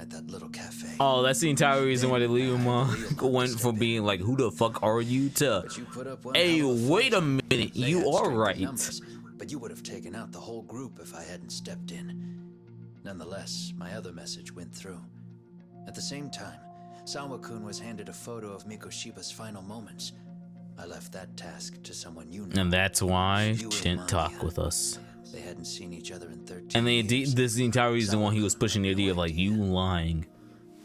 At that little cafe. Oh, that's the entire reason why they leave him went from being like, who the fuck are you, to, hey, wait a minute, you are right. Numbers, but you would have taken out the whole group if I hadn't stepped in. Nonetheless, my other message went through. At the same time, Sawa-kun was handed a photo of Mikoshiba's final moments. I left that task to someone you know. And that's why she didn't talk with us. They hadn't seen each other in 13 And years. this is the entire reason why he was pushing the idea of like, you lying.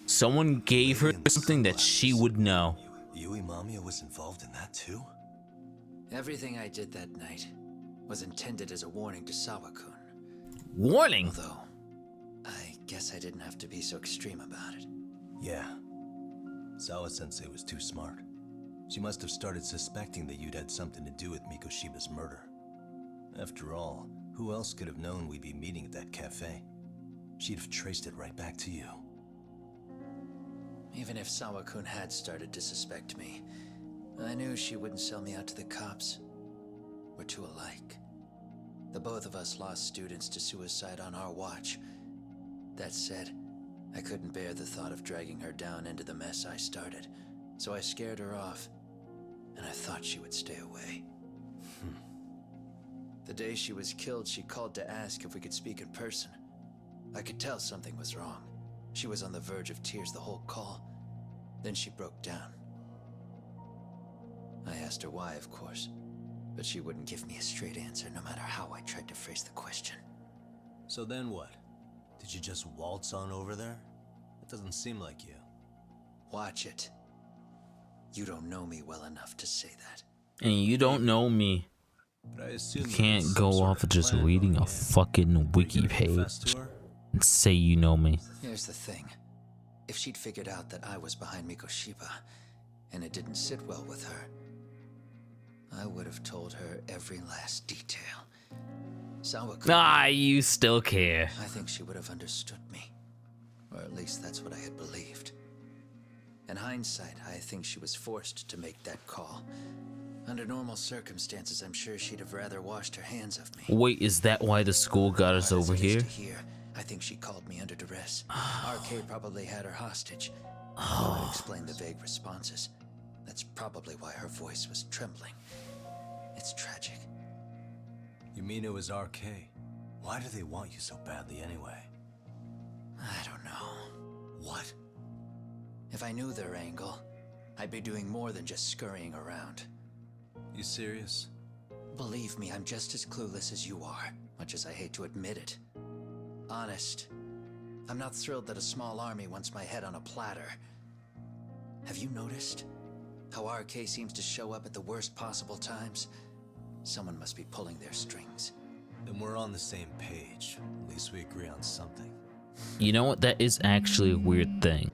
Someone gave her something that she would know. Yui Mamiya was involved in that too? Everything I did that night was intended as a warning to Sawa-kun. Warning? Although, I guess I didn't have to be so extreme about it. Yeah. Sawa-sensei was too smart. She must have started suspecting that you'd had something to do with Mikoshiba's murder. After all, who else could have known we'd be meeting at that cafe? She'd have traced it right back to you. Even if Sawa-kun had started to suspect me, I knew she wouldn't sell me out to the cops. We're too alike. The both of us lost students to suicide on our watch. That said, I couldn't bear the thought of dragging her down into the mess I started, so I scared her off, and I thought she would stay away. The day she was killed, she called to ask if we could speak in person. I could tell something was wrong. She was on the verge of tears the whole call. Then she broke down. I asked her why, of course, but she wouldn't give me a straight answer no matter how I tried to phrase the question. So then what? Did you just waltz on over there? It doesn't seem like you. Watch it. You don't know me well enough to say that. And you don't know me. But I assume You can't go off of just reading a fucking wiki page and say you know me. Here's the thing. If she'd figured out that I was behind Mikoshiba, and it didn't sit well with her, I would have told her every last detail. You still care. I think she would have understood me. Or at least that's what I had believed. In hindsight, I think she was forced to make that call. Under normal circumstances, I'm sure she'd have rather washed her hands of me. Wait, is that why the school got us over here? I think she called me under duress. RK probably had her hostage. That would explain the vague responses. That's probably why her voice was trembling. It's tragic. You mean it was RK? Why do they want you so badly anyway? I don't know. What? If I knew their angle, I'd be doing more than just scurrying around. You serious? Believe me, I'm just as clueless as you are, much as I hate to admit it. Honest, I'm not thrilled that a small army wants my head on a platter. Have you noticed how RK seems to show up at the worst possible times? Someone must be pulling their strings. Then we're on the same page. At least we agree on something. You know what? That is actually a weird thing.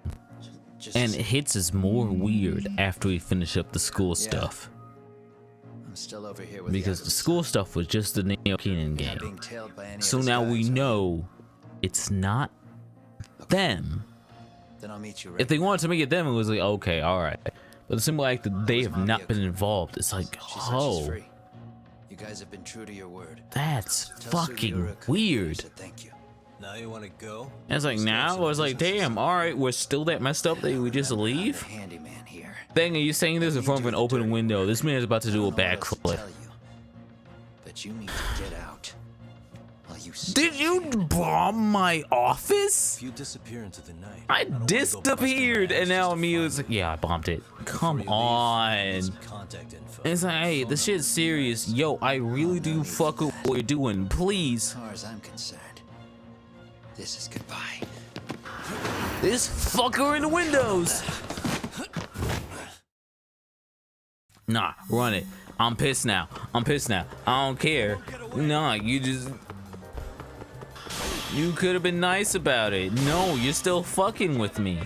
And it hits us more weird after we finish up the school stuff. I'm still over here with because the school stuff was just the Neo Kenan game. So now we know it's not them. Then I'll meet you if they wanted to make it them, it was like, okay, alright. But the simple fact that they have not been involved, it's like, oh. You guys have been true to your word. That's fucking weird. Thank you. Now you want to go? And it's like, now? I was like, damn, alright, we're still that messed up that we just leave? Handyman here. Thing, are you saying this in front of an open window? This man is about to do a backflip. But you need to get out. While you Did you bomb my office? If you disappear into the night, I disappeared, and now Emilio's like, yeah, I bombed it. Come on. It's like, hey, this shit's serious. Yo, I really do fuck with what you're doing. Please. As far as I'm concerned, this is goodbye. This fucker in the windows. Nah, run it. I'm pissed now. I'm pissed now. I don't care. Nah, you just... You could have been nice about it. No, you're still fucking with me.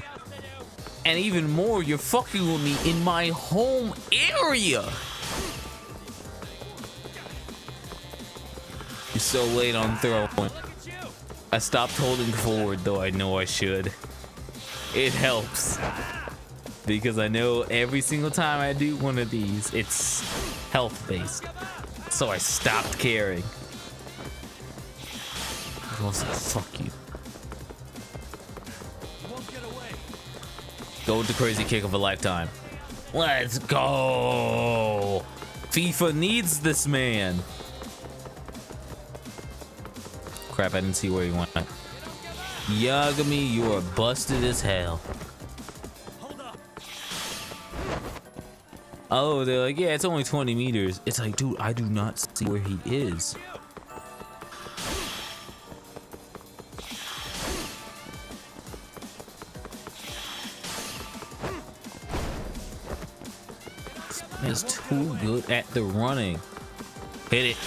And even more, you're fucking with me in my home area. You're so late on throwing. I stopped holding forward, though I know I should. It helps. Because I know every single time I do one of these, it's health-based. So I stopped caring. I was like, fuck you. Go with the crazy kick of a lifetime. Let's go. FIFA needs this man. Crap, I didn't see where he went. Yagami, you are busted as hell. Oh, they're like, yeah, it's only 20 meters. It's like, dude, I do not see where he is. Is too good at the running. Hit it.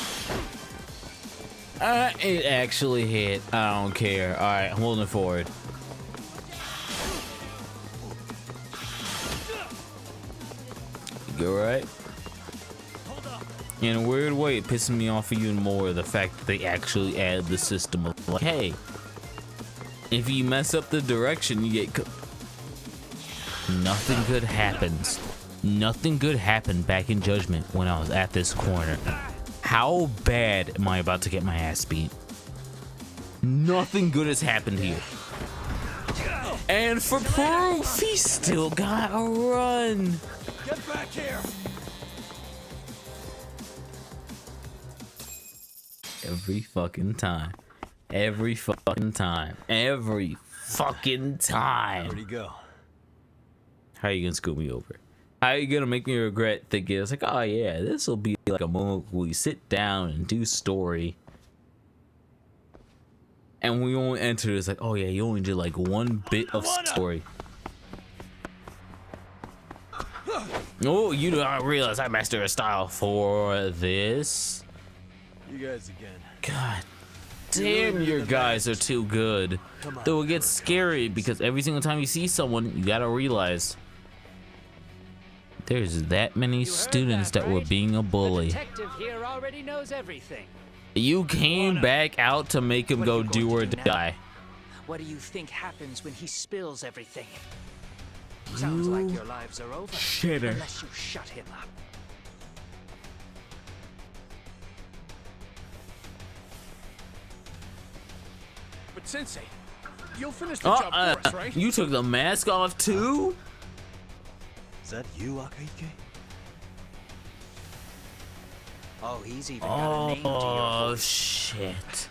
It actually hit. I don't care. All right, I'm holding it forward. You right? In a weird way, it pisses me off even more the fact that they actually add the system of like, hey, if you mess up the direction, you get. Nothing good happens. Nothing good happened back in Judgment when I was at this corner. How bad am I about to get my ass beat? Nothing good has happened here. And for proof, he still got a run. Get back here! Every fucking time. Every fucking time. Every fucking time. Where'd he go? How are you gonna scoop me over? How are you gonna make me regret thinking it's like, oh yeah, this will be like a moment where we sit down and do story. And we only enter it's like, oh yeah, you only did like one bit of story. Oh, you do not realize I mastered a style for this. You guys again. God damn, your guys are too good. Though it gets scary because every single time you see someone, you gotta realize there's that many students that were being a bully. The detective here already knows everything. You came back out to make him go do or die. What do you think happens when he spills everything? Sounds like your lives are over. Shitter. Unless you shut him up. But Sensei, you'll finish the job for us, right? You took the mask off too? Is that you, Akaike? Oh, he's even got a name to your Oh voice. shit.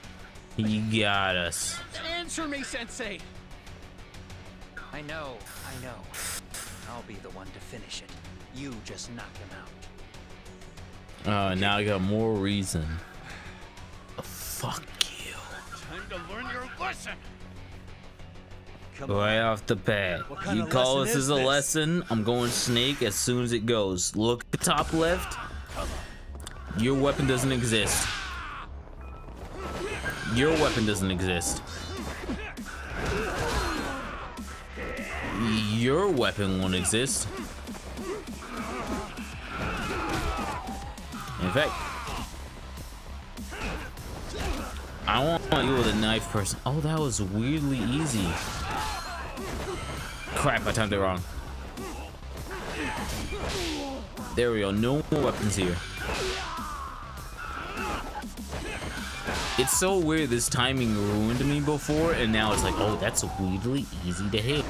He got us. Answer me, Sensei! I know. I'll be the one to finish it. You just knock him out. Now I got more reason. Fuck you. Time to learn your lesson! Right off the bat. You call this as a lesson, I'm going snake as soon as it goes. Look at the top left. Your weapon doesn't exist. Your weapon doesn't exist. Your weapon won't exist. In fact, I want you with a knife person. Oh, that was weirdly easy. Crap, I timed it wrong. There we go. No more weapons here. It's so weird. This timing ruined me before, and now it's like, oh, that's weirdly easy to hit.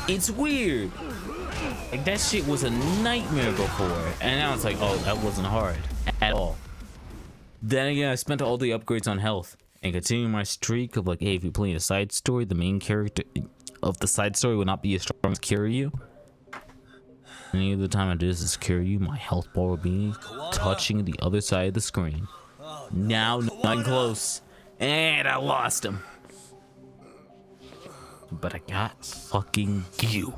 It's weird. Like, that shit was a nightmare before, and now it's like, oh, that wasn't hard at all. Then again, I spent all the upgrades on health, and continuing my streak of like, hey, if you're playing a side story, the main character of the side story will not be as strong as Kiryu. Any other time I do this is Kiryu, my health bar will be touching the other side of the screen. Now, not close, and I lost him. But I got fucking you.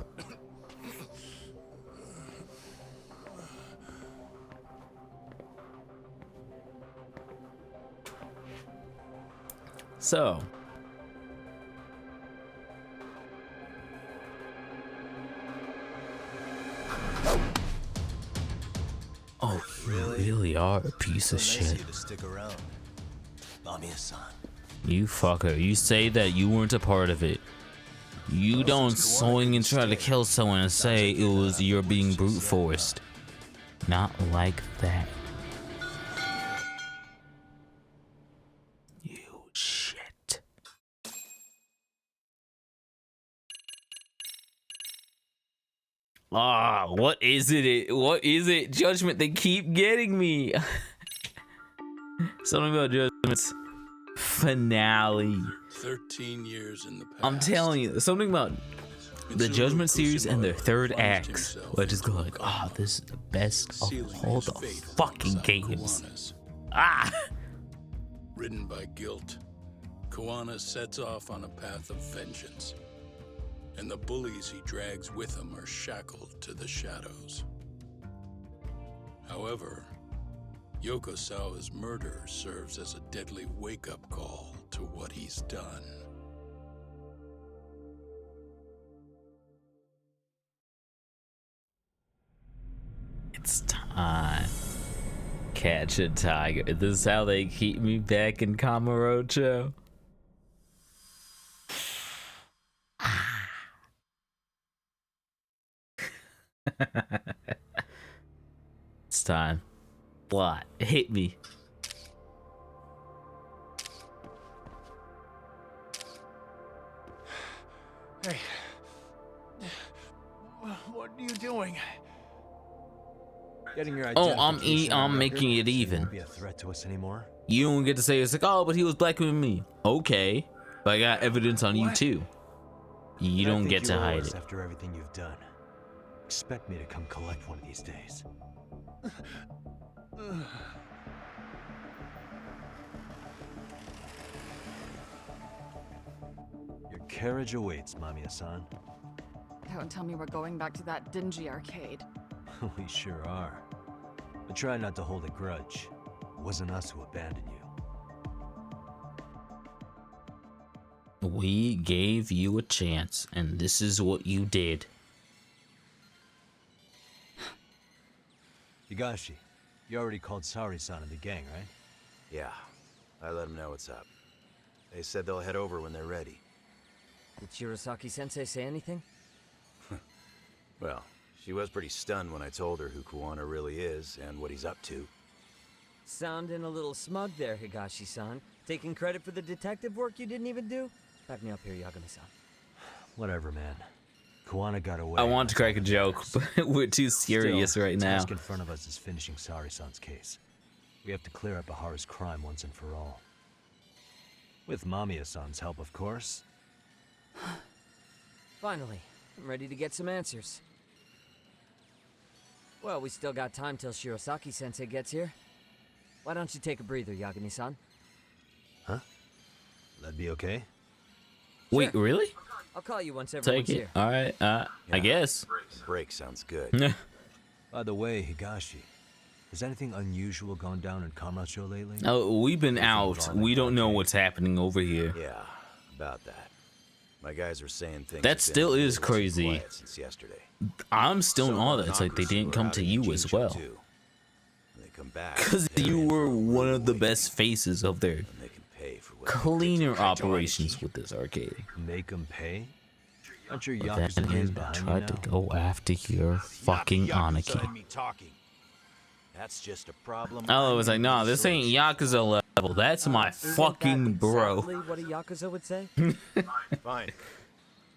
So, oh, you really are a piece of shit. You fucker, you say that you weren't a part of it. You don't swing and try to kill someone and say it was you're being brute forced. Not like that. You shit. Ah, what is it? What is it? Judgment, they keep getting me. Something about Judgment's finale. 13 years in the past. I'm telling you, something about the Judgment series and their third acts, which is like, oh, this is the best of all the fucking games. Ah! Ridden by guilt, Koana sets off on a path of vengeance, and the bullies he drags with him are shackled to the shadows. However, Yokosawa's murder serves as a deadly wake-up call to what he's done. It's time. Catch a tiger. This is how they keep me back in Kamurocho. It's time. What? Hit me. Hey. What are you doing? Getting your Oh, identification on I'm record making it so you even. won't be a threat to us anymore. You don't get to say it's like, oh, but he was blackmailing me. Okay, but I got evidence on you too. You I don't think get you to owe hide us it. After everything you've done, expect me to come collect one of these days. Your carriage awaits, Mamiya-san. Don't tell me we're going back to that dingy arcade. We sure are. But try not to hold a grudge. It wasn't us who abandoned you. We gave you a chance, and this is what you did. Higashi, you already called Sari-san and the gang, right? Yeah, I let them know what's up. They said they'll head over when they're ready. Did Shirosaki-sensei say anything? Well, she was pretty stunned when I told her who Kuwana really is and what he's up to. Sounding a little smug there, Higashi-san. Taking credit for the detective work you didn't even do? Back me up here, Yagami-san. Whatever, man. Kuwana got away. I want to crack a joke, but we're too serious Still, right the now. task in front of us is finishing Sari-san's case. We have to clear up Ahara's crime once and for all. With Mamiya-san's help, of course. Finally, I'm ready to get some answers. Well, we still got time till Shirosaki-sensei gets here. Why don't you take a breather, Yagami-san? Huh? That'd be okay? Wait, really? I'll call you once everyone's Take it. here. All right. I guess. Break sounds good. By the way, Higashi, has anything unusual gone down in Kamurocho lately? Oh, we've been out. We don't know what's happening over here. Yeah, about that. My guys are saying things. That still is crazy. Since yesterday. I'm still in awe that it's like they didn't come to you as well. They come back. Because you were one of the best faces of their cleaner operations with this arcade. Make them pay? Aren't your But Yakuza then days again, behind you tried now? to go after your fucking Aniki. Me talking. That's just a problem. I was like, nah, this ain't Yakuza level. That's my fucking bro. Exactly what a Yakuza would say? Fine.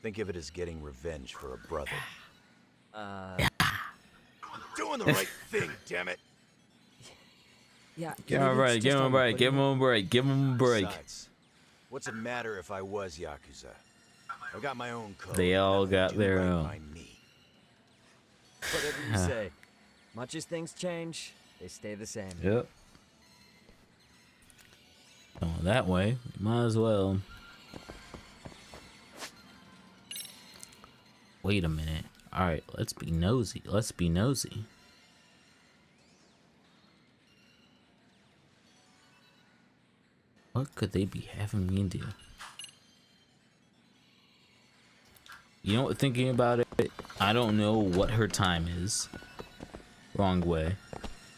Think of it as getting revenge for a brother. Doing the right thing, damn it. Yeah. Give him a break, give him a break, give him a break, give him a break. Besides, what's it matter if I was Yakuza? I got my own code. They all got their right own. by me. Whatever you say. Much as things change, they stay the same. Yep. Going that way, might as well. Wait a minute. All right, let's be nosy. Let's be nosy. What could they be having me do? You know what, thinking about it, I don't know what her time is. Wrong way.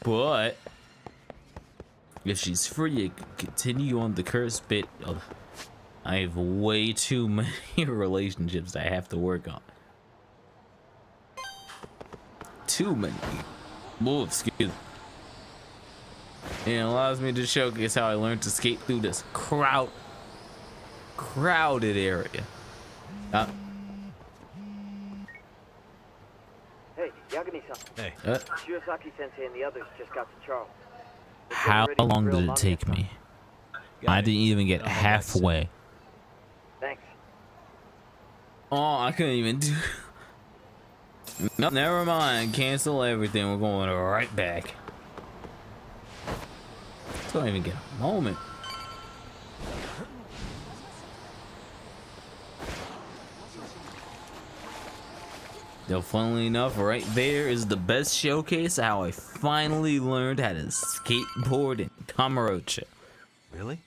But if she's free, I could continue on the cursed bit of I have way too many relationships that I have to work on. Too many. Oh, excuse me. And it allows me to showcase how I learned to skate through this crowded area. Hey, Yagami-san. Hey. Shirosaki-sensei and the others just got to Charles. How long did it take me? I didn't even get halfway. Thanks. Oh, I couldn't even do. No, never mind. Cancel everything. We're going right back. Don't even get a moment. Though, funnily enough, right there is the best showcase of how I finally learned how to skateboard in Kamurocho. Really?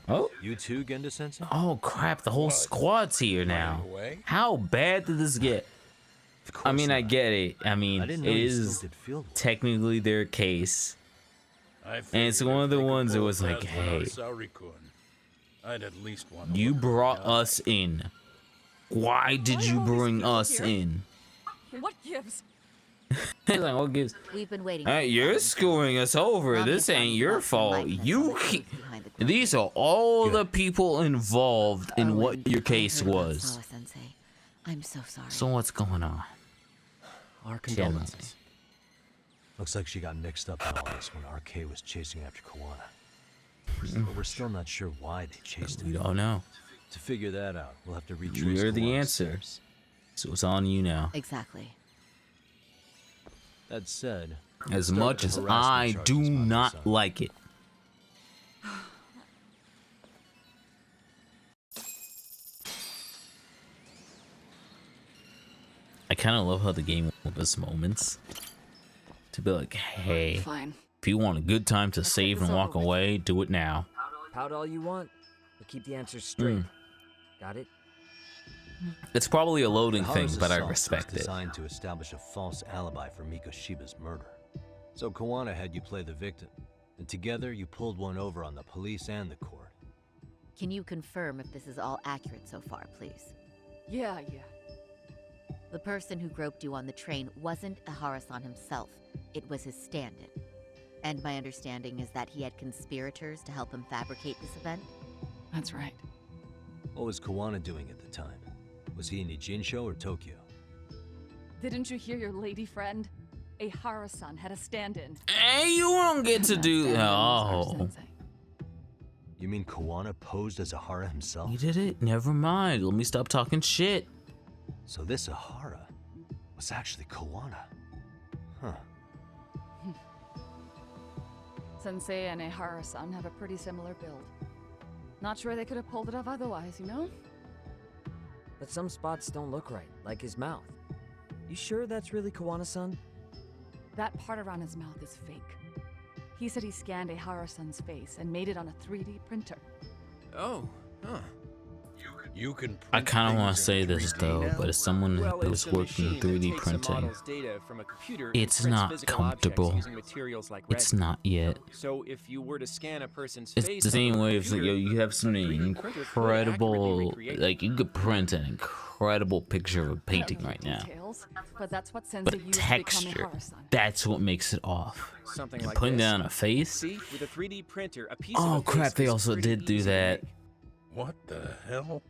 Oh. You too, Genda-sensei? Oh crap, the whole squad's here now. How bad did this get? I mean, I get it. I mean, it is technically their case. And it's one of the ones that was like, hey, I'd at least you brought us in. Why did you bring us in? What gives? Like, what gives? We've been waiting. Hey, you're screwing us over. This ain't your fault. These are all the people involved in what your case was. I'm so sorry. So what's going on? Our condolences. Looks like she got mixed up in all this when RK was chasing after Kawana. But we're still not sure why they chased him. We don't know. To figure that out, we'll have to retrace You're the Kawana's answer. steps. So it's on you now. Exactly. That said, As much as I do not like it. I kind of love how the game will give us moments to be like, hey, Fine. if you want a good time to save and walk away, do it now. Pout all you want, but keep the answers straight. Got it? It's probably a loading thing, Hara's but I assault respect was it. designed to establish a false alibi for Mikoshiba's murder. So Kawana had you play the victim, and together you pulled one over on the police and the court. Can you confirm if this is all accurate so far, please? Yeah. The person who groped you on the train wasn't Ihara-san himself. It was his stand-in. And my understanding is that he had conspirators to help him fabricate this event? That's right. What was Kawana doing at the time? Was he in Ijincho or Tokyo? Didn't you hear your lady friend? Ihara-san had a stand-in. Hey, you won't get to do that. Oh. You mean Kawana posed as Ihara himself? You did it? Never mind. Let me stop talking shit. So this Ihara was actually Kawana. Huh. Sensei and Ihara-san have a pretty similar build. Not sure they could have pulled it off otherwise, you know? But some spots don't look right, like his mouth. You sure that's really Kawana-san? That part around his mouth is fake. He said he scanned Ihara-san's face and made it on a 3D printer. Oh, huh. You could You can I print kind of want to things in say this 3D though, now? but as someone Well, who's it's a worked in machine that 3D takes a printing, model's data from a computer and it's prints not physical objects comfortable. using materials like It's resin. not yet. So if you were to scan a person's It's face the same onto a way if like, yo, computer, you have something 3D printer could incredible, accurately recreate like you could print an incredible picture of a painting right now. Details, but that's what But Sensei used texture, to become a Hara-san. that's what makes it off. something And like putting this. that on a face? See, with a 3D printer, a piece of Oh a face crap, they was also pretty did do easy to that. make. What the hell?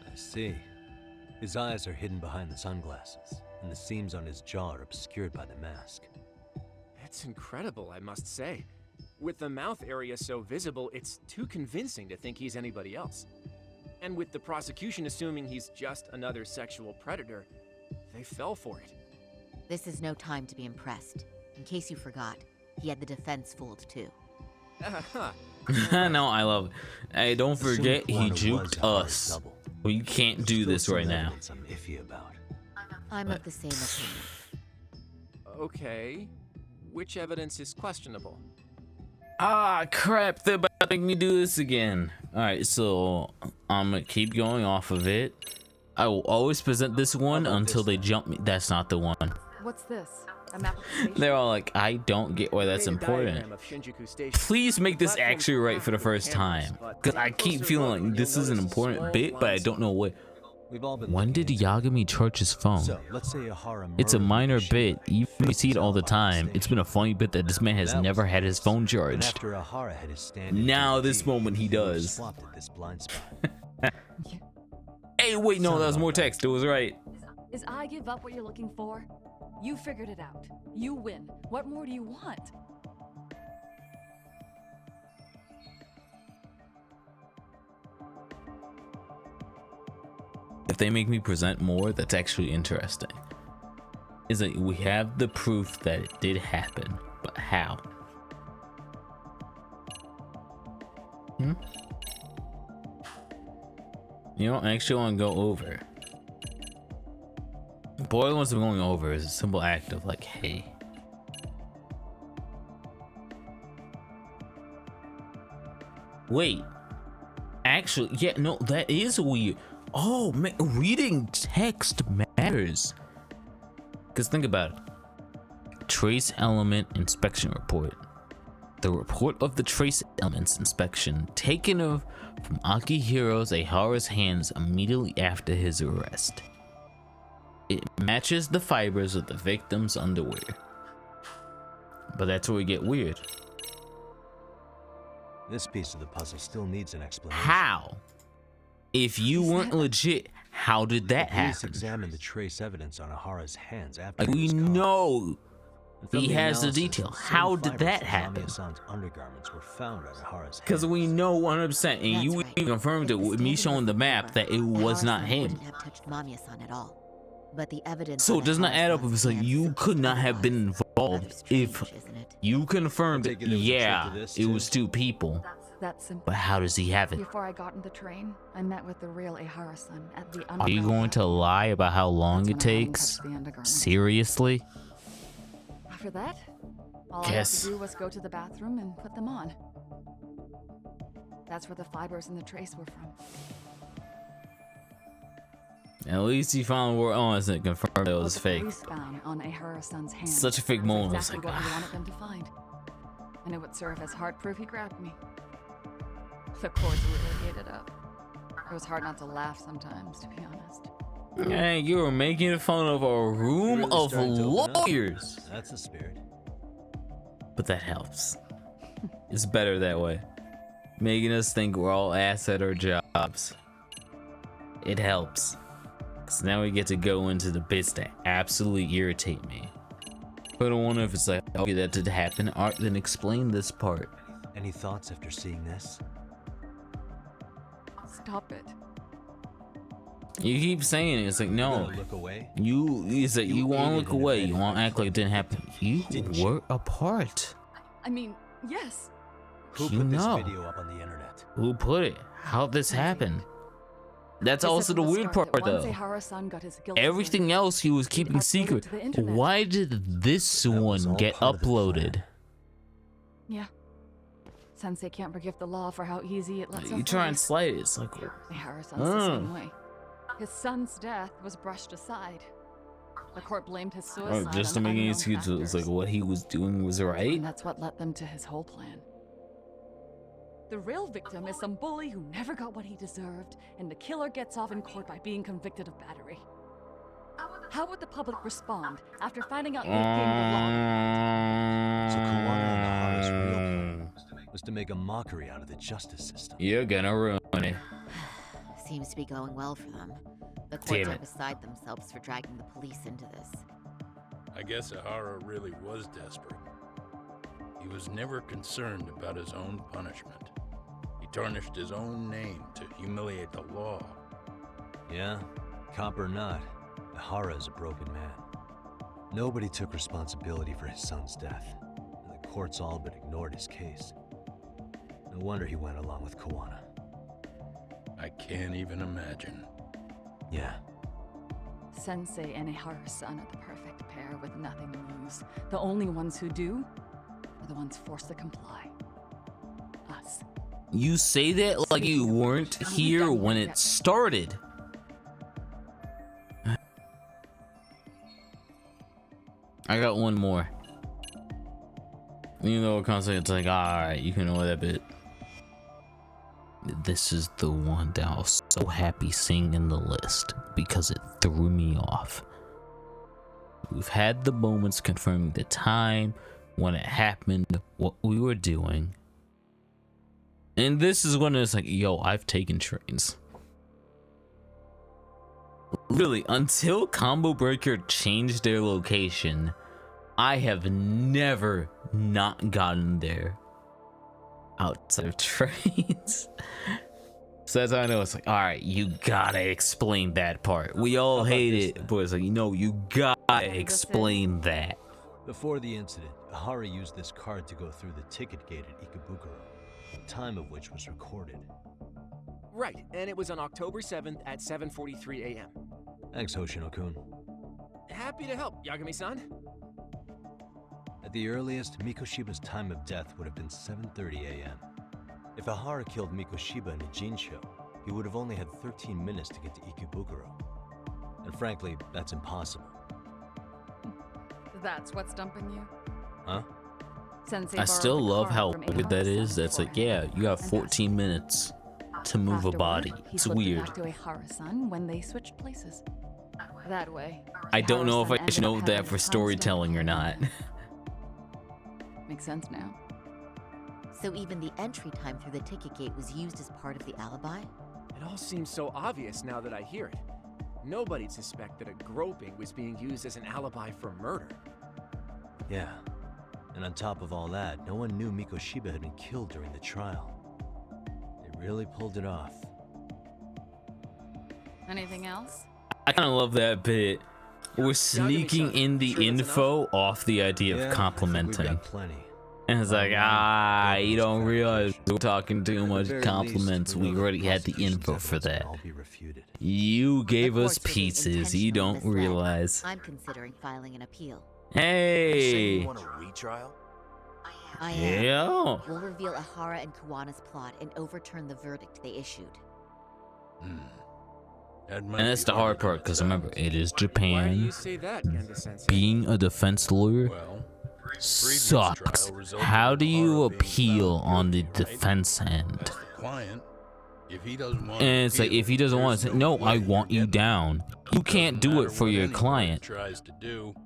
I see. His eyes are hidden behind the sunglasses, and the seams on his jaw are obscured by the mask. It's incredible, I must say. With the mouth area so visible, it's too convincing to think he's anybody else. And with the prosecution assuming he's just another sexual predator, they fell for it. This is no time to be impressed. In case you forgot, he had the defense fooled too. No, I love it. Hey, don't forget he Kuwana was juked Hara's us. double. Well, you can't do Still this some right now. evidence I'm iffy about. I'm of the same opinion. Okay. Which evidence is questionable? Ah, crap, they're about to make me do this again. Alright, so I'm gonna keep going off of it. I will always present this one until they jump me. That's not the one. What's this? A map of the station? They're all like, I don't get why that's Data important. diagram of Shinjuku Station. Please make this Platforms actually right for the first cameras, time. but Because I keep closer feeling look, like this you'll is an notice a important small bit, but I blind don't know what. We've all been When did Yagami charge his phone? So, let's say Ihara It's a murdered minor Mikushima. bit, even if we see it all the time. It's been a funny bit that this man has That was never had his phone And charged. after Ihara had his stand in Now DVD, this moment he would've does. swapped at this blind spot. Hey, wait, no, that was more text. It was right. Is I give up what you're looking for? You figured it out. You win. What more do you want? If they make me present more, that's actually interesting. Is that we have the proof that it did happen, but how? You know, I actually want to go over. Boy wants to be going over is a simple act of like, hey. Wait. Actually, yeah, no, that is weird. Oh, man, reading text matters. Because think about it. Trace element inspection report. The report of the trace elements inspection taken from Akihiro Ehara's hands immediately after his arrest. It matches the fibers of the victim's underwear. But that's where we get weird. This piece of the puzzle still needs an explanation. How? If you weren't legit, how did that Police happen? examined the trace evidence on Ihara's hands after Like, he we was caught. know And from he the has the analysis, detail. some How did fibers that from happen? Mamiya-san's undergarments were found on Ihara's Because we know 100%, and That's you right. even confirmed it with me showing the map that it was not him. Wouldn't have touched Mamiya-san at all. But the evidence. So on it does not add up if Ihara-san's it's like hands you could not have been was. involved Rather strange, if isn't it? you confirmed I it. take it there was a trick Yeah, to this, it too? was two people. That's simple. But how does he have it? Before I got in the train, I met with the real Ehara-san at the Are you underground going to lie about how long it That's when I takes? untouched the undergarment. Seriously? After that, all I had Guess. to do was go to the bathroom and put them on. That's where the fibers in the trace were from. At least he finally were honest and confirmed it was What the fake. police found on Ehara-san's hands Such a fake was moment. It's Exactly like, what he wanted them to find. And it would serve as hard proof he grabbed me. The courts really ate it up. It was hard not to laugh sometimes, to be honest. Hey, you were making fun of a room Really of starting to open up? lawyers. That's the spirit. But that helps. It's better that way. Making us think we're all ass at our jobs. It helps. So now we get to go into the bits that absolutely irritate me. But I wonder if it's like, okay, that did happen. Art, then explain this part. Any thoughts after seeing this? Stop it. You keep saying it. It's like, no. Gonna look away? It's like you want to aided look and away. abetted You want to the act like it didn't happen. You Didn't were a part. I mean, yes. Who You put this know. video up on the internet? Who put it? How'd this happen? That's They said also the from the weird start part, that once though. Ehara-san got his guilt Everything else he was keeping uploaded secret. to the internet. Why did this was one all get part of the plan. uploaded? Yeah. Sensei can't forgive the law for how easy it lets You us try live. and slide it, it's like, Harrison's the same way. His son's death was brushed aside. The court blamed his suicide just to on make any unknown excuse, it's like factors. what he was doing was right. And that's what led them to his whole plan. The real victim is some bully who never got what he deserved, and the killer gets off in court by being convicted of battery. How would the public respond after finding out they've gained the law? So Kuwana and Nahara's real plan was to make a mockery out of the justice system. You're gonna ruin it. Seems to be going well for them. The Damn courts are it. beside themselves for dragging the police into this. I guess Ihara really was desperate. He was never concerned about his own punishment. He tarnished his own name to humiliate the law. Yeah, cop or not, Ihara is a broken man. Nobody took responsibility for his son's death, and the courts all but ignored his case. No wonder he went along with Kuwana. I can't even imagine. Yeah. Sensei and Ihara-san are the perfect pair with nothing to lose. The only ones who do are the ones forced to comply. Us. You say that like you weren't here when it started. I got one more. You know, constantly it's like, alright, you can know that bit. This is the one that I was so happy seeing in the list because it threw me off. We've had the moments confirming the time, when it happened, what we were doing. And this is when it's like, yo, I've taken trains. Literally, until Combo Breaker changed their location, I have never not gotten there outside of trains. So that's how I know it's like, all right, you gotta explain that part. We all hate it, but it's like, you gotta explain that. Before the incident, Ihara used this card to go through the ticket gate at Ikebukuro, the time of which was recorded. Right, and it was on October 7th at 7:43 a.m. Thanks, Hoshino-kun. Happy to help, Yagami-san. At the earliest, Mikoshiba's time of death would have been 7:30 a.m. If Ihara killed Mikoshiba in Ijincho, he would have only had 13 minutes to get to Ikebukuro. And frankly, that's impossible. That's what's dumping you? Huh? Sensei I still borrowed the love car how from weird that Ihara-san is. That's like, yeah, you got 14 minutes to move a body. He It's slipped it weird. back to Ihara-san when they switched places. That way. I don't know if I Ihara-san should know ended up that having for his time storytelling or not. Makes sense now. So even the entry time through the ticket gate was used as part of the alibi? It all seems so obvious now that I hear it. Nobody'd suspect that a groping was being used as an alibi for murder. Yeah. And on top of all that, no one knew Mikoshiba had been killed during the trial. They really pulled it off. Anything else? I kind of love that bit. We're sneaking in the info off the idea of complimenting. And it's like, you don't realize we're talking too much compliments. We already had the info for that. You gave us pieces. You don't realize. I'm considering filing an appeal. Hey. You want a retrial? I am. Yeah. We'll reveal Ihara and Kuwana's plot and overturn the verdict they issued. And that's the hard part, because remember, it is Japan. You say that, Genda-sensei? Being a defense lawyer sucks. How do you appeal on the defense end? Client, if he doesn't want And it's like, if he doesn't want to say, no, I want you down. You can't do it for your client.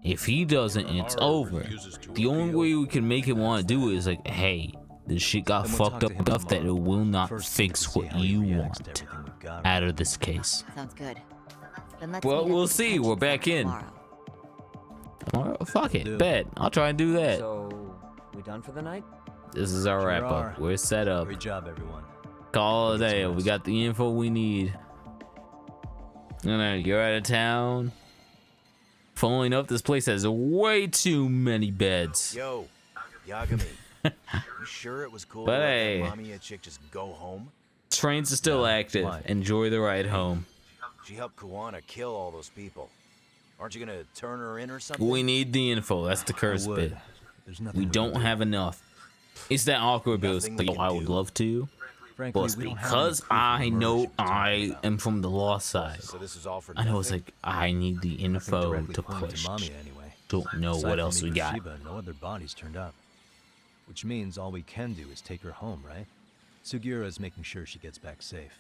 If he doesn't, it's over. The only way we can make him want to do it is like, hey, this shit got fucked up enough that it will not fix what you want out of this case. Sounds good. Then let's Well, meet at we'll the see. detention We're back center in. tomorrow. Fuck it. Bet. I'll try and do that. So, we done for the night? This is our wrap up. We're set up. Great job, everyone. Call it a day. We got the info we need. You're out of town. Funnily enough, this place has way too many beds. Yo, Yagami. You sure it was cool But to let hey. that mommy chick just go home? Trains are still active. Enjoy the ride home. She helped Kuwana kill all those people. Aren't you gonna turn her in or something? We need the info. That's the curse bit. We don't have enough. It's that awkward bit. It's Nothing like, we oh, can I would do. love to, Frankly, but we don't have because any proof of I the murder know she was talking I about. am from the law side, So this is all for I know it's nothing? like I need the Nothing info directly to pointing push. to Mamiya anyway. Don't know Aside what from else we got. Shiba, no other bodies turned up. Which means all we can do is take her home, right? Sugiura is making sure she gets back safe.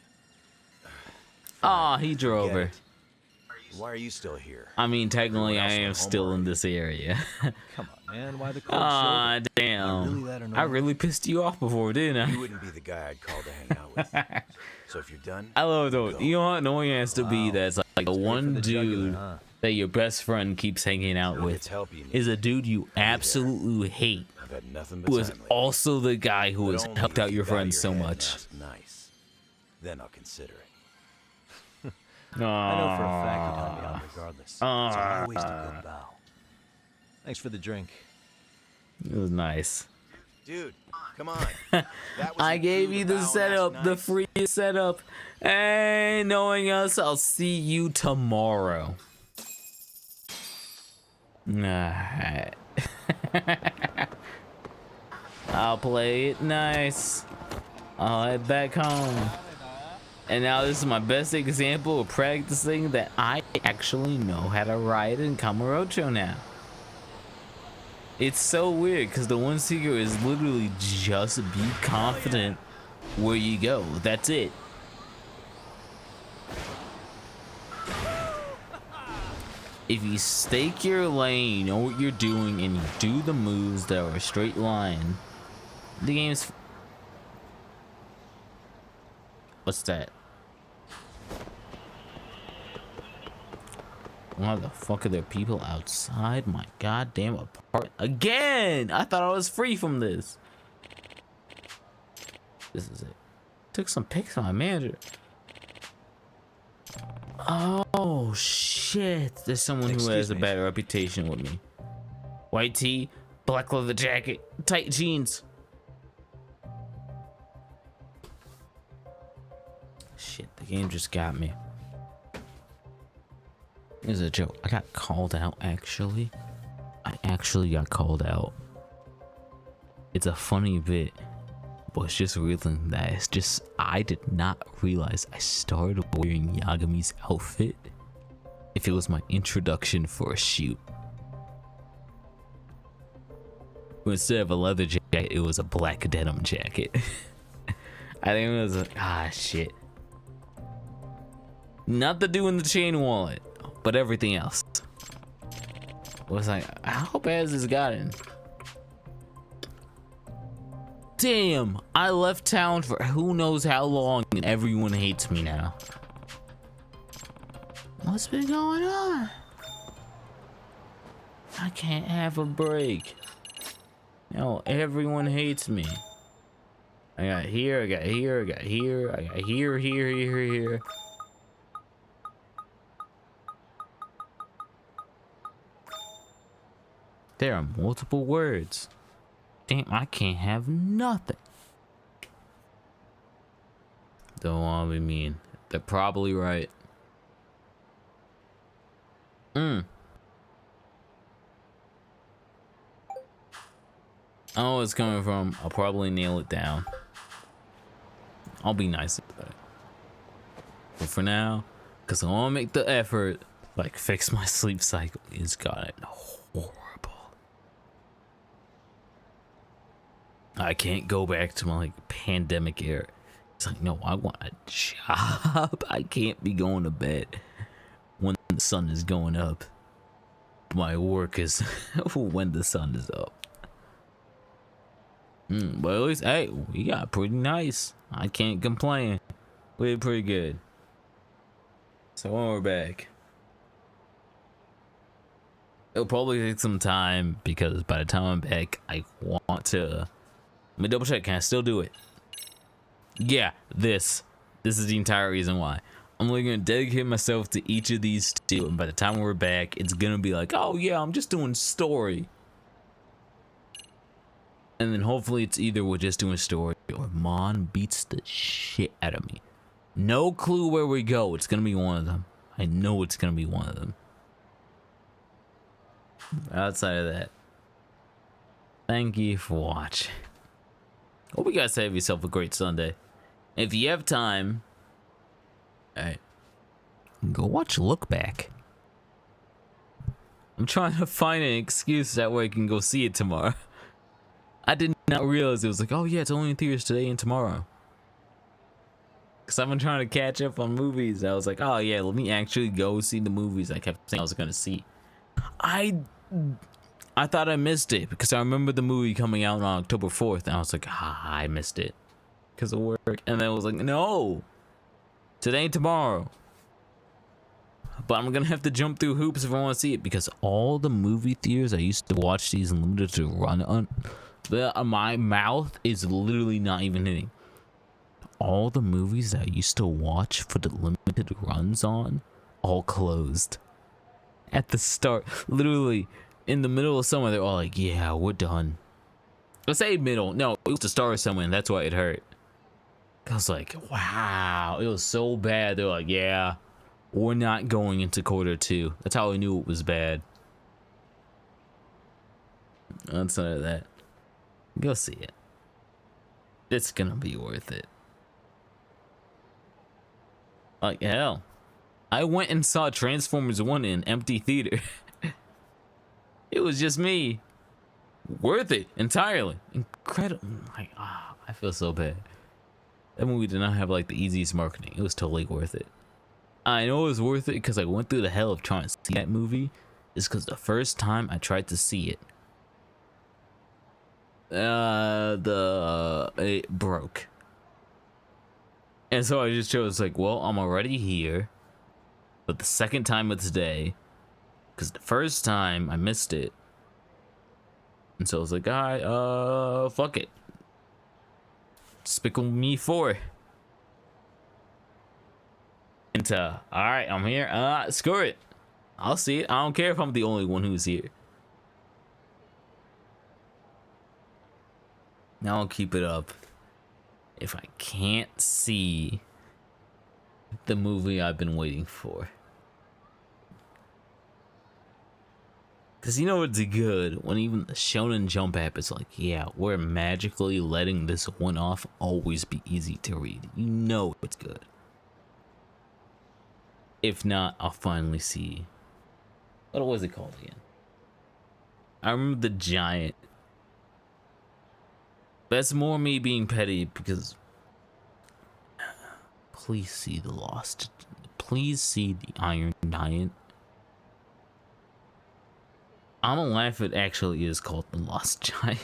Ah, he drove Forget her. it. Why are you still here? I mean, technically, Everyone I else am went home still in already. this area. Come on, man. Why the cold Ah, shoulder? damn. Really that I annoying? really pissed you off before, didn't You I? wouldn't be the guy I'd call to hang out with. So if you're done, I love though. You know how annoying it has to be Wow. that's like the one the jugular, dude huh? that your best friend keeps hanging out If with it's help you need, is a dude you absolutely hate, I've had nothing but who is time lately. also the guy who But has only helped if out you your bow friends so head and much. ask nice. Then I'll consider it. I know for a fact you'd help me out regardless. So why waste a good bow? Thanks for the drink. It was nice. Dude, come on. That was I your gave cue you to the bow and ask setup, the nice? free setup. Hey, knowing us, I'll see you tomorrow. Alright. I'll play it nice. I'll head back home. And now this is my best example of practicing that I actually know how to ride in Kamurocho now. It's so weird because the one secret is literally just be confident where you go. That's it. If you stake your lane, you know what you're doing, and you do the moves that are a straight line, the game's... What's that? Why the fuck are there people outside my goddamn apartment? Again! I thought I was free from this. This is it. Took some pics of my manager. Oh shit! There's someone who has a bad reputation with me. White tee, black leather jacket, tight jeans. Shit, the game just got me. Here's a joke. I got called out, actually. I actually got called out. It's a funny bit, but it's just realizing that it's just, I did not realize I started wearing Yagami's outfit if it was my introduction for a shoot. But instead of a leather jacket, it was a black denim jacket. I think it was shit. Not the dude in the chain wallet, but everything else. Was like, how bad has this gotten? Damn, I left town for who knows how long and everyone hates me now. What's been going on? I can't have a break. No, everyone hates me. I got here, I got here, I got here, I got here, here. There are multiple words. Damn, I can't have nothing. Don't want to be mean. They're probably right. I know where it's coming from. I'll probably nail it down. I'll be nice about it. But for now, because I want to make the effort, like fix my sleep cycle, it's gotten horrible. I can't go back to my like pandemic era. It's like, no, I want a job. I can't be going to bed when the sun is going up. My work is when the sun is up. But at least, hey, we got pretty nice. I can't complain. We did pretty good. So when we're back, it'll probably take some time because by the time I'm back, I want to. Let me double check. Can I still do it? Yeah, this is the entire reason why. I'm only gonna dedicate myself to each of these two, and by the time we're back, it's gonna be like, oh yeah, I'm just doing story. And then hopefully it's either we're just doing story or Mon beats the shit out of me. No clue where we go. It's gonna be one of them. I know it's gonna be one of them. Outside of that, thank you for watching. Hope you guys have yourself a great Sunday. If you have time, alright, go watch Look Back. I'm trying to find an excuse that way I can go see it tomorrow. I did not realize it was like, oh yeah, it's only in theaters today and tomorrow. Because I've been trying to catch up on movies. I was like, oh yeah, let me actually go see the movies I kept saying I was going to see. I thought I missed it because I remember the movie coming out on October 4th. And I was like, I missed it because of work. And then I was like, no, today and tomorrow. But I'm gonna have to jump through hoops if I want to see it because all the movie theaters I used to watch these limited to run on, my mouth is literally not even hitting. All the movies that I used to watch for the limited runs on, all closed. At the start, literally in the middle of summer, they're all like, "Yeah, we're done." Let's say middle. No, it was the start of summer, and that's why it hurt. I was like, "Wow, it was so bad." They're like, "Yeah." We're not going into quarter 2. That's how I knew it was bad. Outside of that, go see it. It's gonna be worth it. Like hell. I went and saw Transformers 1 in an empty theater. It was just me. Worth it entirely. Incredible. Like, I feel so bad. That movie did not have like the easiest marketing. It was totally worth it. I know it was worth it because I went through the hell of trying to see that movie. Is because the first time I tried to see it, it broke. And so I just chose like, well, I'm already here. But the second time of today, because the first time I missed it. And so I was like, alright, fuck it. Despicable Me 4. Into, alright, I'm here. Screw it. I'll see it. I don't care if I'm the only one who's here. Now I'll keep it up if I can't see the movie I've been waiting for. Because you know it's good when even the Shonen Jump app is like, yeah, we're magically letting this one off always be easy to read. You know it's good. If not, I'll finally see. What was it called again? I remember the giant. That's more me being petty because please see the Lost. Please see the Iron Giant. I'm gonna laugh. It actually is called the Lost Giant.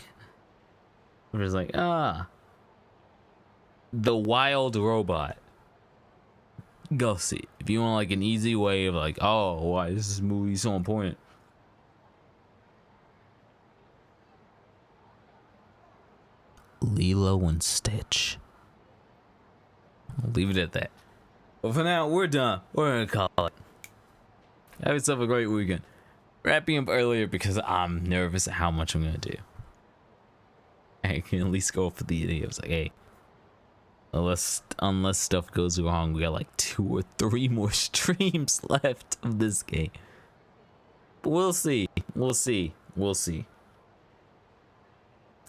But it's like, the wild robot. Go see it. If you want like an easy way of like, oh, why is this movie so important? Lilo and Stitch. I'll leave it at that. But for now, we're done. We're gonna call it. Have yourself a great weekend. Wrapping up earlier because I'm nervous at how much I'm gonna do. I can at least go for the idea. I was like, hey, unless stuff goes wrong, we got like 2 or 3 more streams left of this game. But we'll see. We'll see. We'll see.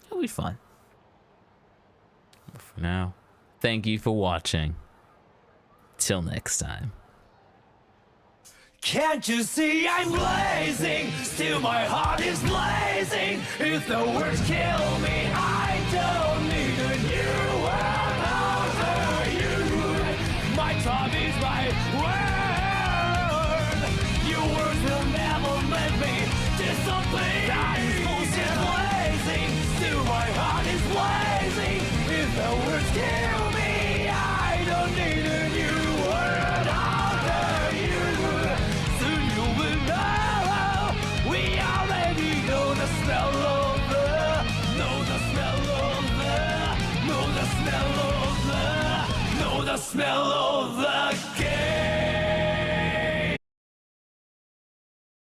It'll be fun. But for now, thank you for watching. Till next time. Can't you see I'm blazing? Still my heart is blazing. If the words kill me, I don't need a new world over you. My time is my word. Your words will never let me disappear. That is bullshit blazing. Still my heart is blazing. If the words kill